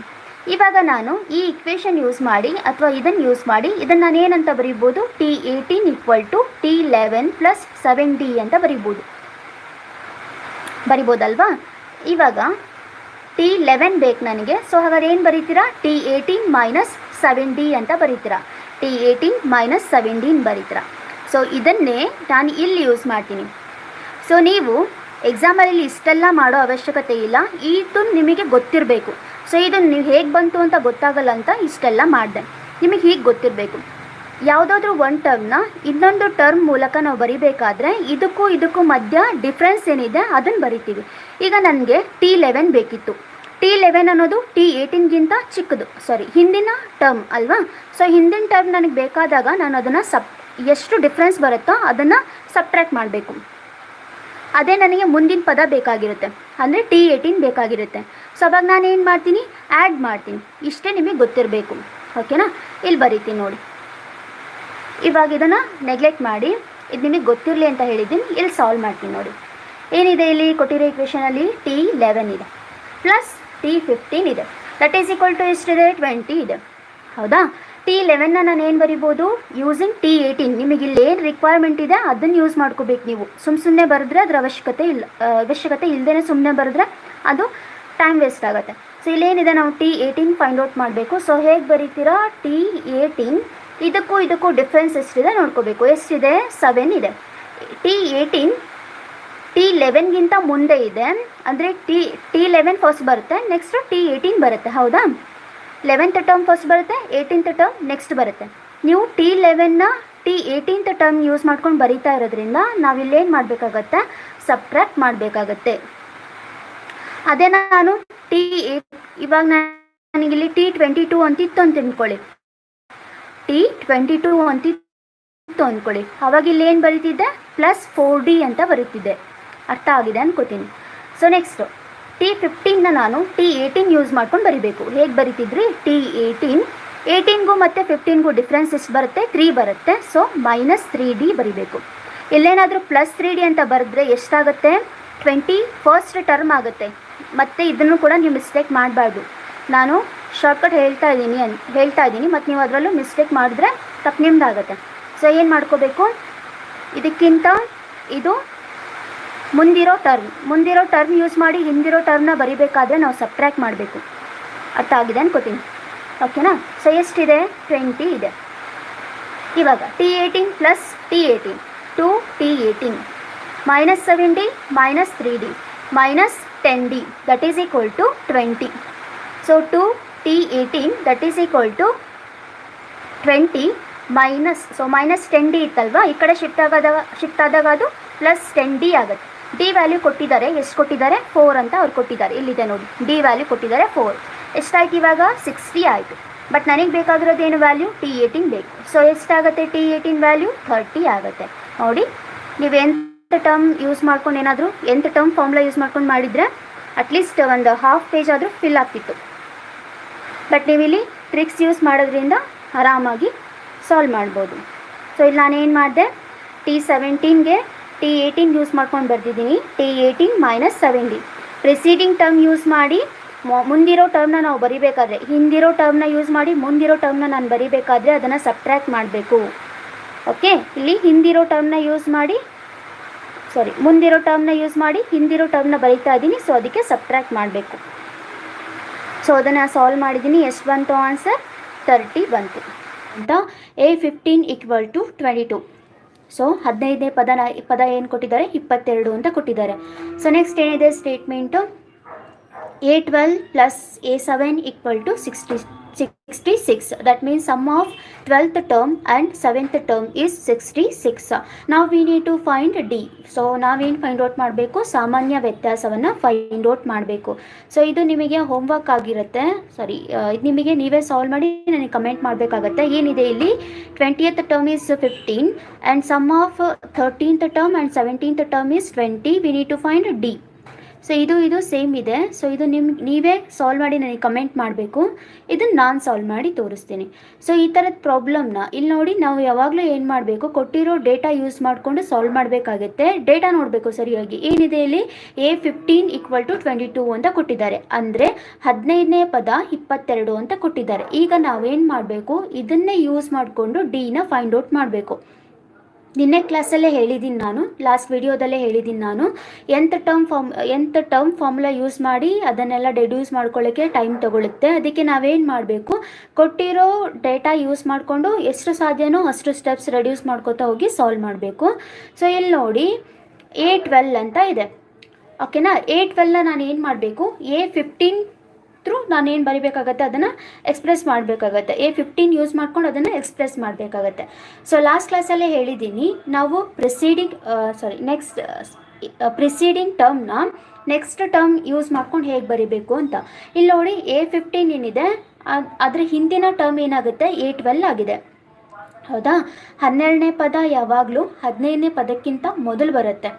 ಇವಾಗ ನಾನು ಈ ಇಕ್ವೇಷನ್ ಯೂಸ್ ಮಾಡಿ ಅಥವಾ ಇದನ್ನು ಯೂಸ್ ಮಾಡಿ ಇದನ್ನು ನಾನು ಏನಂತ ಬರೀಬೋದು, T18 = T11 + 7D ಅಂತ ಬರಿಬೋದಲ್ವಾ. ಇವಾಗ T11 ಬೇಕು ನನಗೆ. ಸೊ ಹಾಗಾದ್ರೆ ಏನು ಬರೀತೀರಾ, T18 - 7D ಅಂತ ಬರೀತೀರಾ. T18 - 7D ಬರೀತೀರಾ. ಸೊ ಇದನ್ನೇ ನಾನು ಇಲ್ಲಿ ಯೂಸ್ ಮಾಡ್ತೀನಿ. ಸೊ ನೀವು ಎಕ್ಸಾಮಲ್ಲಿ ಇಷ್ಟೆಲ್ಲ ಮಾಡೋ ಅವಶ್ಯಕತೆ ಇಲ್ಲ, ಇದು ನಿಮಗೆ ಗೊತ್ತಿರಬೇಕು. ಸೊ ಇದು ನೀವು ಹೇಗೆ ಬಂತು ಅಂತ ಗೊತ್ತಾಗಲ್ಲ ಅಂತ ಇಷ್ಟೆಲ್ಲ ಮಾಡಿದೆ. ನಿಮಗೆ ಹೀಗೆ ಗೊತ್ತಿರಬೇಕು, ಯಾವುದಾದ್ರೂ ಒಂದು ಟರ್ಮ್ನ ಇನ್ನೊಂದು ಟರ್ಮ್ ಮೂಲಕ ನಾವು ಬರಿಬೇಕಾದ್ರೆ ಇದಕ್ಕೂ ಮಧ್ಯ ಡಿಫ್ರೆನ್ಸ್ ಏನಿದೆ ಅದನ್ನು ಬರಿತೀವಿ. ಈಗ ನನಗೆ T11 ಬೇಕಿತ್ತು. T11 ಅನ್ನೋದು T18ಗಿಂತ ಚಿಕ್ಕದು, ಹಿಂದಿನ ಟರ್ಮ್ ಅಲ್ವಾ. ಸೊ ಹಿಂದಿನ ಟರ್ಮ್ ನನಗೆ ಬೇಕಾದಾಗ ನಾನು ಅದನ್ನು ಎಷ್ಟು ಡಿಫ್ರೆನ್ಸ್ ಬರುತ್ತೋ ಅದನ್ನು ಸಬ್ಟ್ರ್ಯಾಕ್ಟ್ ಮಾಡಬೇಕು. ಅದೇ ನನಗೆ ಮುಂದಿನ ಪದ ಬೇಕಾಗಿರುತ್ತೆ, ಅಂದರೆ T18 ಬೇಕಾಗಿರುತ್ತೆ. ಸೊ ಅವಾಗ ನಾನು ಏನು ಮಾಡ್ತೀನಿ, ಆ್ಯಡ್ ಮಾಡ್ತೀನಿ. ಇಷ್ಟೇ ನಿಮಗೆ ಗೊತ್ತಿರಬೇಕು, ಓಕೆನಾ. ಇಲ್ಲಿ ಬರೀತೀನಿ ನೋಡಿ. ಇವಾಗ ಇದನ್ನು ನೆಗ್ಲೆಕ್ಟ್ ಮಾಡಿ, ಇದು ನಿಮಗೆ ಗೊತ್ತಿರಲಿ ಅಂತ ಹೇಳಿದ್ದೀನಿ. ಇಲ್ಲಿ ಸಾಲ್ವ್ ಮಾಡ್ತೀನಿ ನೋಡಿ. ಏನಿದೆ ಇಲ್ಲಿ ಕೊಟ್ಟಿರೋ ಇಕ್ವೇಷನಲ್ಲಿ, T11 ಇದೆ ಪ್ಲಸ್ T15 ಇದೆ, ದಟ್ ಈಸ್ ಈಕ್ವಲ್ ಟು ಎಷ್ಟಿದೆ, 20 ಇದೆ. ಹೌದಾ. T11ನ ನಾನು ಏನು ಬರಿಬೋದು, ಯೂಸಿಂಗ್ T18. ನಿಮಗೆ ಇಲ್ಲಿ ಏನು ರಿಕ್ವೈರ್ಮೆಂಟ್ ಇದೆ ಅದನ್ನು ಯೂಸ್ ಮಾಡ್ಕೋಬೇಕು. ನೀವು ಸುಮ್ಮನೆ ಬರೆದ್ರೆ ಅದರ ಅವಶ್ಯಕತೆ ಇಲ್ಲದೇ ಸುಮ್ಮನೆ ಬರೆದ್ರೆ ಅದು ಟೈಮ್ ವೇಸ್ಟ್ ಆಗುತ್ತೆ. ಸೊ ಇಲ್ಲೇನಿದೆ, ನಾವು T18 ಫೈಂಡ್ ಔಟ್ ಮಾಡಬೇಕು. ಸೊ ಹೇಗೆ ಬರೀತೀರಾ, T18 ಇದಕ್ಕೂ ಡಿಫ್ರೆನ್ಸ್ ಎಷ್ಟಿದೆ ನೋಡ್ಕೋಬೇಕು. ಎಷ್ಟಿದೆ, 7 ಇದೆ. T18 T11ಗಿಂತ ಮುಂದೆ ಇದೆ, ಅಂದರೆ T11 ಫಸ್ಟ್ ಬರುತ್ತೆ, ನೆಕ್ಸ್ಟ್ T18 ಬರುತ್ತೆ. ಹೌದಾ. 11th ಟರ್ಮ್ ಫಸ್ಟ್ ಬರುತ್ತೆ, 18th ಟರ್ಮ್ ನೆಕ್ಸ್ಟ್ ಬರುತ್ತೆ. ನೀವು T11ನ T18th ಟರ್ಮ್ ಯೂಸ್ ಮಾಡ್ಕೊಂಡು ಬರೀತಾ ಇರೋದ್ರಿಂದ ನಾವಿಲ್ಲೇನು ಮಾಡಬೇಕಾಗತ್ತೆ, ಸಬ್ಟ್ರ್ಯಾಕ್ಟ್ ಮಾಡಬೇಕಾಗತ್ತೆ. ಅದೇ ನಾನು ಇವಾಗ ನನಗಿಲ್ಲಿ T22 ಅಂತಿತ್ತು ಅಂತ ಅಂದ್ಕೊಳ್ಳಿ, T22 ಅಂತಿತ್ತು ಅಂದ್ಕೊಳ್ಳಿ. ಅವಾಗ ಇಲ್ಲಿ ಏನು ಬರೀತಿದ್ದೆ, +4D ಅಂತ ಬರೀತಿದ್ದೆ. ಅರ್ಥ ಆಗಿದೆ ಅನ್ಕೋತೀನಿ. ಸೊ ನೆಕ್ಸ್ಟು T15ನ ನಾನು T18 ಯೂಸ್ ಮಾಡ್ಕೊಂಡು ಬರಿಬೇಕು. ಹೇಗೆ ಬರಿತಿದ್ರಿ, T18ಗೂ ಮತ್ತು 15ಗೂ ಡಿಫ್ರೆನ್ಸ್ ಎಷ್ಟು ಬರುತ್ತೆ, 3 ಬರುತ್ತೆ. ಸೊ -3D ಬರಿಬೇಕು. ಇಲ್ಲೇನಾದರೂ +3D ಅಂತ ಬರೆದ್ರೆ ಎಷ್ಟಾಗುತ್ತೆ, 20 ಫಸ್ಟ್ ಟರ್ಮ್ ಆಗುತ್ತೆ. ಮತ್ತು ಇದನ್ನು ಕೂಡ ನೀವು ಮಿಸ್ಟೇಕ್ ಮಾಡಬಾರ್ದು. ನಾನು ಶಾರ್ಟ್ಕಟ್ ಹೇಳ್ತಾ ಇದ್ದೀನಿ ಮತ್ತು ನೀವು ಅದರಲ್ಲೂ ಮಿಸ್ಟೇಕ್ ಮಾಡಿದ್ರೆ ತಪ್ಪು ನಿಮ್ದಾಗುತ್ತೆ. ಸೊ ಏನು ಮಾಡ್ಕೋಬೇಕು, ಇದಕ್ಕಿಂತ ಇದು ಮುಂದಿರೋ ಟರ್ಮ್ ಯೂಸ್ ಮಾಡಿ ಹಿಂದಿರೋ ಟರ್ಮ್ನ ಬರಿಬೇಕಾದ್ರೆ ನಾವು ಸಬ್ಟ್ರ್ಯಾಕ್ಟ್ ಮಾಡಬೇಕು. ಅರ್ಥ ಆಗಿದೆ ಅನ್ಕೋತೀನಿ, ಓಕೆನಾ. ಸೊ ಎಷ್ಟಿದೆ, 20 ಇದೆ. ಇವಾಗ T18 + T18 2T18 -7D -3D -10D that is equal to 20. So 2T18 that is equal to 20 -10D ಇತ್ತಲ್ವಾ, ಈ ಕಡೆ ಶಿಫ್ಟ್ ಆದಾಗ ಅದು +10D ಆಗುತ್ತೆ. ಡಿ ವ್ಯಾಲ್ಯೂ ಕೊಟ್ಟಿದ್ದಾರೆ, ಎಷ್ಟು ಕೊಟ್ಟಿದ್ದಾರೆ, 4 ಅಂತ ಅವ್ರು ಕೊಟ್ಟಿದ್ದಾರೆ. ಇಲ್ಲಿದೆ ನೋಡಿ, ಡಿ ವ್ಯಾಲ್ಯೂ ಕೊಟ್ಟಿದ್ದಾರೆ 4. ಎಷ್ಟಾಯ್ತು ಇವಾಗ, 60 ಆಯಿತು. ಬಟ್ ನನಗೆ ಬೇಕಾಗಿರೋದೇನು ವ್ಯಾಲ್ಯೂ, T18 ಬೇಕು. ಸೊ ಎಷ್ಟಾಗುತ್ತೆ, T18 ವ್ಯಾಲ್ಯೂ 30 ಆಗುತ್ತೆ. ನೋಡಿ, ನೀವು nth ಟರ್ಮ್ ಯೂಸ್ ಮಾಡ್ಕೊಂಡು ಏನಾದರೂ nth ಟರ್ಮ್ ಫಾರ್ಮುಲಾ ಯೂಸ್ ಮಾಡ್ಕೊಂಡು ಮಾಡಿದರೆ ಅಟ್ಲೀಸ್ಟ್ ಒಂದು ಹಾಫ್ ಪೇಜ್ ಆದರೂ ಫಿಲ್ ಆಗ್ತಿತ್ತು. ಬಟ್ ನೀವಿಲ್ಲಿ ಟ್ರಿಕ್ಸ್ ಯೂಸ್ ಮಾಡೋದ್ರಿಂದ ಆರಾಮಾಗಿ ಸಾಲ್ವ್ ಮಾಡ್ಬೋದು. ಸೊ ಇಲ್ಲಿ ನಾನೇನು ಮಾಡಿದೆ, T17ಗೆ T18 ಯೂಸ್ ಮಾಡ್ಕೊಂಡು ಬರ್ತಿದ್ದೀನಿ. T18 - 7D preceding term use ಮಾಡಿ ಮುಂದಿರೋ ಟರ್ಮ್ನ ನಾವು ಬರಿಬೇಕಾದ್ರೆ, ಹಿಂದಿರೋ ಟರ್ಮ್ನ ಯೂಸ್ ಮಾಡಿ ಮುಂದಿರೋ ಟರ್ಮ್ನ ನಾನು ಬರಿಬೇಕಾದ್ರೆ ಅದನ್ನು ಸಬ್ಟ್ರ್ಯಾಕ್ಟ್ ಮಾಡಬೇಕು. ಓಕೆ, ಇಲ್ಲಿ ಮುಂದಿರೋ ಟರ್ಮ್ನ ಯೂಸ್ ಮಾಡಿ ಹಿಂದಿರೋ ಟರ್ಮ್ನ ಬರೀತಾ ಇದ್ದೀನಿ. ಸೊ ಅದಕ್ಕೆ ಸಬ್ಟ್ರ್ಯಾಕ್ಟ್ ಮಾಡಬೇಕು. ಸೊ ಅದನ್ನು ಸಾಲ್ವ್ ಮಾಡಿದ್ದೀನಿ. ಎಷ್ಟು ಬಂತು ಆನ್ಸರ್, 30 ಬಂತು ಅಂತ. A15 = 22. ಸೊ 15ನೇ ಪದ ಏನು ಕೊಟ್ಟಿದ್ದಾರೆ, 22 ಅಂತ ಕೊಟ್ಟಿದ್ದಾರೆ. ಸೊ ನೆಕ್ಸ್ಟ್ ಏನಿದೆ statement, A12 + A7 = 66. That means sum of 12th term and 7th term is 66. ನಾವು we need to find d. So ನಾವೇನು ಫೈಂಡ್ ಔಟ್ ಮಾಡಬೇಕು, ಸಾಮಾನ್ಯ ವ್ಯತ್ಯಾಸವನ್ನು ಫೈಂಡ್ ಔಟ್ ಮಾಡಬೇಕು. ಸೊ ಇದು ನಿಮಗೆ ಹೋಮ್ವರ್ಕ್ ಆಗಿರುತ್ತೆ. ಇದು ನಿಮಗೆ ನೀವೇ ಸಾಲ್ವ್ ಮಾಡಿ ನನಗೆ ಕಮೆಂಟ್ ಮಾಡಬೇಕಾಗತ್ತೆ. ಏನಿದೆ ಇಲ್ಲಿ, 20th term is 15 and sum of 13th term and 17th term is 20. We need to find d. So ಇದು ಸೇಮ್ ಇದೆ. ಸೊ ಇದು ನೀವೇ ಸಾಲ್ವ್ ಮಾಡಿ ನನಗೆ ಕಮೆಂಟ್ ಮಾಡಬೇಕು. ಇದನ್ನು ನಾನು ಸಾಲ್ವ್ ಮಾಡಿ ತೋರಿಸ್ತೀನಿ. ಸೊ ಈ ಥರದ ಪ್ರಾಬ್ಲಮ್ನ ಇಲ್ಲಿ ನೋಡಿ, ನಾವು ಯಾವಾಗಲೂ ಏನು ಮಾಡಬೇಕು, ಕೊಟ್ಟಿರೋ ಡೇಟಾ ಯೂಸ್ ಮಾಡಿಕೊಂಡು ಸಾಲ್ವ್ ಮಾಡಬೇಕಾಗುತ್ತೆ. ಡೇಟಾ ನೋಡಬೇಕು ಸರಿಯಾಗಿ. ಏನಿದೆ ಇಲ್ಲಿ, A15 = 22 ಅಂತ ಕೊಟ್ಟಿದ್ದಾರೆ, ಅಂದರೆ 15ನೇ ಪದ 22 ಅಂತ ಕೊಟ್ಟಿದ್ದಾರೆ. ಈಗ ನಾವೇನು ಮಾಡಬೇಕು, ಇದನ್ನೇ ಯೂಸ್ ಮಾಡಿಕೊಂಡು ಡಿನ ಫೈಂಡ್ ಔಟ್ ಮಾಡಬೇಕು. ನಿನ್ನೆ ಕ್ಲಾಸಲ್ಲೇ ಹೇಳಿದ್ದೀನಿ ನಾನು, ಲಾಸ್ಟ್ ವಿಡಿಯೋದಲ್ಲೇ ಹೇಳಿದ್ದೀನಿ ನಾನು, ಎಂಥ ಟರ್ಮ್ ಫಾರ್ಮುಲಾ ಯೂಸ್ ಮಾಡಿ ಅದನ್ನೆಲ್ಲ ಡೆಡ್ಯೂಸ್ ಮಾಡ್ಕೊಳ್ಳೋಕ್ಕೆ ಟೈಮ್ ತೊಗೊಳುತ್ತೆ. ಅದಕ್ಕೆ ನಾವೇನು ಮಾಡಬೇಕು, ಕೊಟ್ಟಿರೋ ಡೇಟಾ ಯೂಸ್ ಮಾಡಿಕೊಂಡು ಎಷ್ಟು ಸಾಧ್ಯನೋ ಅಷ್ಟು ಸ್ಟೆಪ್ಸ್ ರೆಡ್ಯೂಸ್ ಮಾಡ್ಕೋತಾ ಹೋಗಿ ಸಾಲ್ವ್ ಮಾಡಬೇಕು. ಸೊ ಇಲ್ಲಿ ನೋಡಿ, A12 ಅಂತ ಇದೆ, ಓಕೆನಾ. A12ನ ನಾನು ಏನು ಮಾಡಬೇಕು, A15 ಥ್ರೂ ನಾನೇನು ಬರಿಬೇಕಾಗತ್ತೆ, ಅದನ್ನು ಎಕ್ಸ್ಪ್ರೆಸ್ ಮಾಡಬೇಕಾಗತ್ತೆ. A15 ಯೂಸ್ ಮಾಡ್ಕೊಂಡು ಅದನ್ನು ಎಕ್ಸ್ಪ್ರೆಸ್ ಮಾಡಬೇಕಾಗತ್ತೆ. ಸೊ ಲಾಸ್ಟ್ ಕ್ಲಾಸಲ್ಲೇ ಹೇಳಿದ್ದೀನಿ, ನಾವು ಪ್ರಿಸೀಡಿಂಗ್ ಟರ್ಮ್ನ ನೆಕ್ಸ್ಟ್ ಟರ್ಮ್ ಯೂಸ್ ಮಾಡ್ಕೊಂಡು ಹೇಗೆ ಬರಿಬೇಕು ಅಂತ. ಇಲ್ಲಿ ನೋಡಿ, A15 ಏನಿದೆ ಅದರ ಹಿಂದಿನ ಟರ್ಮ್ ಏನಾಗುತ್ತೆ, A12 ಆಗಿದೆ, ಹೌದಾ. 12ನೇ ಪದ ಯಾವಾಗಲೂ 15ನೇ ಪದಕ್ಕಿಂತ ಮೊದಲು ಬರುತ್ತೆ,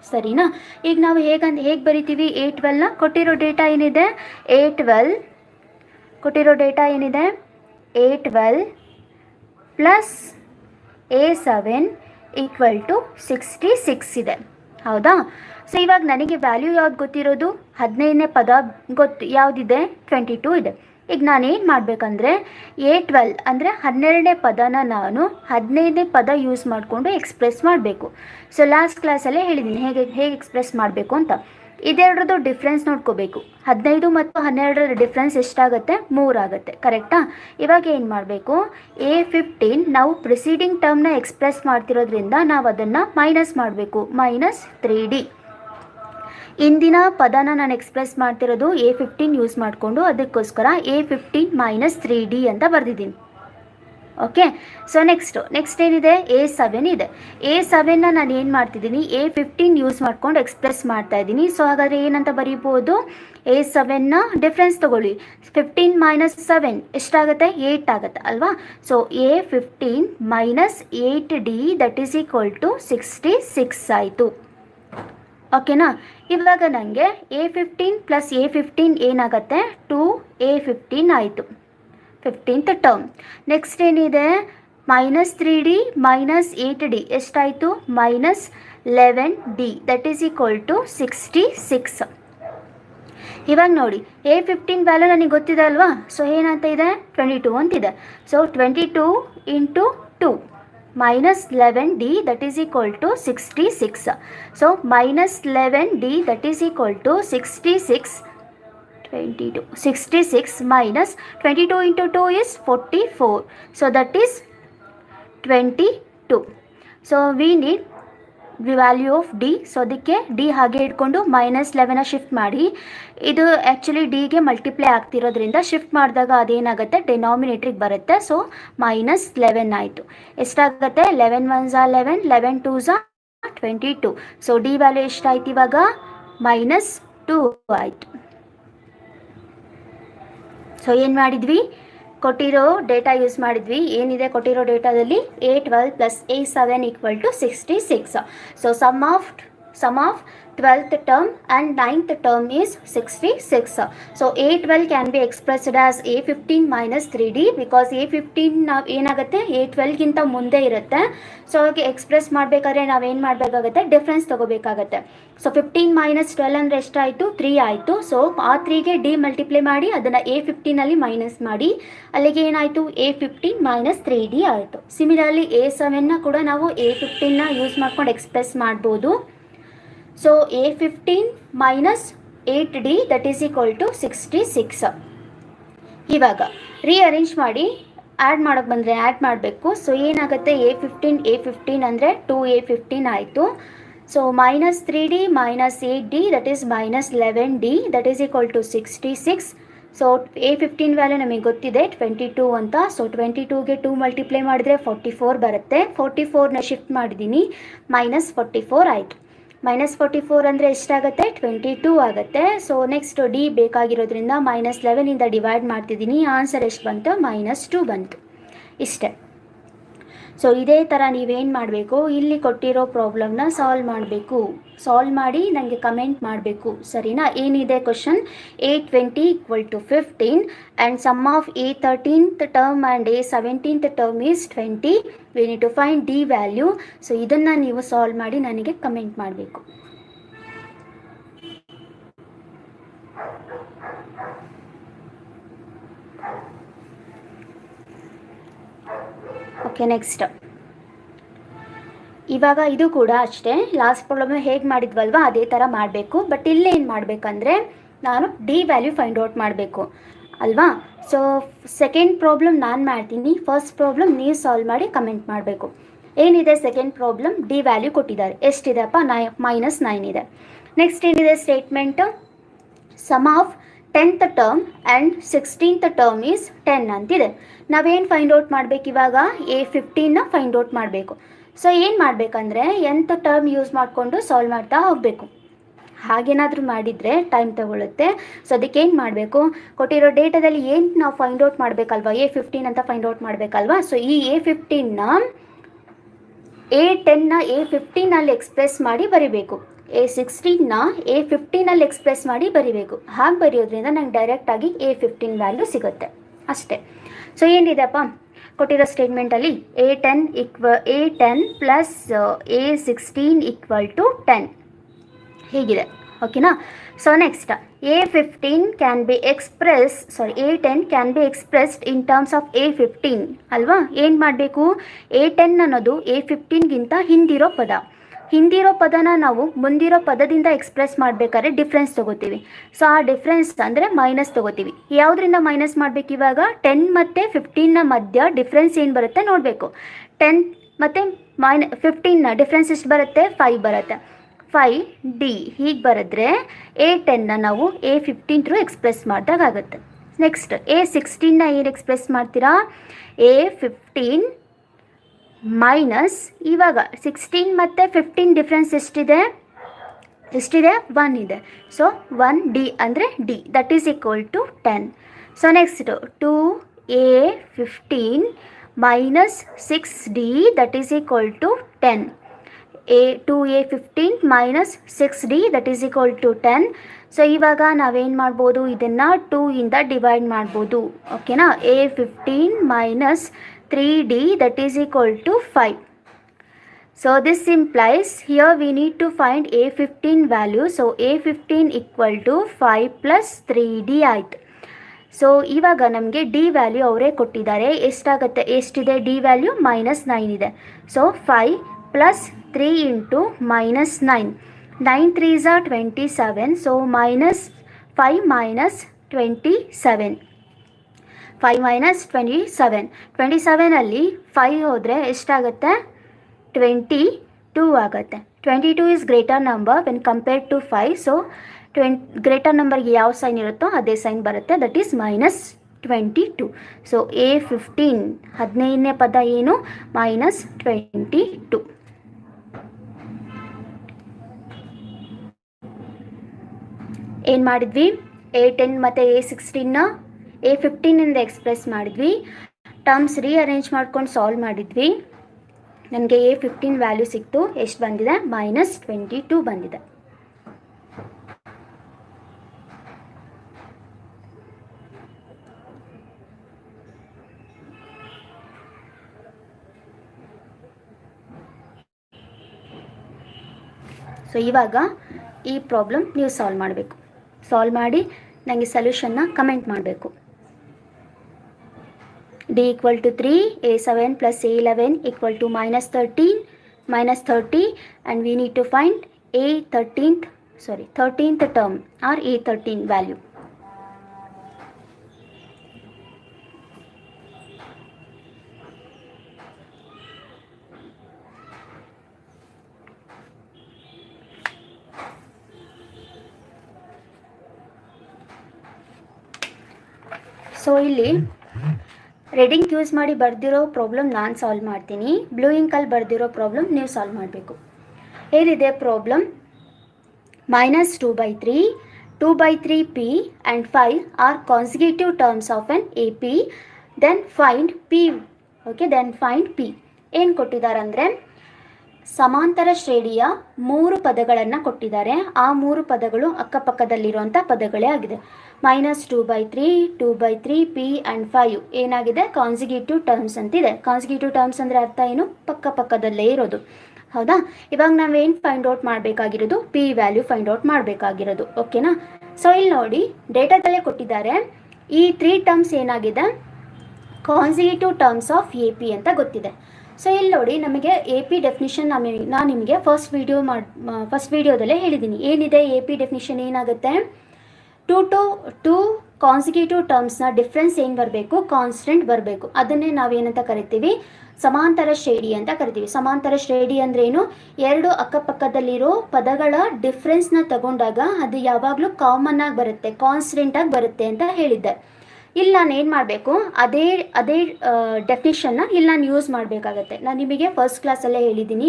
ಸರಿನಾ. ಈಗ ನಾವು ಹೇಗೆ ಬರಿತೀವಿ, A12ನ ಕೊಟ್ಟಿರೋ ಡೇಟಾ ಏನಿದೆ, A12 ಪ್ಲಸ್ A7 = 66 ಇದೆ, ಹೌದಾ. ಸೊ ಇವಾಗ ನನಗೆ ವ್ಯಾಲ್ಯೂ ಯಾವ್ದು ಗೊತ್ತಿರೋದು, 15ನೇ ಪದ ಯಾವುದಿದೆ, 22 ಇದೆ. ಈಗ ನಾನೇನು ಮಾಡಬೇಕಂದ್ರೆ, A12 ಅಂದರೆ 12ನೇ ಪದನ ನಾನು 15ನೇ ಪದ ಯೂಸ್ ಮಾಡಿಕೊಂಡು ಎಕ್ಸ್ಪ್ರೆಸ್ ಮಾಡಬೇಕು. ಸೊ ಲಾಸ್ಟ್ ಕ್ಲಾಸಲ್ಲೇ ಹೇಳಿದ್ದೀನಿ ಹೇಗೆ ಎಕ್ಸ್ಪ್ರೆಸ್ ಮಾಡಬೇಕು ಅಂತ. ಇದೆರಡರದ್ದು ಡಿಫ್ರೆನ್ಸ್ ನೋಡ್ಕೋಬೇಕು. 15 ಮತ್ತು 12ರ ಡಿಫ್ರೆನ್ಸ್ ಎಷ್ಟಾಗುತ್ತೆ, 3 ಆಗುತ್ತೆ, ಕರೆಕ್ಟಾ. ಇವಾಗ ಏನು ಮಾಡಬೇಕು, A15 ನಾವು ಪ್ರಿಸೀಡಿಂಗ್ ಟರ್ಮ್ನ ಎಕ್ಸ್ಪ್ರೆಸ್ ಮಾಡ್ತಿರೋದ್ರಿಂದ ನಾವು ಅದನ್ನು ಮೈನಸ್ ಮಾಡಬೇಕು, -3D. ಇಂದಿನ ಪದನ ನಾನು ಎಕ್ಸ್ಪ್ರೆಸ್ ಮಾಡ್ತಿರೋದು A15 ಯೂಸ್ ಮಾಡಿಕೊಂಡು, ಅದಕ್ಕೋಸ್ಕರ A15 - 3D ಅಂತ ಬರೆದಿದ್ದೀನಿ, ಓಕೆ. ಸೊ ನೆಕ್ಸ್ಟ್ ಏನಿದೆ, A7 ಇದೆ. A7ನ ನಾನು ಏನು ಮಾಡ್ತಿದ್ದೀನಿ, A15 ಯೂಸ್ ಮಾಡ್ಕೊಂಡು ಎಕ್ಸ್ಪ್ರೆಸ್ ಮಾಡ್ತಾ ಇದ್ದೀನಿ. ಸೊ ಹಾಗಾದರೆ ಏನಂತ ಬರೀಬೋದು, A7ನ ಡಿಫ್ರೆನ್ಸ್ ತೊಗೊಳ್ಳಿ, 15 - 7 ಎಷ್ಟಾಗುತ್ತೆ, 8 ಆಗುತ್ತೆ ಅಲ್ವಾ. ಸೊ A15 - 8D = 66 ಆಯಿತು, ಓಕೆನಾ. ಇವಾಗ ನನಗೆ A15 + A15 ಏನಾಗುತ್ತೆ, 2A15 ಆಯಿತು, 15th ಟರ್ಮ್. ನೆಕ್ಸ್ಟ್ ಏನಿದೆ, -3D - 8D ಎಷ್ಟಾಯಿತು, -11D = 66. ಇವಾಗ ನೋಡಿ, A15 ವ್ಯಾಲ್ಯೂ ನನಗೆ ಗೊತ್ತಿದೆ ಅಲ್ವಾ. ಸೊ ಏನಂತ ಇದೆ, 22 ಅಂತಿದೆ. So 22 × 2 -11D = 66. So -11D = 66. 66 - 22 × 2 is 44. So that is 22. So we need the value of D. So ಅದಕ್ಕೆ D ಹಾಗೆ ಇಟ್ಕೊಂಡು -11ನ ಶಿಫ್ಟ್ ಮಾಡಿ, ಇದು ಆ್ಯಕ್ಚುಲಿ Dಗೆ ಮಲ್ಟಿಪ್ಲೈ ಆಗ್ತಿರೋದ್ರಿಂದ ಶಿಫ್ಟ್ ಮಾಡಿದಾಗ ಅದೇನಾಗುತ್ತೆ, ಡೆನಾಮಿನೇಟ್ರಿಗೆ ಬರುತ್ತೆ. ಸೊ -11 ಆಯಿತು. ಎಷ್ಟಾಗುತ್ತೆ, 11 × 1 = 11, 11 × 2 = 22. ಸೊ D ವ್ಯಾಲ್ಯೂ ಎಷ್ಟಾಯ್ತು ಇವಾಗ, -2 ಆಯಿತು. ಸೊ ಏನು ಮಾಡಿದ್ವಿ, ಕೊಟ್ಟಿರೋ ಡೇಟಾ ಯೂಸ್ ಮಾಡಿದ್ವಿ. ಏನಿದೆ ಕೊಟ್ಟಿರೋ ಡೇಟಾದಲ್ಲಿ, A12 + A7 = 66. So sum of 12th term and 9th term is 66. So A12 can be expressed as A15 - 3D because A15 ಏನಾಗುತ್ತೆ, A12ಗಿಂತ ಮುಂದೆ ಇರುತ್ತೆ. ಸೊ ಹಾಗೆ ಎಕ್ಸ್ಪ್ರೆಸ್ ಮಾಡಬೇಕಾದ್ರೆ ನಾವೇನು ಮಾಡಬೇಕಾಗತ್ತೆ, ಡಿಫ್ರೆನ್ಸ್ ತೊಗೋಬೇಕಾಗತ್ತೆ. ಸೊ 15 - 12 ಅಂದರೆ ಎಷ್ಟಾಯಿತು, 3 ಆಯಿತು. ಸೊ ಆ 3ಗೆ D ಮಲ್ಟಿಪ್ಲೈ ಮಾಡಿ ಅದನ್ನು A15ಅಲ್ಲಿ ಮೈನಸ್ ಮಾಡಿ, ಅಲ್ಲಿಗೆ ಏನಾಯಿತು, A15 - 3D ಆಯಿತು. ಸಿಮಿಲರ್ಲಿ A7ನ ಕೂಡ ನಾವು A15ನ ಯೂಸ್ ಮಾಡ್ಕೊಂಡು ಎಕ್ಸ್ಪ್ರೆಸ್ ಮಾಡ್ಬೋದು. So A15 - 8D = 66. ಇವಾಗ ರೀಅರೇಂಜ್ ಮಾಡಿ ಆ್ಯಡ್ ಮಾಡೋಕ್ಕೆ ಬಂದರೆ ಆ್ಯಡ್ ಮಾಡಬೇಕು. ಸೊ ಏನಾಗುತ್ತೆ, A15 ಅಂದರೆ 2A15 ಆಯಿತು. So -3D - 8D -11D = 66. So A15 value ನಮಗೆ ಗೊತ್ತಿದೆ 22 ಅಂತ. ಸೊ 22ಗೆ 2 ಮಲ್ಟಿಪ್ಲೈ ಮಾಡಿದರೆ 44 ಬರುತ್ತೆ. 44ನ ಶಿಫ್ಟ್ ಮಾಡಿದ್ದೀನಿ, -44 ಆಯಿತು. -44 ಅಂದರೆ ಎಷ್ಟಾಗುತ್ತೆ, 22 ಆಗುತ್ತೆ. ಸೊ ನೆಕ್ಸ್ಟ್ D ಬೇಕಾಗಿರೋದ್ರಿಂದ -11ಇಂದ ಡಿವೈಡ್ ಮಾಡ್ತಿದ್ದೀನಿ. ಆನ್ಸರ್ ಎಷ್ಟು ಬಂತು, -2 ಬಂತು, ಇಷ್ಟೇ. ಸೊ ಇದೇ ಥರ ನೀವೇನು ಮಾಡಬೇಕು, ಇಲ್ಲಿ ಕೊಟ್ಟಿರೋ ಪ್ರಾಬ್ಲಮ್ನ ಸಾಲ್ವ್ ಮಾಡಿ ನನಗೆ ಕಮೆಂಟ್ ಮಾಡಬೇಕು, ಸರಿನಾ. ಏನಿದೆ question, A20 = 15 and sum of A13th term and A17th term is 20. We need to find d value. So ಇದನ್ನು ನೀವು ಸಾಲ್ವ್ ಮಾಡಿ ನನಗೆ ಕಮೆಂಟ್ ಮಾಡಬೇಕು. ಓಕೆ, ನೆಕ್ಸ್ಟ್ ಇವಾಗ ಇದು ಕೂಡ ಅಷ್ಟೇ, ಲಾಸ್ಟ್ ಪ್ರಾಬ್ಲಮ್ ಹೇಗೆ ಮಾಡಿದ್ವಲ್ವ ಅದೇ ಥರ ಮಾಡಬೇಕು. ಬಟ್ ಇಲ್ಲೇನು ಮಾಡಬೇಕಂದ್ರೆ ನಾನು ಡಿ ವ್ಯಾಲ್ಯೂ ಫೈಂಡ್ ಔಟ್ ಮಾಡಬೇಕು ಅಲ್ವಾ. ಸೊ ಸೆಕೆಂಡ್ ಪ್ರಾಬ್ಲಮ್ ನಾನು ಮಾಡ್ತೀನಿ, ಫಸ್ಟ್ ಪ್ರಾಬ್ಲಮ್ ನೀವು ಸಾಲ್ವ್ ಮಾಡಿ ಕಮೆಂಟ್ ಮಾಡಬೇಕು. ಏನಿದೆ ಸೆಕೆಂಡ್ ಪ್ರಾಬ್ಲಮ್, ಡಿ ವ್ಯಾಲ್ಯೂ ಕೊಟ್ಟಿದ್ದಾರೆ. ಎಷ್ಟಿದೆಪ್ಪ, -9 ಇದೆ. ನೆಕ್ಸ್ಟ್ ಏನಿದೆ statement, sum of 10th term and 16th term is 10 ಅಂತಿದೆ. ನಾವೇನು ಫೈಂಡ್ ಔಟ್ ಮಾಡಬೇಕು ಇವಾಗ, A15ನ ಫೈಂಡ್ ಔಟ್ ಮಾಡಬೇಕು. ಸೊ ಏನು ಮಾಡಬೇಕಂದ್ರೆ nth ಟರ್ಮ್ ಯೂಸ್ ಮಾಡಿಕೊಂಡು ಸಾಲ್ವ್ ಮಾಡ್ತಾ ಹೋಗಬೇಕು. ಹಾಗೇನಾದರೂ ಮಾಡಿದರೆ ಟೈಮ್ ತಗೊಳ್ಳುತ್ತೆ. ಸೊ ಅದಕ್ಕೆ ಏನು ಮಾಡಬೇಕು, ಕೊಟ್ಟಿರೋ ಡೇಟಾದಲ್ಲಿ ಏನು ನಾವು ಫೈಂಡ್ ಔಟ್ ಮಾಡಬೇಕಲ್ವ, A15 ಅಂತ ಫೈಂಡ್ ಔಟ್ ಮಾಡಬೇಕಲ್ವ. ಸೊ ಈ A15ನ A10ನ A15ನಲ್ಲಿ ಎಕ್ಸ್ಪ್ರೆಸ್ ಮಾಡಿ ಬರಿಬೇಕು, A16ನ A15ನಲ್ಲಿ ಎಕ್ಸ್ಪ್ರೆಸ್ ಮಾಡಿ ಬರಿಬೇಕು. ಹಾಗೆ ಬರೆಯೋದ್ರಿಂದ ನಂಗೆ ಡೈರೆಕ್ಟಾಗಿ A15 ವ್ಯಾಲ್ಯೂ ಸಿಗುತ್ತೆ ಅಷ್ಟೇ. ಸೊ ಏನಿದೆಪ್ಪ ಕೊಟ್ಟಿರೋ ಸ್ಟೇಟ್ಮೆಂಟಲ್ಲಿ, A10 ಪ್ಲಸ್ A16 = 10 ಹೀಗಿದೆ, ಓಕೆನಾ. So next A10 can be expressed in terms of A15 ಅಲ್ವಾ. ಏನು ಮಾಡಬೇಕು, A10 ಅನ್ನೋದು A15ಗಿಂತ ಹಿಂದಿರೋ ಪದನ ನಾವು ಮುಂದಿರೋ ಪದದಿಂದ ಎಕ್ಸ್ಪ್ರೆಸ್ ಮಾಡಬೇಕಾದ್ರೆ ಡಿಫ್ರೆನ್ಸ್ ತೊಗೋತೀವಿ. ಸೊ ಆ ಡಿಫ್ರೆನ್ಸ್ ಅಂದರೆ ಮೈನಸ್ ತೊಗೋತೀವಿ. ಯಾವುದರಿಂದ ಮೈನಸ್ ಮಾಡಬೇಕು ಇವಾಗ, 10 ಮತ್ತು 15ನ ಮಧ್ಯ ಡಿಫ್ರೆನ್ಸ್ ಏನು ಬರುತ್ತೆ ನೋಡಬೇಕು. 10 ಮತ್ತು -15ನ ಡಿಫ್ರೆನ್ಸ್ ಎಷ್ಟು ಬರುತ್ತೆ, 5 ಬರುತ್ತೆ. 5D ಹೀಗೆ ಬರೆದ್ರೆ A10ನ ನಾವು A15 ಥ್ರೂ ಎಕ್ಸ್ಪ್ರೆಸ್ ಮಾಡಿದಾಗುತ್ತೆ. ನೆಕ್ಸ್ಟ್ A16ನ ಏನು ಎಕ್ಸ್ಪ್ರೆಸ್ ಮಾಡ್ತೀರಾ, A15 ಮೈನಸ್, ಇವಾಗ 16 ಮತ್ತು 15 ಡಿಫ್ರೆನ್ಸ್ ಎಷ್ಟಿದೆ 1 ಇದೆ. ಸೊ 1D ಅಂದರೆ D, that is equal to 10. So next 2A15 minus 6D that is equal to 10. 2A15 minus 6D that is equal to 10. So ಇವಾಗ ನಾವೇನು ಮಾಡ್ಬೋದು, ಇದನ್ನು 2 ಇಂದ ಡಿವೈಡ್ ಮಾಡ್ಬೋದು, ಓಕೆನಾ. A15 minus 3D that is equal to 5. So this implies here we need to find A15 value. So A15 equal to 5 plus 3D ಆಯಿತು. ಸೊ ಇವಾಗ ನಮಗೆ ಡಿ ವ್ಯಾಲ್ಯೂ ಅವರೇ ಕೊಟ್ಟಿದ್ದಾರೆ. ಎಷ್ಟಿದೆ ಡಿ ವ್ಯಾಲ್ಯೂ, -9 ಇದೆ. So 5 plus 3 into -9, 9 3s are 27. So -5 minus 27, 5 minus 27, 27ಅಲ್ಲಿ 5 ಹೋದರೆ ಎಷ್ಟಾಗುತ್ತೆ, 22 ಆಗುತ್ತೆ. 22 is greater number when compared to 5. So greater ನಂಬರ್ಗೆ ಯಾವ ಸೈನ್ ಇರುತ್ತೋ ಅದೇ ಸೈನ್ ಬರುತ್ತೆ, ದಟ್ ಈಸ್ -22. ಸೊ A15 15ನೇ ಪದ ಏನು, -22. ಏನು ಮಾಡಿದ್ವಿ, A10 ಮತ್ತು A16ನ A15ಇಂದ ಎಕ್ಸ್ಪ್ರೆಸ್ ಮಾಡಿದ್ವಿ. ಟರ್ಮ್ಸ್ ರೀಅರೇಂಜ್ ಮಾಡ್ಕೊಂಡು ಸಾಲ್ವ್ ಮಾಡಿದ್ವಿ. ನನಗೆ A15 ವ್ಯಾಲ್ಯೂ ಸಿಕ್ತು. ಎಷ್ಟು ಬಂದಿದೆ, -22 ಬಂದಿದೆ. ಸೊ ಇವಾಗ ಈ ಪ್ರಾಬ್ಲಮ್ ನೀವು ಸಾಲ್ವ್ ಮಾಡಬೇಕು. ಸಾಲ್ವ್ ಮಾಡಿ ನನಗೆ ಸೊಲ್ಯೂಷನ್ನ ಕಮೆಂಟ್ ಮಾಡಬೇಕು. D equal to 3, A7 plus A11 equal to -30, and we need to find 13th term or A13 value. So ಇಲ್ಲಿ ರೆಡ್ ಇಂಕ್ ಯೂಸ್ ಮಾಡಿ ಬರೆದಿರೋ ಪ್ರಾಬ್ಲಮ್ ನಾನು ಸಾಲ್ವ್ ಮಾಡ್ತೀನಿ. ಬ್ಲೂ ಇಂಕಲ್ಲಿ ಬರೆದಿರೋ ಪ್ರಾಬ್ಲಮ್ ನೀವು ಸಾಲ್ವ್ ಮಾಡಬೇಕು. ಏನಿದೆ problem, -2/3, 2/3p and 5 are consecutive terms of an AP. Then find P. Okay, then find P. ಏನು ಕೊಟ್ಟಿದ್ದಾರೆ ಅಂದರೆ ಸಮಾಂತರ ಶ್ರೇಣಿಯ 3 ಪದಗಳನ್ನು ಕೊಟ್ಟಿದ್ದಾರೆ. ಆ 3 ಪದಗಳು ಅಕ್ಕಪಕ್ಕದಲ್ಲಿರುವಂಥ ಪದಗಳೇ ಆಗಿದೆ. -2/3, 2/3, p ಆ್ಯಂಡ್ 5 ಏನಾಗಿದೆ, ಕಾನ್ಸಿಕ್ಯೂಟಿವ್ ಟರ್ಮ್ಸ್ ಅಂತಿದೆ. ಕಾನ್ಸಿಕ್ಯೂಟಿವ್ ಟರ್ಮ್ಸ್ ಅಂದರೆ ಅರ್ಥ ಏನು, ಪಕ್ಕದಲ್ಲೇ ಇರೋದು. ಹೌದಾ, ಇವಾಗ ನಾವೇನು ಫೈಂಡ್ ಔಟ್ ಮಾಡಬೇಕಾಗಿರೋದು, ಪಿ ವ್ಯಾಲ್ಯೂ ಫೈಂಡ್ ಔಟ್ ಮಾಡಬೇಕಾಗಿರೋದು. ಓಕೆನಾ. ಸೊ ಇಲ್ಲಿ ನೋಡಿ, ಡೇಟಾದಲ್ಲೇ ಕೊಟ್ಟಿದ್ದಾರೆ. ಈ 3 ಟರ್ಮ್ಸ್ ಏನಾಗಿದೆ, consecutive terms of A P ಅಂತ ಗೊತ್ತಿದೆ. ಸೊ ಇಲ್ಲಿ ನೋಡಿ, ನಮಗೆ ಎ ಪಿ ಡೆಫಿನಿಷನ್ ನಾನು ನಿಮಗೆ ಫಸ್ಟ್ ವಿಡಿಯೋದಲ್ಲೇ ಹೇಳಿದ್ದೀನಿ. ಏನಿದೆ ಎ ಪಿ ಡೆಫಿನಿಷನ್ ಏನಾಗುತ್ತೆ, ಟು ಕಾನ್ಸಿಕ್ಯೂಟಿವ್ ಟರ್ಮ್ಸ್ನ ಡಿಫ್ರೆನ್ಸ್ ಏನು ಬರಬೇಕು, ಕಾನ್ಸ್ಟೆಂಟ್ ಬರಬೇಕು. ಅದನ್ನೇ ನಾವೇನಂತ ಕರಿತೀವಿ, ಸಮಾಂತರ ಶ್ರೇಣಿ ಅಂತ ಕರಿತೀವಿ. ಸಮಾಂತರ ಶ್ರೇಣಿ ಅಂದ್ರೇನು, 2 ಅಕ್ಕಪಕ್ಕದಲ್ಲಿರೋ ಪದಗಳ ಡಿಫ್ರೆನ್ಸ್ನ ತಗೊಂಡಾಗ ಅದು ಯಾವಾಗಲೂ ಕಾಮನ್ ಆಗಿ ಬರುತ್ತೆ, ಕಾನ್ಸ್ಟೆಂಟ್ ಆಗಿ ಬರುತ್ತೆ ಅಂತ ಹೇಳಿದ್ದೆ. ಇಲ್ಲಿ ನಾನು ಏನು ಮಾಡಬೇಕು, ಅದೇ ಡೆಫಿನಿಷನ್ನ ಇಲ್ಲಿ ನಾನು ಯೂಸ್ ಮಾಡಬೇಕಾಗತ್ತೆ. ನಾನು ನಿಮಗೆ ಫಸ್ಟ್ ಕ್ಲಾಸಲ್ಲೇ ಹೇಳಿದ್ದೀನಿ,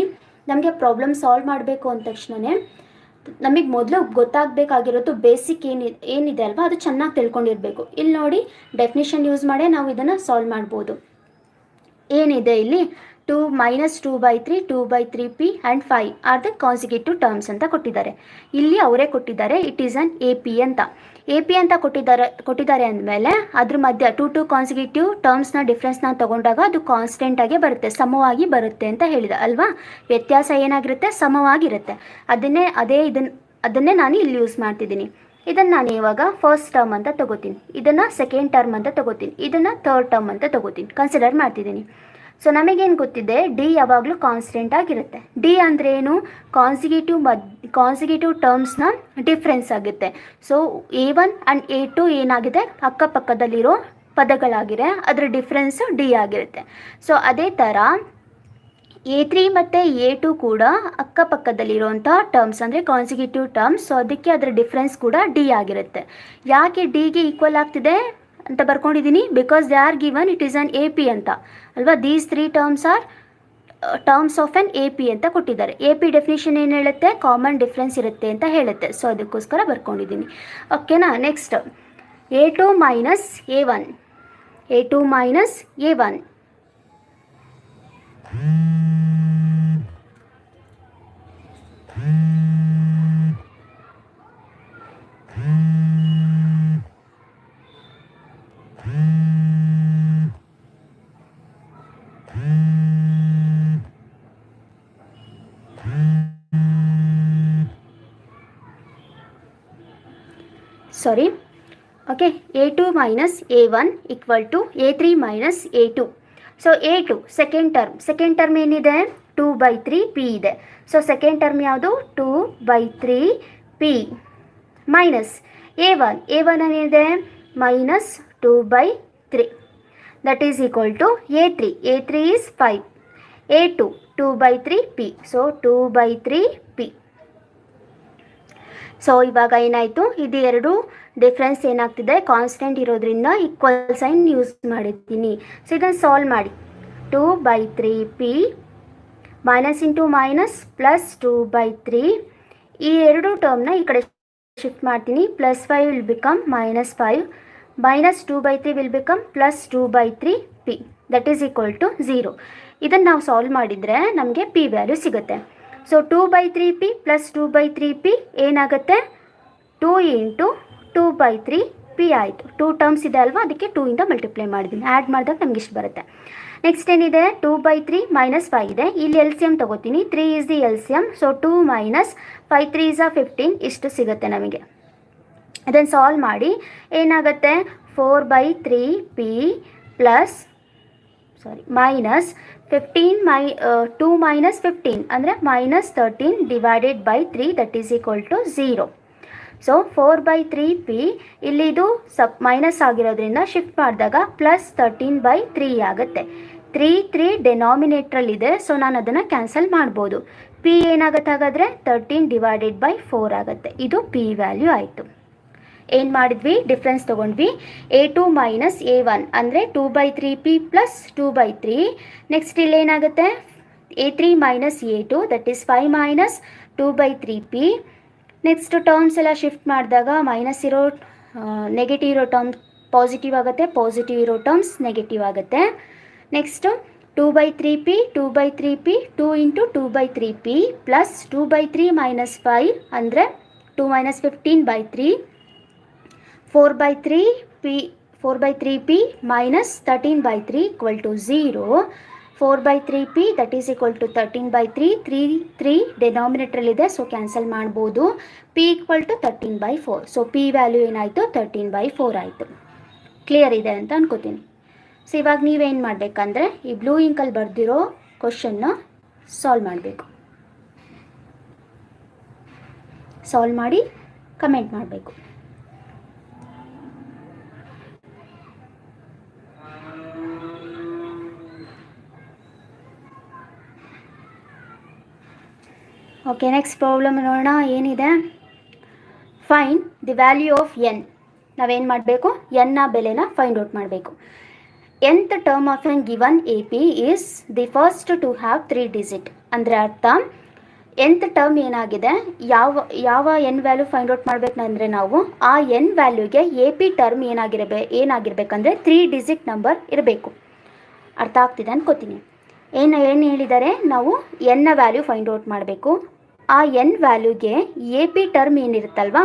ನಮಗೆ ಪ್ರಾಬ್ಲಮ್ ಸಾಲ್ವ್ ಮಾಡಬೇಕು ಅಂದ ತಕ್ಷಣವೇ ನಮಗೆ ಮೊದಲು ಗೊತ್ತಾಗಬೇಕಾಗಿರೋದು ಬೇಸಿಕ್ ಏನಿದೆ ಅಲ್ವಾ, ಅದು ಚೆನ್ನಾಗಿ ತಿಳ್ಕೊಂಡಿರಬೇಕು. ಇಲ್ಲಿ ನೋಡಿ, ಡೆಫಿನಿಷನ್ ಯೂಸ್ ಮಾಡೇ ನಾವು ಇದನ್ನು ಸಾಲ್ವ್ ಮಾಡ್ಬೋದು. ಏನಿದೆ ಇಲ್ಲಿ, -2/3, 2/3p and 5 are the consecutive terms ಅಂತ ಕೊಟ್ಟಿದ್ದಾರೆ. ಇಲ್ಲಿ ಅವರೇ ಕೊಟ್ಟಿದ್ದಾರೆ, it is an A P ಅಂತ. ಎ ಪಿ ಅಂತ ಕೊಟ್ಟಿದ್ದಾರೆ ಅಂದಮೇಲೆ ಅದ್ರ ಮಧ್ಯ ಟು ಕಾನ್ಸಿಕ್ಯೂಟಿವ್ ಟರ್ಮ್ಸ್ನ ಡಿಫ್ರೆನ್ಸ್ನ ತೊಗೊಂಡಾಗ ಅದು ಕಾನ್ಸ್ಟೆಂಟ್ ಆಗಿ ಬರುತ್ತೆ, ಸಮವಾಗಿ ಬರುತ್ತೆ ಅಂತ ಹೇಳಿದೆ ಅಲ್ವಾ. ವ್ಯತ್ಯಾಸ ಏನಾಗಿರುತ್ತೆ, ಸಮವಾಗಿರುತ್ತೆ. ಅದನ್ನೇ ನಾನು ಇಲ್ಲಿ ಯೂಸ್ ಮಾಡ್ತಿದ್ದೀನಿ. ಇದನ್ನು ನಾನು ಇವಾಗ ಫಸ್ಟ್ ಟರ್ಮ್ ಅಂತ ತಗೋತೀನಿ, ಇದನ್ನು ಸೆಕೆಂಡ್ ಟರ್ಮ್ ಅಂತ ತಗೋತೀನಿ, ಇದನ್ನು ಥರ್ಡ್ ಟರ್ಮ್ ಅಂತ ತಗೋತೀನಿ, ಕನ್ಸಿಡರ್ ಮಾಡ್ತಿದ್ದೀನಿ. ಸೊ ನಮಗೇನು ಗೊತ್ತಿದೆ, ಡಿ ಯಾವಾಗಲೂ ಕಾನ್ಸ್ಟೆಂಟ್ ಆಗಿರುತ್ತೆ. ಡಿ ಅಂದರೆ ಏನು, ಕಾನ್ಸಿಕ್ಯೂಟಿವ್ ಟರ್ಮ್ಸ್ನ ಡಿಫ್ರೆನ್ಸ್ ಆಗುತ್ತೆ. ಸೊ A1 ಆ್ಯಂಡ್ A2 ಏನಾಗಿದೆ, ಅಕ್ಕಪಕ್ಕದಲ್ಲಿರೋ ಪದಗಳಾಗಿದೆ, ಅದರ ಡಿಫ್ರೆನ್ಸು ಡಿ ಆಗಿರುತ್ತೆ. ಸೊ ಅದೇ ಥರ A3 ಮತ್ತು A2 ಕೂಡ ಅಕ್ಕಪಕ್ಕದಲ್ಲಿರುವಂಥ ಟರ್ಮ್ಸ್ ಅಂದರೆ ಕಾನ್ಸಿಕ್ಯೂಟಿವ್ ಟರ್ಮ್ಸ್. ಸೊ ಅದಕ್ಕೆ ಅದರ ಡಿಫ್ರೆನ್ಸ್ ಕೂಡ ಡಿ ಆಗಿರುತ್ತೆ. ಯಾಕೆ ಡಿಗೆ ಈಕ್ವಲ್ ಆಗ್ತಿದೆ ಅಂತ ಬರ್ಕೊಂಡಿದ್ದೀನಿ, because they are given it is an A P ಅಂತ ಅಲ್ವಾ. These 3 terms are terms of an A P ಅಂತ ಕೊಟ್ಟಿದ್ದಾರೆ. ಎ ಪಿ ಡೆಫಿನೇಷನ್ ಏನು ಹೇಳುತ್ತೆ, ಕಾಮನ್ ಡಿಫ್ರೆನ್ಸ್ ಇರುತ್ತೆ ಅಂತ ಹೇಳುತ್ತೆ. ಸೊ ಅದಕ್ಕೋಸ್ಕರ ಬರ್ಕೊಂಡಿದ್ದೀನಿ. ಓಕೆನಾ. Next A2 - A1, A2 - A1. Sorry. Okay, A2 - A1 equal to A3 - A2. So A2 second term ಏನಿದೆ, 2/3p ಇದೆ. ಸೊ ಸೆಕೆಂಡ್ ಟರ್ಮ್ ಯಾವುದು, 2/3p ಮೈನಸ್ A1 ಏನಿದೆ, -2/3 that is equal to A3 is 5, A2 2/3p. So 2/3p. So ಇವಾಗ ಏನಾಯಿತು, ಇದು ಎರಡು ಡಿಫ್ರೆನ್ಸ್ ಏನಾಗ್ತಿದೆ, ಕಾನ್ಸ್ಟೆಂಟ್ ಇರೋದ್ರಿಂದ ಈಕ್ವಲ್ ಸೈನ್ ಯೂಸ್ ಮಾಡಿದ್ದೀನಿ. ಸೊ ಇದನ್ನು ಸಾಲ್ವ್ ಮಾಡಿ, 2/3p minus into minus plus 2/3. ಈ ಎರಡು ಟರ್ಮ್ನ ಈ ಕಡೆ ಶಿಫ್ಟ್ ಮಾಡ್ತೀನಿ. +5 will become -5, -2/3 will become +2/3p that is equal to 0. ಇದನ್ನು ನಾವು ಸಾಲ್ವ್ ಮಾಡಿದರೆ ನಮಗೆ ಪಿ ವ್ಯಾಲ್ಯೂ ಸಿಗುತ್ತೆ. ಸೊ 2/3p + 2/3p ಏನಾಗುತ್ತೆ, 2 × 2/3p ಆಯಿತು. 2 ಟರ್ಮ್ಸ್ ಇದೆ ಅಲ್ವಾ, ಅದಕ್ಕೆ 2 ಇಂದ ಮಲ್ಟಿಪ್ಲೈ ಮಾಡಿದ್ದೀನಿ. ಆ್ಯಡ್ ಮಾಡಿದಾಗ ನಮ್ಗೆ ಇಷ್ಟು ಬರುತ್ತೆ. ನೆಕ್ಸ್ಟ್ ಏನಿದೆ, 2/3 - 5 ಇದೆ. ಇಲ್ಲಿ LCM ತೊಗೋತೀನಿ, 3 is the LCM. So 2 - 5 3 = 15 ಇಷ್ಟು ಸಿಗುತ್ತೆ ನಮಗೆ. ಅದನ್ನು ಸಾಲ್ವ್ ಮಾಡಿ ಏನಾಗುತ್ತೆ, 4/3p ಪ್ಲಸ್ ಮೈನಸ್ 2 - 15 ಅಂದರೆ -13 divided by 3 that is equal to 0. So 4/3p ಇಲ್ಲಿ ಇದು ಮೈನಸ್ ಆಗಿರೋದ್ರಿಂದ ಶಿಫ್ಟ್ ಮಾಡಿದಾಗ +13/3 ಆಗುತ್ತೆ. 3 ಡೆನಾಮಿನೇಟ್ರಲ್ಲಿದೆ, ಸೊ ನಾನು ಅದನ್ನು ಕ್ಯಾನ್ಸಲ್ ಮಾಡ್ಬೋದು. p ಏನಾಗುತ್ತೆ ಹಾಗಾದರೆ, 13 ಡಿವೈಡೆಡ್ ಬೈ 4 ಆಗುತ್ತೆ. ಇದು p ವ್ಯಾಲ್ಯೂ ಆಯಿತು. ಏನು ಮಾಡಿದ್ವಿ, ಡಿಫ್ರೆನ್ಸ್ ತೊಗೊಂಡ್ವಿ. A2 - A1 ಅಂದರೆ 2/3p ಪ್ಲಸ್ 2/3. ನೆಕ್ಸ್ಟ್ ಇಲ್ಲಿ ಏನಾಗುತ್ತೆ, A3 - A2 that is 5 - 2/3p. Next terms ಎಲ್ಲ ಶಿಫ್ಟ್ ಮಾಡಿದಾಗ ಮೈನಸ್ ಇರೋ ನೆಗೆಟಿವ್ ಇರೋ ಟರ್ಮ್ ಪಾಸಿಟಿವ್ ಆಗುತ್ತೆ, ಪಾಸಿಟಿವ್ ಇರೋ ಟರ್ಮ್ಸ್ ನೆಗೆಟಿವ್ ಆಗುತ್ತೆ. Next 2/3p, 2/3p, 2 into 2/3p plus 2/3 minus 5 ಅಂದರೆ 2 minus 15/3, 4/3p, 4/3p minus 13/3 equal to 0, 4/3p that is equal to 13/3, 3 denominator ಇದೆ, ಸೊ ಕ್ಯಾನ್ಸಲ್ ಮಾಡ್ಬೋದು. p equal to 13/4, so p value ಏನಾಯಿತು 13/4 ಆಯಿತು. ಕ್ಲಿಯರ್ ಇದೆ ಅಂತ ಅನ್ಕೋತೀನಿ. ಸೊ ಇವಾಗ ನೀವೇನು ಮಾಡಬೇಕಂದ್ರೆ ಈ ಬ್ಲೂ ಇಂಕಲ್ಲಿ ಬರೆದಿರೋ ಕ್ವಶನ್ನ ಸಾಲ್ವ್ ಮಾಡಬೇಕು. ಸಾಲ್ವ್ ಮಾಡಿ ಕಮೆಂಟ್ ಮಾಡಬೇಕು. ಓಕೆ, ನೆಕ್ಸ್ಟ್ ಪ್ರಾಬ್ಲಮ್ ನೋಡೋಣ ಏನಿದೆ. Find the value of N. ನಾವೇನು ಮಾಡಬೇಕು, ಎನ್ನ ಬೆಲೆನ ಫೈಂಡ್ ಔಟ್ ಮಾಡಬೇಕು. nth term of an given AP is the first to have 3 digit. ಅಂದರೆ ಅರ್ಥ nth ಟರ್ಮ್ ಏನಾಗಿದೆ, ಯಾವ ಎನ್ ವ್ಯಾಲ್ಯೂ ಫೈಂಡ್ ಔಟ್ ಮಾಡಬೇಕಂದ್ರೆ ನಾವು ಆ ಎನ್ ವ್ಯಾಲ್ಯೂಗೆ ಎ ಪಿ ಟರ್ಮ್ ಏನಾಗಿರ್ಬೇಕಂದ್ರೆ 3 ಡಿಜಿಟ್ ನಂಬರ್ ಇರಬೇಕು. ಅರ್ಥ ಆಗ್ತಿದೆ ಅನ್ಕೋತೀನಿ. ಏನು ಹೇಳಿದ್ದಾರೆ, ನಾವು ಎನ್ನ ವ್ಯಾಲ್ಯೂ ಫೈಂಡ್ ಔಟ್ ಮಾಡಬೇಕು. ಆ ಎನ್ ವ್ಯಾಲ್ಯೂಗೆ ಎ ಪಿ ಟರ್ಮ್ ಏನಿರುತ್ತಲ್ವಾ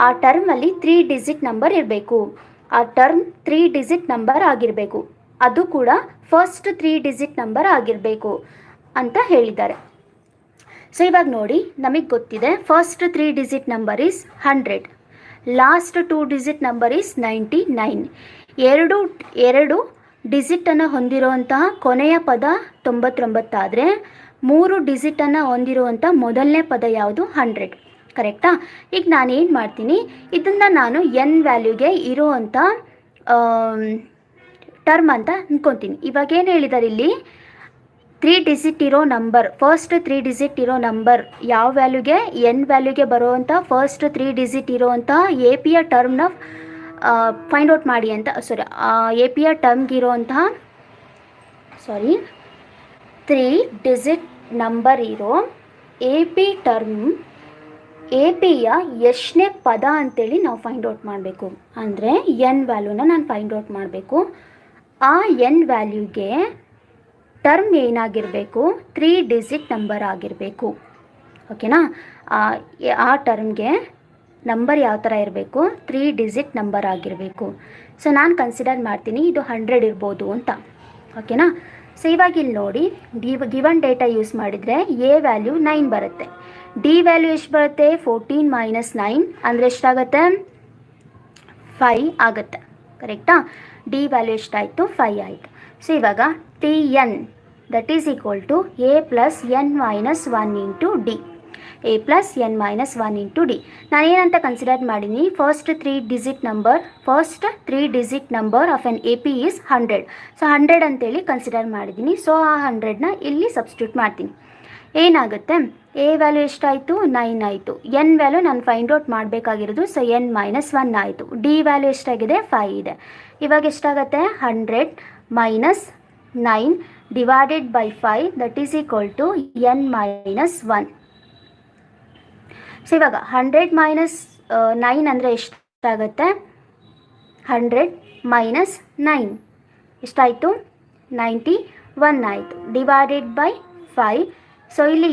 ಆ ಟರ್ಮಲ್ಲಿ 3 ಡಿಜಿಟ್ ನಂಬರ್ ಇರಬೇಕು. ಆ ಟರ್ಮ್ 3 ಡಿಜಿಟ್ ನಂಬರ್ ಆಗಿರಬೇಕು, ಅದು ಕೂಡ ಫಸ್ಟ್ 3 ಡಿಜಿಟ್ ನಂಬರ್ ಆಗಿರಬೇಕು ಅಂತ ಹೇಳಿದ್ದಾರೆ. ಸೊ ಇವಾಗ ನೋಡಿ, ನಮಗೆ ಗೊತ್ತಿದೆ first 3 digit number is 100, last 2 digit number is 99. ಎರಡು ಡಿಜಿಟನ್ನು ಹೊಂದಿರುವಂತಹ ಕೊನೆಯ ಪದ 99 ಆದರೆ 3 ಡಿಜಿಟನ್ನು ಹೊಂದಿರುವಂಥ ಮೊದಲನೇ ಪದ ಯಾವುದು 100. ಕರೆಕ್ಟಾ? ಈಗ ನಾನೇನು ಮಾಡ್ತೀನಿ, ಇದನ್ನು ನಾನು ಎನ್ ವ್ಯಾಲ್ಯೂಗೆ ಇರುವಂಥ ಟರ್ಮ್ ಅಂತ ಅಂದ್ಕೊತೀನಿ. ಇವಾಗ ಏನು ಹೇಳಿದ್ದಾರೆ ಇಲ್ಲಿ, 3 ಡಿಜಿಟ್ ಇರೋ ನಂಬರ್, ಫಸ್ಟ್ 3 ಡಿಜಿಟ್ ಇರೋ ನಂಬರ್ ಯಾವ ವ್ಯಾಲ್ಯೂಗೆ, ಎನ್ ವ್ಯಾಲ್ಯೂಗೆ ಬರುವಂಥ ಫಸ್ಟ್ 3 ಡಿಜಿಟ್ ಇರೋವಂಥ ಎ ಪಿಯ ಟರ್ಮ್ನ ಫೈಂಡ್ ಔಟ್ ಮಾಡಿ ಅಂತ. ಎ ಪಿಯ ಟರ್ಮ್ಗಿರೋಂತಹ 3 ಡಿಜಿಟ್ ನಂಬರ್ ಇರೋ ಎ ಪಿ ಟರ್ಮ್, ಎ ಪಿಯ ಎಷ್ಟನೇ ಪದ ಅಂತೇಳಿ ನಾವು ಫೈಂಡ್ ಔಟ್ ಮಾಡಬೇಕು. ಅಂದರೆ ಎನ್ ವ್ಯಾಲ್ಯೂನ ನಾನು ಫೈಂಡ್ ಔಟ್ ಮಾಡಬೇಕು. ಆ ಎನ್ ವ್ಯಾಲ್ಯೂಗೆ ಟರ್ಮ್ ಏನಾಗಿರಬೇಕು, 3 ಡಿಜಿಟ್ ನಂಬರ್ ಆಗಿರಬೇಕು. ಓಕೆನಾ? ಆ ಟರ್ಮ್ಗೆ ನಂಬರ್ ಯಾವ ಥರ ಇರಬೇಕು, 3 ಡಿಜಿಟ್ ನಂಬರ್ ಆಗಿರಬೇಕು. ಸೊ ನಾನು ಕನ್ಸಿಡರ್ ಮಾಡ್ತೀನಿ ಇದು 100 ಇರ್ಬೋದು ಅಂತ. ಓಕೆನಾ? ಸೊ ಇವಾಗ ಇಲ್ಲಿ ನೋಡಿ, ಗಿವನ್ ಡೇಟಾ ಯೂಸ್ ಮಾಡಿದರೆ ಎ ವ್ಯಾಲ್ಯೂ 9 ಬರುತ್ತೆ, ಡಿ ವ್ಯಾಲ್ಯೂ ಎಷ್ಟು ಬರುತ್ತೆ 14 ಮೈನಸ್ 9 ಅಂದರೆ ಎಷ್ಟಾಗುತ್ತೆ 5 ಆಗುತ್ತೆ. ಕರೆಕ್ಟಾ? ಡಿ ವ್ಯಾಲ್ಯೂ ಎಷ್ಟಾಯಿತು 5 ಆಯಿತು. ಸೊ ಇವಾಗ t n that is equal to A plus N minus 1 into d. A plus N minus 1 into d. ನಾನೇನಂತ ಕನ್ಸಿಡರ್ ಮಾಡೀನಿ, first 3 digit number of an A P is 100. So 100 ಅಂತೇಳಿ ಕನ್ಸಿಡರ್ ಮಾಡಿದ್ದೀನಿ. ಸೊ ಆ 100ನ ಇಲ್ಲಿ ಸಬ್ಸ್ಟಿಟ್ಯೂಟ್ ಮಾಡ್ತೀನಿ. ಏನಾಗುತ್ತೆ, ಎ ವ್ಯಾಲ್ಯೂ ಎಷ್ಟಾಯಿತು 9 ಆಯಿತು. ಎನ್ ವ್ಯಾಲ್ಯೂ ನಾನು ಫೈಂಡ್ ಔಟ್ ಮಾಡಬೇಕಾಗಿರೋದು, ಸೊ ಎನ್ ಮೈನಸ್ 1 ಆಯಿತು. ಡಿ ವ್ಯಾಲ್ಯೂ ಎಷ್ಟಾಗಿದೆ 5 ಇದೆ. ಇವಾಗ ಎಷ್ಟಾಗುತ್ತೆ 100 minus 9 divided by 5 that is equal to n minus 1. So ಇವಾಗ 100 ಮೈನಸ್ 9 ಅಂದರೆ ಎಷ್ಟಾಗುತ್ತೆ, 100 ಮೈನಸ್ 9 ಎಷ್ಟಾಯಿತು 91 ಆಯಿತು, ಡಿವೈಡೆಡ್ ಬೈ 5. ಸೊ ಇಲ್ಲಿ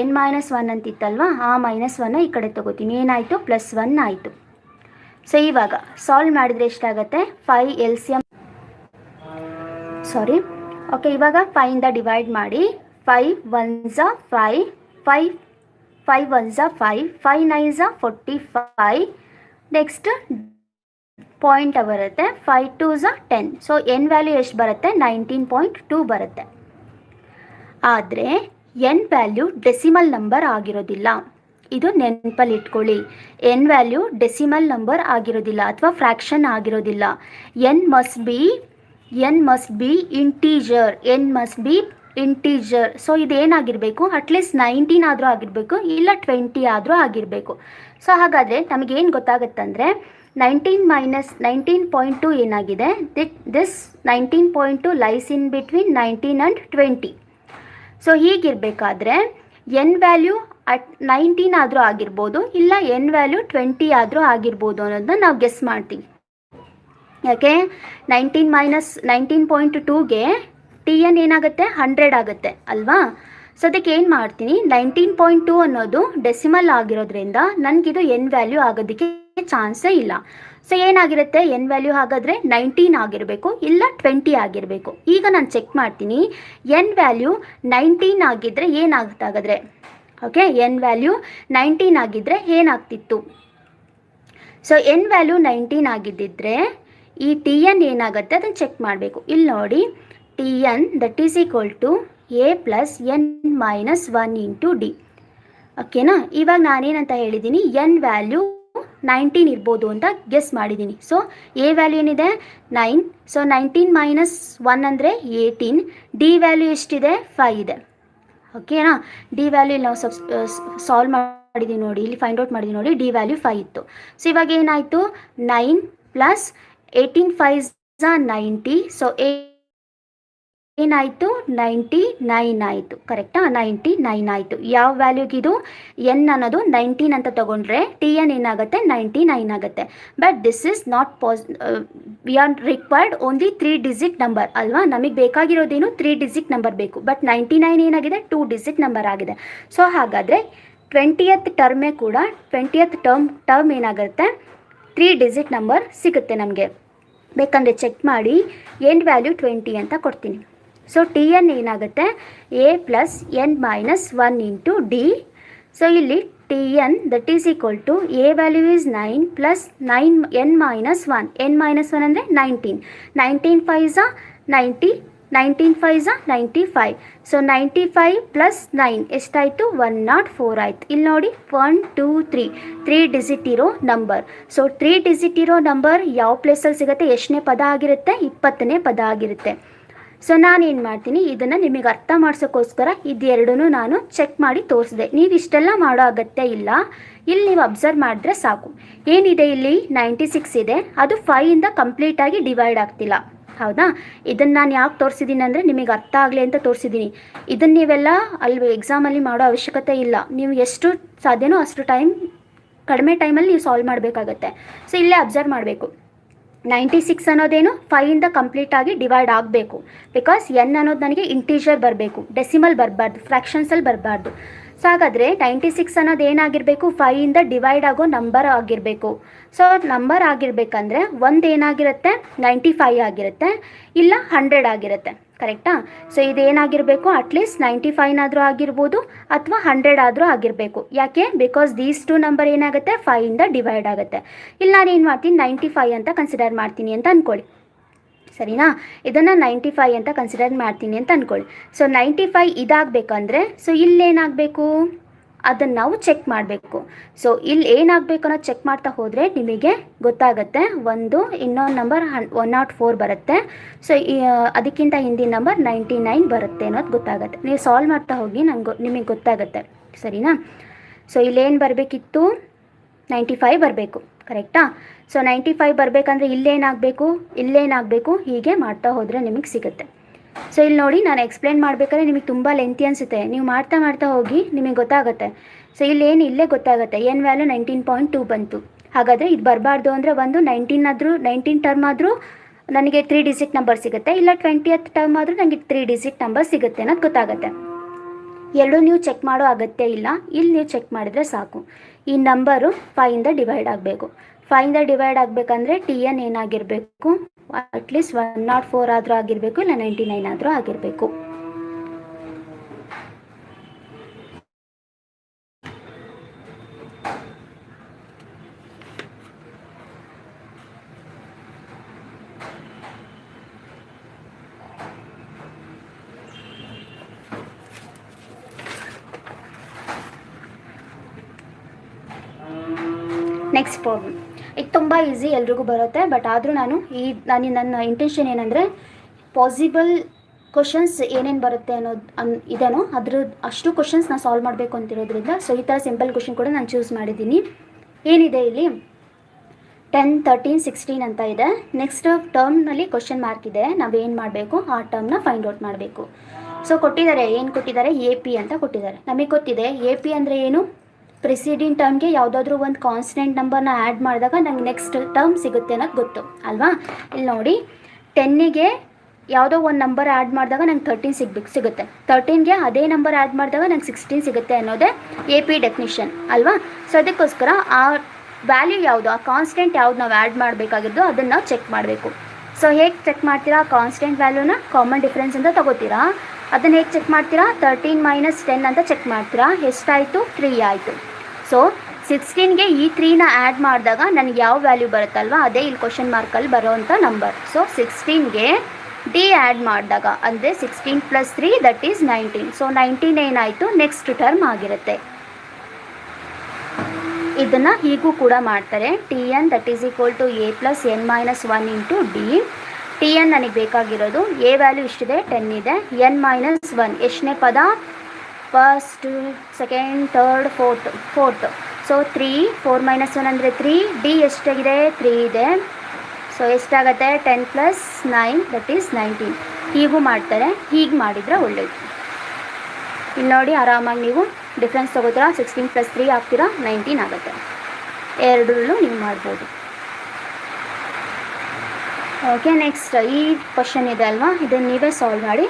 ಎನ್ ಮೈನಸ್ 1 ಅಂತಿತ್ತಲ್ವ, ಆ ಮೈನಸ್ 1 ಈ ಕಡೆ ತೊಗೋತೀನಿ, ಏನಾಯಿತು +1 ಆಯಿತು. ಸೊ ಇವಾಗ ಸಾಲ್ವ್ ಮಾಡಿದರೆ ಎಷ್ಟಾಗುತ್ತೆ 5 ಎಲ್ ಸಿ ಎಮ್ ಓಕೆ. ಇವಾಗ 5ಇಂದ ಡಿವೈಡ್ ಮಾಡಿ, 5 1s 5, 5 1s 5, 5 9s 45. Next point ಬರುತ್ತೆ, 5 2s 10. ಸೊ ಎನ್ ವ್ಯಾಲ್ಯೂ ಎಷ್ಟು ಬರುತ್ತೆ 19.2 ಬರುತ್ತೆ. ಆದರೆ ಎನ್ ವ್ಯಾಲ್ಯೂ ಡೆಸಿಮಲ್ ನಂಬರ್ ಆಗಿರೋದಿಲ್ಲ. ಇದು ನೆನಪಲ್ಲಿ ಇಟ್ಕೊಳ್ಳಿ, ಎನ್ ವ್ಯಾಲ್ಯೂ ಡೆಸಿಮಲ್ ನಂಬರ್ ಆಗಿರೋದಿಲ್ಲ ಅಥವಾ ಫ್ರ್ಯಾಕ್ಷನ್ ಆಗಿರೋದಿಲ್ಲ. N must be integer. So ಇದೇನಾಗಿರಬೇಕು, ಅಟ್ಲೀಸ್ಟ್ 19 ಆದರೂ ಆಗಿರಬೇಕು, ಇಲ್ಲ 20 ಆದರೂ ಆಗಿರಬೇಕು. ಸೊ ಹಾಗಾದರೆ ನಮಗೇನು ಗೊತ್ತಾಗುತ್ತಂದರೆ 19 ಮೈನಸ್ 19.2 ಏನಾಗಿದೆ, this 19.2 lies in between 19 and 20. So ಹೀಗಿರಬೇಕಾದ್ರೆ ಎನ್ ವ್ಯಾಲ್ಯೂ 19 ಆದರೂ ಆಗಿರ್ಬೋದು, ಇಲ್ಲ ಎನ್ ವ್ಯಾಲ್ಯೂ 20 ಆದರೂ ಆಗಿರ್ಬೋದು ಅನ್ನೋದನ್ನ ನಾವು ಗೆಸ್ ಮಾಡ್ತೀವಿ. ಯಾಕೆ 19 ಮೈನಸ್ 19.2ಗೆ ಟಿ ಎನ್ ಏನಾಗುತ್ತೆ 100 ಆಗುತ್ತೆ ಅಲ್ವಾ. ಸೊ ಅದಕ್ಕೆ ಏನು ಮಾಡ್ತೀನಿ, 19.2 ಅನ್ನೋದು ಡೆಸಿಮಲ್ ಆಗಿರೋದ್ರಿಂದ ನನಗಿದು ಎನ್ ವ್ಯಾಲ್ಯೂ ಆಗೋದಕ್ಕೆ ಚಾನ್ಸೇ ಇಲ್ಲ. ಸೊ ಏನಾಗಿರುತ್ತೆ, ಎನ್ ವ್ಯಾಲ್ಯೂ ಹಾಗಾದರೆ 19 ಆಗಿರಬೇಕು, ಇಲ್ಲ 20 ಆಗಿರಬೇಕು. ಈಗ ನಾನು ಚೆಕ್ ಮಾಡ್ತೀನಿ, ಎನ್ ವ್ಯಾಲ್ಯೂ 19 ಆಗಿದ್ದರೆ ಏನಾಗುತ್ತೆ ಹಾಗಾದರೆ. ಓಕೆ, ಎನ್ ವ್ಯಾಲ್ಯೂ 19 ಆಗಿದ್ದರೆ ಏನಾಗ್ತಿತ್ತು. ಸೊ ಎನ್ ವ್ಯಾಲ್ಯೂ 19 ಆಗಿದ್ದಿದ್ರೆ ಈ ಟಿ ಎನ್ ಏನಾಗುತ್ತೆ ಅದನ್ನು ಚೆಕ್ ಮಾಡಬೇಕು. ಇಲ್ಲಿ ನೋಡಿ, t n that is equal to A plus N minus 1 into d. ಓಕೆನಾ. ಇವಾಗ ನಾನೇನಂತ ಹೇಳಿದ್ದೀನಿ, ಎನ್ ವ್ಯಾಲ್ಯೂ 19 ಇರ್ಬೋದು ಅಂತ ಗೆಸ್ ಮಾಡಿದ್ದೀನಿ. ಸೊ ಎ ವ್ಯಾಲ್ಯೂ ಏನಿದೆ 9. ಸೊ 19 ಮೈನಸ್ 1 ಅಂದರೆ 18. ಡಿ ವ್ಯಾಲ್ಯೂ ಎಷ್ಟಿದೆ 5 ಇದೆ. ಓಕೆನಾ. ಡಿ ವ್ಯಾಲ್ಯೂ ನಾವು ಸಾಲ್ವ್ ಮಾಡಿದ್ದೀವಿ ನೋಡಿ, ಇಲ್ಲಿ ಫೈಂಡ್ ಔಟ್ ಮಾಡಿದ್ದೀವಿ ನೋಡಿ, ಡಿ ವ್ಯಾಲ್ಯೂ 5 ಇತ್ತು. ಸೊ ಇವಾಗ ಏನಾಯಿತು, 9 ಪ್ಲಸ್ 18 5 90. ಸೊ ಏನಾಯಿತು 99 ಆಯಿತು. ಕರೆಕ್ಟಾ, 99 ಆಯಿತು. ಯಾವ ವ್ಯಾಲ್ಯೂಗಿದು ಎನ್ ಅನ್ನೋದು 19 ಅಂತ ತಗೊಂಡ್ರೆ ಟಿ ಎನ್ ಏನಾಗುತ್ತೆ 99 ಆಗುತ್ತೆ. But this is not we are required only 3 digit number ಅಲ್ವಾ. ನಮಗೆ ಬೇಕಾಗಿರೋದೇನು 3 ಡಿಜಿಟ್ ನಂಬರ್ ಬೇಕು. ಬಟ್ 99 ಏನಾಗಿದೆ 2 ಡಿಜಿಟ್ ನಂಬರ್ ಆಗಿದೆ. ಸೊ ಹಾಗಾದರೆ 20th ಟರ್ಮೇ ಕೂಡ 20th ಟರ್ಮ್ ಏನಾಗುತ್ತೆ 3 ಡಿಜಿಟ್ ನಂಬರ್ ಸಿಗುತ್ತೆ ನಮಗೆ. ಬೇಕಂದರೆ ಚೆಕ್ ಮಾಡಿ, ಎನ್ ವ್ಯಾಲ್ಯೂ 20 ಅಂತ ಕೊಡ್ತೀನಿ. ಸೊ ಟಿ ಎನ್ ಏನಾಗುತ್ತೆ a plus N minus 1 into D. So ಇಲ್ಲಿ t n that is equal to a value is 9 plus 9 n minus 1. N minus 1 ಅಂದರೆ 19. 19 5 90, 19 5 95. ಸೊ 95 ಪ್ಲಸ್ 9 ಎಷ್ಟಾಯಿತು 104 ಆಯಿತು. ಇಲ್ಲಿ ನೋಡಿ 1 2 3 ಡಿಜಿಟ್ ಇರೋ ನಂಬರ್. ಸೊ 3 ಡಿಜಿಟ್ ಇರೋ ನಂಬರ್ ಯಾವ ಪ್ಲೇಸಲ್ಲಿ ಸಿಗುತ್ತೆ, ಎಷ್ಟನೇ ಪದ ಆಗಿರುತ್ತೆ, 20ನೇ ಪದ ಆಗಿರುತ್ತೆ. ಸೊ ನಾನೇನು ಮಾಡ್ತೀನಿ, ಇದನ್ನು ನಿಮಗೆ ಅರ್ಥ ಮಾಡ್ಸೋಕ್ಕೋಸ್ಕರ ಇದೆರಡೂ ನಾನು ಚೆಕ್ ಮಾಡಿ ತೋರಿಸಿದೆ. ನೀವು ಇಷ್ಟೆಲ್ಲ ಮಾಡೋ ಅಗತ್ಯ ಇಲ್ಲ. ಇಲ್ಲಿ ನೀವು ಅಬ್ಸರ್ವ್ ಮಾಡಿದ್ರೆ ಸಾಕು. ಏನಿದೆ ಇಲ್ಲಿ 96 ಇದೆ, ಅದು 5ಇಂದ ಕಂಪ್ಲೀಟಾಗಿ ಡಿವೈಡ್ ಆಗ್ತಿಲ್ಲ. ಹೌದಾ. ಇದನ್ನು ನಾನು ಯಾಕೆ ತೋರಿಸಿದ್ದೀನಿ ಅಂದರೆ ನಿಮಗೆ ಅರ್ಥ ಆಗಲಿ ಅಂತ ತೋರಿಸಿದ್ದೀನಿ. ಇದನ್ನು ನೀವೆಲ್ಲ ಅಲ್ಲಿ ಎಕ್ಸಾಮಲ್ಲಿ ಮಾಡೋ ಅವಶ್ಯಕತೆ ಇಲ್ಲ. ನೀವು ಎಷ್ಟು ಸಾಧ್ಯನೋ ಅಷ್ಟು ಕಡಿಮೆ ಟೈಮಲ್ಲಿ ನೀವು ಸಾಲ್ವ್ ಮಾಡಬೇಕಾಗತ್ತೆ. ಸೊ ಇಲ್ಲೇ ಅಬ್ಸರ್ವ್ ಮಾಡಬೇಕು, 96 ಅನ್ನೋದೇನು 5ಇಂದ ಕಂಪ್ಲೀಟಾಗಿ ಡಿವೈಡ್ ಆಗಬೇಕು. ಬಿಕಾಸ್ ಎನ್ ಅನ್ನೋದು ನನಗೆ ಇಂಟೀಜರ್ ಬರಬೇಕು, ಡೆಸಿಮಲ್ ಬರಬಾರ್ದು, ಫ್ರ್ಯಾಕ್ಷನ್ಸಲ್ಲಿ ಬರಬಾರ್ದು. ಸೊ ಹಾಗಾದರೆ 96 ಅನ್ನೋದು ಏನಾಗಿರಬೇಕು 5ಇಂದ ಡಿವೈಡ್ ಆಗೋ ನಂಬರ್ ಆಗಿರಬೇಕು. ಸೊ ನಂಬರ್ ಆಗಿರಬೇಕಂದ್ರೆ ಒಂದು ಏನಾಗಿರುತ್ತೆ 95 ಆಗಿರುತ್ತೆ, ಇಲ್ಲ 100 ಆಗಿರುತ್ತೆ. ಕರೆಕ್ಟಾ. ಸೊ ಇದೇನಾಗಿರಬೇಕು ಅಟ್ಲೀಸ್ಟ್ 95ನಾದರೂ ಆಗಿರ್ಬೋದು ಅಥವಾ 100 ಆದರೂ ಆಗಿರಬೇಕು. ಯಾಕೆ, ಬಿಕಾಸ್ ದೀಸ್ 2 ನಂಬರ್ ಏನಾಗುತ್ತೆ 5ಇಂದ ಡಿವೈಡ್ ಆಗುತ್ತೆ. ಇಲ್ಲಿ ನಾನು ಏನು ಮಾಡ್ತೀನಿ 95 ಅಂತ ಕನ್ಸಿಡರ್ ಮಾಡ್ತೀನಿ ಅಂತ ಅಂದ್ಕೊಳ್ಳಿ. ಸರಿನಾ. ಇದನ್ನು 95 ಅಂತ ಕನ್ಸಿಡರ್ ಮಾಡ್ತೀನಿ ಅಂತ ಅಂದ್ಕೊಳ್ಳಿ. ಸೊ 95 ಇದಾಗಬೇಕಂದ್ರೆ ಸೊ ಇಲ್ಲೇನಾಗಬೇಕು ಅದನ್ನು ನಾವು ಚೆಕ್ ಮಾಡಬೇಕು. ಸೊ ಇಲ್ಲಿ ಏನಾಗಬೇಕು ಅನ್ನೋದು ಚೆಕ್ ಮಾಡ್ತಾ ಹೋದರೆ ನಿಮಗೆ ಗೊತ್ತಾಗುತ್ತೆ. ಇನ್ನೊಂದು ನಂಬರ್ 104 ಬರುತ್ತೆ. ಸೊ ಅದಕ್ಕಿಂತ ಹಿಂದಿನ ನಂಬರ್ 99 ಬರುತ್ತೆ ಅನ್ನೋದು ಗೊತ್ತಾಗುತ್ತೆ. ನೀವು ಸಾಲ್ವ್ ಮಾಡ್ತಾ ಹೋಗಿ ನಿಮಗೆ ಗೊತ್ತಾಗುತ್ತೆ. ಸರಿನಾ. ಸೊ ಇಲ್ಲೇನು ಬರಬೇಕಿತ್ತು 95 ಬರಬೇಕು. ಕರೆಕ್ಟಾ. ಸೊ 95 ಬರಬೇಕಂದ್ರೆ ಇಲ್ಲೇನಾಗಬೇಕು ಹೀಗೆ ಮಾಡ್ತಾ ಹೋದರೆ ನಿಮಗೆ ಸಿಗುತ್ತೆ. ಸೊ ಇಲ್ಲಿ ನೋಡಿ, ನಾನು ಎಕ್ಸ್ಪ್ಲೇನ್ ಮಾಡಬೇಕಾದ್ರೆ ನಿಮಗೆ ತುಂಬ ಲೆಂತಿ ಅನಿಸುತ್ತೆ. ನೀವು ಮಾಡ್ತಾ ಹೋಗಿ ನಿಮಗೆ ಗೊತ್ತಾಗುತ್ತೆ. ಸೊ ಇಲ್ಲೇ ಗೊತ್ತಾಗುತ್ತೆ ಎನ್ ವ್ಯಾಲ್ಯೂ 19.2 ಬಂತು. ಹಾಗಾದರೆ ಇದು ಬರಬಾರ್ದು ಅಂದರೆ ಒಂದು 19 ಟರ್ಮ್ ಆದರೂ ನನಗೆ 3 ಡಿಜಿಟ್ ನಂಬರ್ ಸಿಗುತ್ತೆ, ಇಲ್ಲ 20th ಟರ್ಮ್ ಆದರೂ ನನಗೆ 3 ಡಿಜಿಟ್ ನಂಬರ್ ಸಿಗುತ್ತೆ ಅನ್ನೋದು ಗೊತ್ತಾಗುತ್ತೆ. ಎರಡೂ ನೀವು ಚೆಕ್ ಮಾಡೋ ಅಗತ್ಯ ಇಲ್ಲ. ಇಲ್ಲಿ ನೀವು ಚೆಕ್ ಮಾಡಿದರೆ ಸಾಕು. ಈ ನಂಬರು 5ಇಂದ ಡಿವೈಡ್ ಆಗಬೇಕು. 5ಇಂದ ಡಿವೈಡ್ ಆಗಬೇಕಂದ್ರೆ ಟಿ ಎನ್ ಏನಾಗಿರಬೇಕು ಅಟ್ಲೀಸ್ಟ್ 104 ಆದರೂ ಆಗಿರಬೇಕು, ಇಲ್ಲ 99 ಆದರೂ ಆಗಿರಬೇಕು. Next problem. ಇದು ತುಂಬ ಈಸಿ, ಎಲ್ರಿಗೂ ಬರುತ್ತೆ. ಬಟ್ ಆದರೂ ನನ್ನ ಇಂಟೆನ್ಷನ್ ಏನಂದರೆ ಪಾಸಿಬಲ್ ಕ್ವಶನ್ಸ್ ಏನೇನು ಬರುತ್ತೆ ಅನ್ನೋದು ಅದ್ರ ಅಷ್ಟು ಕ್ವಶನ್ಸ್ ನಾನು ಸಾಲ್ವ್ ಮಾಡಬೇಕು ಅಂತಿರೋದ್ರಿಂದ ಸೊ ಈ ಥರ ಸಿಂಪಲ್ ಕ್ವಶನ್ ಕೂಡ ನಾನು ಚೂಸ್ ಮಾಡಿದ್ದೀನಿ. ಏನಿದೆ ಇಲ್ಲಿ 10 13 16 ಅಂತ ಇದೆ. ನೆಕ್ಸ್ಟ್ ಟರ್ಮ್ನಲ್ಲಿ ಕ್ವಶನ್ ಮಾರ್ಕ್ ಇದೆ. ನಾವೇನು ಮಾಡಬೇಕು ಆ ಟರ್ಮ್ನ ಫೈಂಡ್ ಔಟ್ ಮಾಡಬೇಕು. ಸೊ ಏನು ಕೊಟ್ಟಿದ್ದಾರೆ ಎ ಪಿ ಅಂತ ಕೊಟ್ಟಿದ್ದಾರೆ. ನಮಗೆ ಗೊತ್ತಿದೆ ಎ ಪಿ ಅಂದರೆ ಏನು, ಪ್ರಿಸಿಡಿಂಗ್ ಟರ್ಮ್ಗೆ ಯಾವುದಾದ್ರೂ ಒಂದು ಕಾನ್ಸ್ಟೆಂಟ್ ನಂಬರ್ನ ಆ್ಯಡ್ ಮಾಡಿದಾಗ ನಂಗೆ ನೆಕ್ಸ್ಟ್ ಟರ್ಮ್ ಸಿಗುತ್ತೆ ಅನ್ನೋದು ಗೊತ್ತು ಅಲ್ವಾ. ಇಲ್ಲಿ ನೋಡಿ 10ಗೆ ಯಾವುದೋ ಒಂದು ನಂಬರ್ ಆ್ಯಡ್ ಮಾಡಿದಾಗ ನಂಗೆ 13 ಸಿಗುತ್ತೆ, 13ಗೆ ಅದೇ ನಂಬರ್ ಆ್ಯಡ್ ಮಾಡಿದಾಗ ನಂಗೆ 16 ಸಿಗುತ್ತೆ ಅನ್ನೋದೇ ಎ ಪಿ ಡೆಫಿನಿಷನ್ ಅಲ್ವಾ. ಸೊ ಅದಕ್ಕೋಸ್ಕರ ಆ ವ್ಯಾಲ್ಯೂ ಯಾವುದು, ಆ ಕಾನ್ಸ್ಟೆಂಟ್ ಯಾವ್ದು ನಾವು ಆ್ಯಡ್ ಮಾಡಬೇಕಾಗಿದ್ದು ಅದನ್ನು ನಾವು ಚೆಕ್ ಮಾಡಬೇಕು. ಸೊ ಹೇಗೆ ಚೆಕ್ ಮಾಡ್ತೀರಾ, ಕಾನ್ಸ್ಟೆಂಟ್ ವ್ಯಾಲ್ಯೂನ ಕಾಮನ್ ಡಿಫ್ರೆನ್ಸ್ ಅಂತ ತಗೋತೀರಾ. ಅದನ್ನು ಹೇಗೆ ಚೆಕ್ ಮಾಡ್ತೀರಾ, 13 - 10 ಅಂತ ಚೆಕ್ ಮಾಡ್ತೀರಾ. ಎಷ್ಟಾಯಿತು, 3 ಆಯಿತು. ಸೊ 16ಗೆ ಈ 3ನ ಆ್ಯಡ್ ಮಾಡಿದಾಗ ನನಗೆ ಯಾವ ವ್ಯಾಲ್ಯೂ ಬರುತ್ತಲ್ವ ಅದೇ ಇಲ್ಲಿ ಕ್ವಶನ್ ಮಾರ್ಕಲ್ಲಿ ಬರೋವಂಥ ನಂಬರ್. ಸೊ 16ಗೆ ಡಿ ಆ್ಯಡ್ ಮಾಡಿದಾಗ ಅಂದರೆ 16 + 3 ದಟ್ ಈಸ್ 19. ಸೊ 19 ಏನಾಯಿತು, ನೆಕ್ಸ್ಟ್ ಟರ್ಮ್ ಆಗಿರುತ್ತೆ. ಇದನ್ನು ಹೀಗೂ ಕೂಡ ಮಾಡ್ತಾರೆ. Tn that is equal to a + n - 1 into d. Tn ನನಗೆ ಬೇಕಾಗಿರೋದು ಎ ವ್ಯಾಲ್ಯೂ ಇಷ್ಟಿದೆ, 10 ಇದೆ. n - 1 ಎಷ್ಟನೇ ಪದ, first, second, third, fourth. So 3, 4 - 1 ಅಂದರೆ 3. ಡಿ ಎಷ್ಟಾಗಿದೆ, 3 ಇದೆ. ಸೊ ಎಷ್ಟಾಗುತ್ತೆ, 10 + 9 ದಟ್ ಈಸ್ 19. ಹೀಗೂ ಮಾಡ್ತಾರೆ. ಹೀಗೆ ಮಾಡಿದರೆ ಒಳ್ಳೆಯದು. ಇಲ್ಲಿ ನೋಡಿ ಆರಾಮಾಗಿ ನೀವು ಡಿಫ್ರೆನ್ಸ್ ತೊಗೋತೀರಾ, 16 + 3 ಹಾಕ್ತೀರಾ, 19 ಆಗುತ್ತೆ. ಎರಡರಲ್ಲೂ ನೀವು ಮಾಡ್ಬೋದು. ಓಕೆ, ನೆಕ್ಸ್ಟ್ ಈ ಕ್ವಶನ್ ಇದೆ ಅಲ್ವಾ, ಇದನ್ನು ನೀವೇ ಸಾಲ್ವ್ ಮಾಡಿ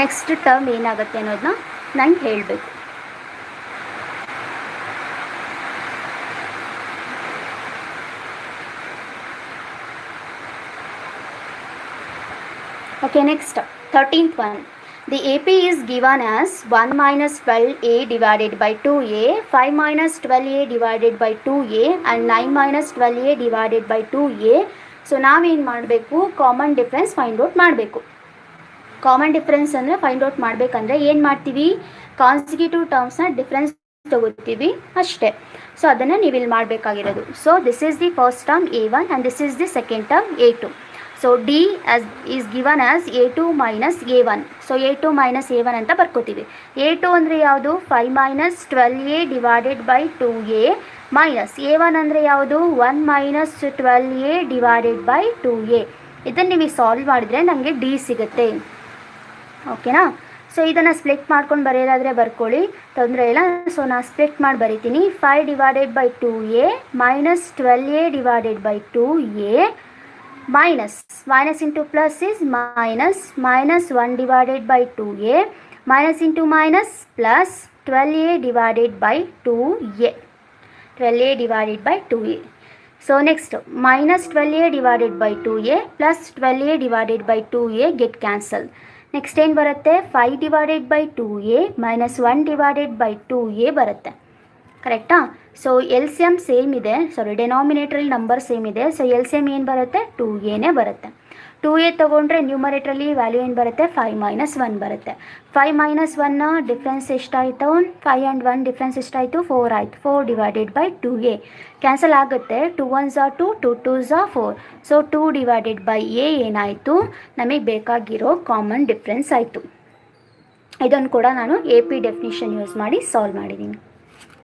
ನೆಕ್ಸ್ಟ್ ಟರ್ಮ್ ಏನಾಗುತ್ತೆ ಅನ್ನೋದನ್ನ ನಂಗೆ ಹೇಳಬೇಕು. Okay, next 13th one. The AP is given as 1 - 12a divided by 2a, 5 - 12a divided by 2a and 9 - 12a divided by 2a. So ನಾವೇನು ಮಾಡಬೇಕು, ಕಾಮನ್ ಡಿಫ್ರೆನ್ಸ್ ಫೈಂಡ್ ಔಟ್ ಮಾಡಬೇಕು. ಕಾಮನ್ ಡಿಫ್ರೆನ್ಸ್ ಅಂದರೆ ಫೈಂಡ್ ಔಟ್ ಮಾಡಬೇಕಂದ್ರೆ ಏನು ಮಾಡ್ತೀವಿ, ಕಾನ್ಸಿಕ್ಯೂಟಿವ್ ಟರ್ಮ್ಸ್ನ ಡಿಫ್ರೆನ್ಸ್ ತಗೋತೀವಿ ಅಷ್ಟೇ. ಸೊ ಅದನ್ನು ನೀವು ಇಲ್ಲಿ ಮಾಡಬೇಕಾಗಿರೋದು. So this is the first term a1 and this is the second term a2. So d is given as a2 - a1. So a2 - a1 ಅಂತ ಬರ್ಕೋತೀವಿ. a2 ಅಂದರೆ ಯಾವುದು, 5 - 12a divided by 2a minus a1 ಅಂದರೆ ಯಾವುದು, 1 - 12a divided by 2a. ಇದನ್ನು ನೀವು ಸಾಲ್ವ್ ಮಾಡಿದರೆ ನನಗೆ ಡಿ ಸಿಗುತ್ತೆ. ಓಕೆನಾ. ಸೊ ಇದನ್ನು ಸ್ಪ್ಲಿಟ್ ಮಾಡ್ಕೊಂಡು ಬರೆಯೋದಾದರೆ ಬರ್ಕೊಳ್ಳಿ, ತೊಂದರೆ ಇಲ್ಲ. ಸೊ ನಾನು ಸ್ಪ್ಲಿಟ್ ಮಾಡಿ ಬರಿತೀನಿ. 5 divided by 2a minus 12a divided by 2a minus into plus is minus 1 divided by 2a minus into minus plus 12a divided by 2a. 12a divided by 2a. So next minus 12a divided by 2a plus 12a divided by 2a get cancelled. Next ಏನು ಬರುತ್ತೆ, 5 divided by 2a minus 1 divided by 2a ಬರುತ್ತೆ. ಕರೆಕ್ಟಾ. So L C M same ಇದೆ, ಸಾರಿ ಡೆನಾಮಿನೇಟ್ರಲ್ಲಿ ನಂಬರ್ ಸೇಮ್ ಇದೆ. ಸೊ ಎಲ್ ಸಿ ಎಮ್ ಏನು ಬರುತ್ತೆ, 2a ಬರುತ್ತೆ. 2a ತೊಗೊಂಡ್ರೆ ನ್ಯೂಮರೇಟ್ರಲ್ಲಿ ವ್ಯಾಲ್ಯೂ ಏನು ಬರುತ್ತೆ, 5 - 1 ಬರುತ್ತೆ. 5 - 1 ಡಿಫ್ರೆನ್ಸ್ ಎಷ್ಟಾಯಿತು, 5 and 1 ಡಿಫ್ರೆನ್ಸ್ ಎಷ್ಟಾಯಿತು, 4 ಆಯಿತು. 4 divided by 2a ಕ್ಯಾನ್ಸಲ್ ಆಗುತ್ತೆ. 2 1s are 2, 2 2s are 4. So 2 divided by a ಏನಾಯಿತು, ನಮಗೆ ಬೇಕಾಗಿರೋ ಕಾಮನ್ ಡಿಫ್ರೆನ್ಸ್ ಆಯಿತು. ಇದನ್ನು ಕೂಡ ನಾನು ಎ ಪಿ ಡೆಫಿನಿಷನ್ ಯೂಸ್ ಮಾಡಿ ಸಾಲ್ವ್ ಮಾಡಿದ್ದೀನಿ.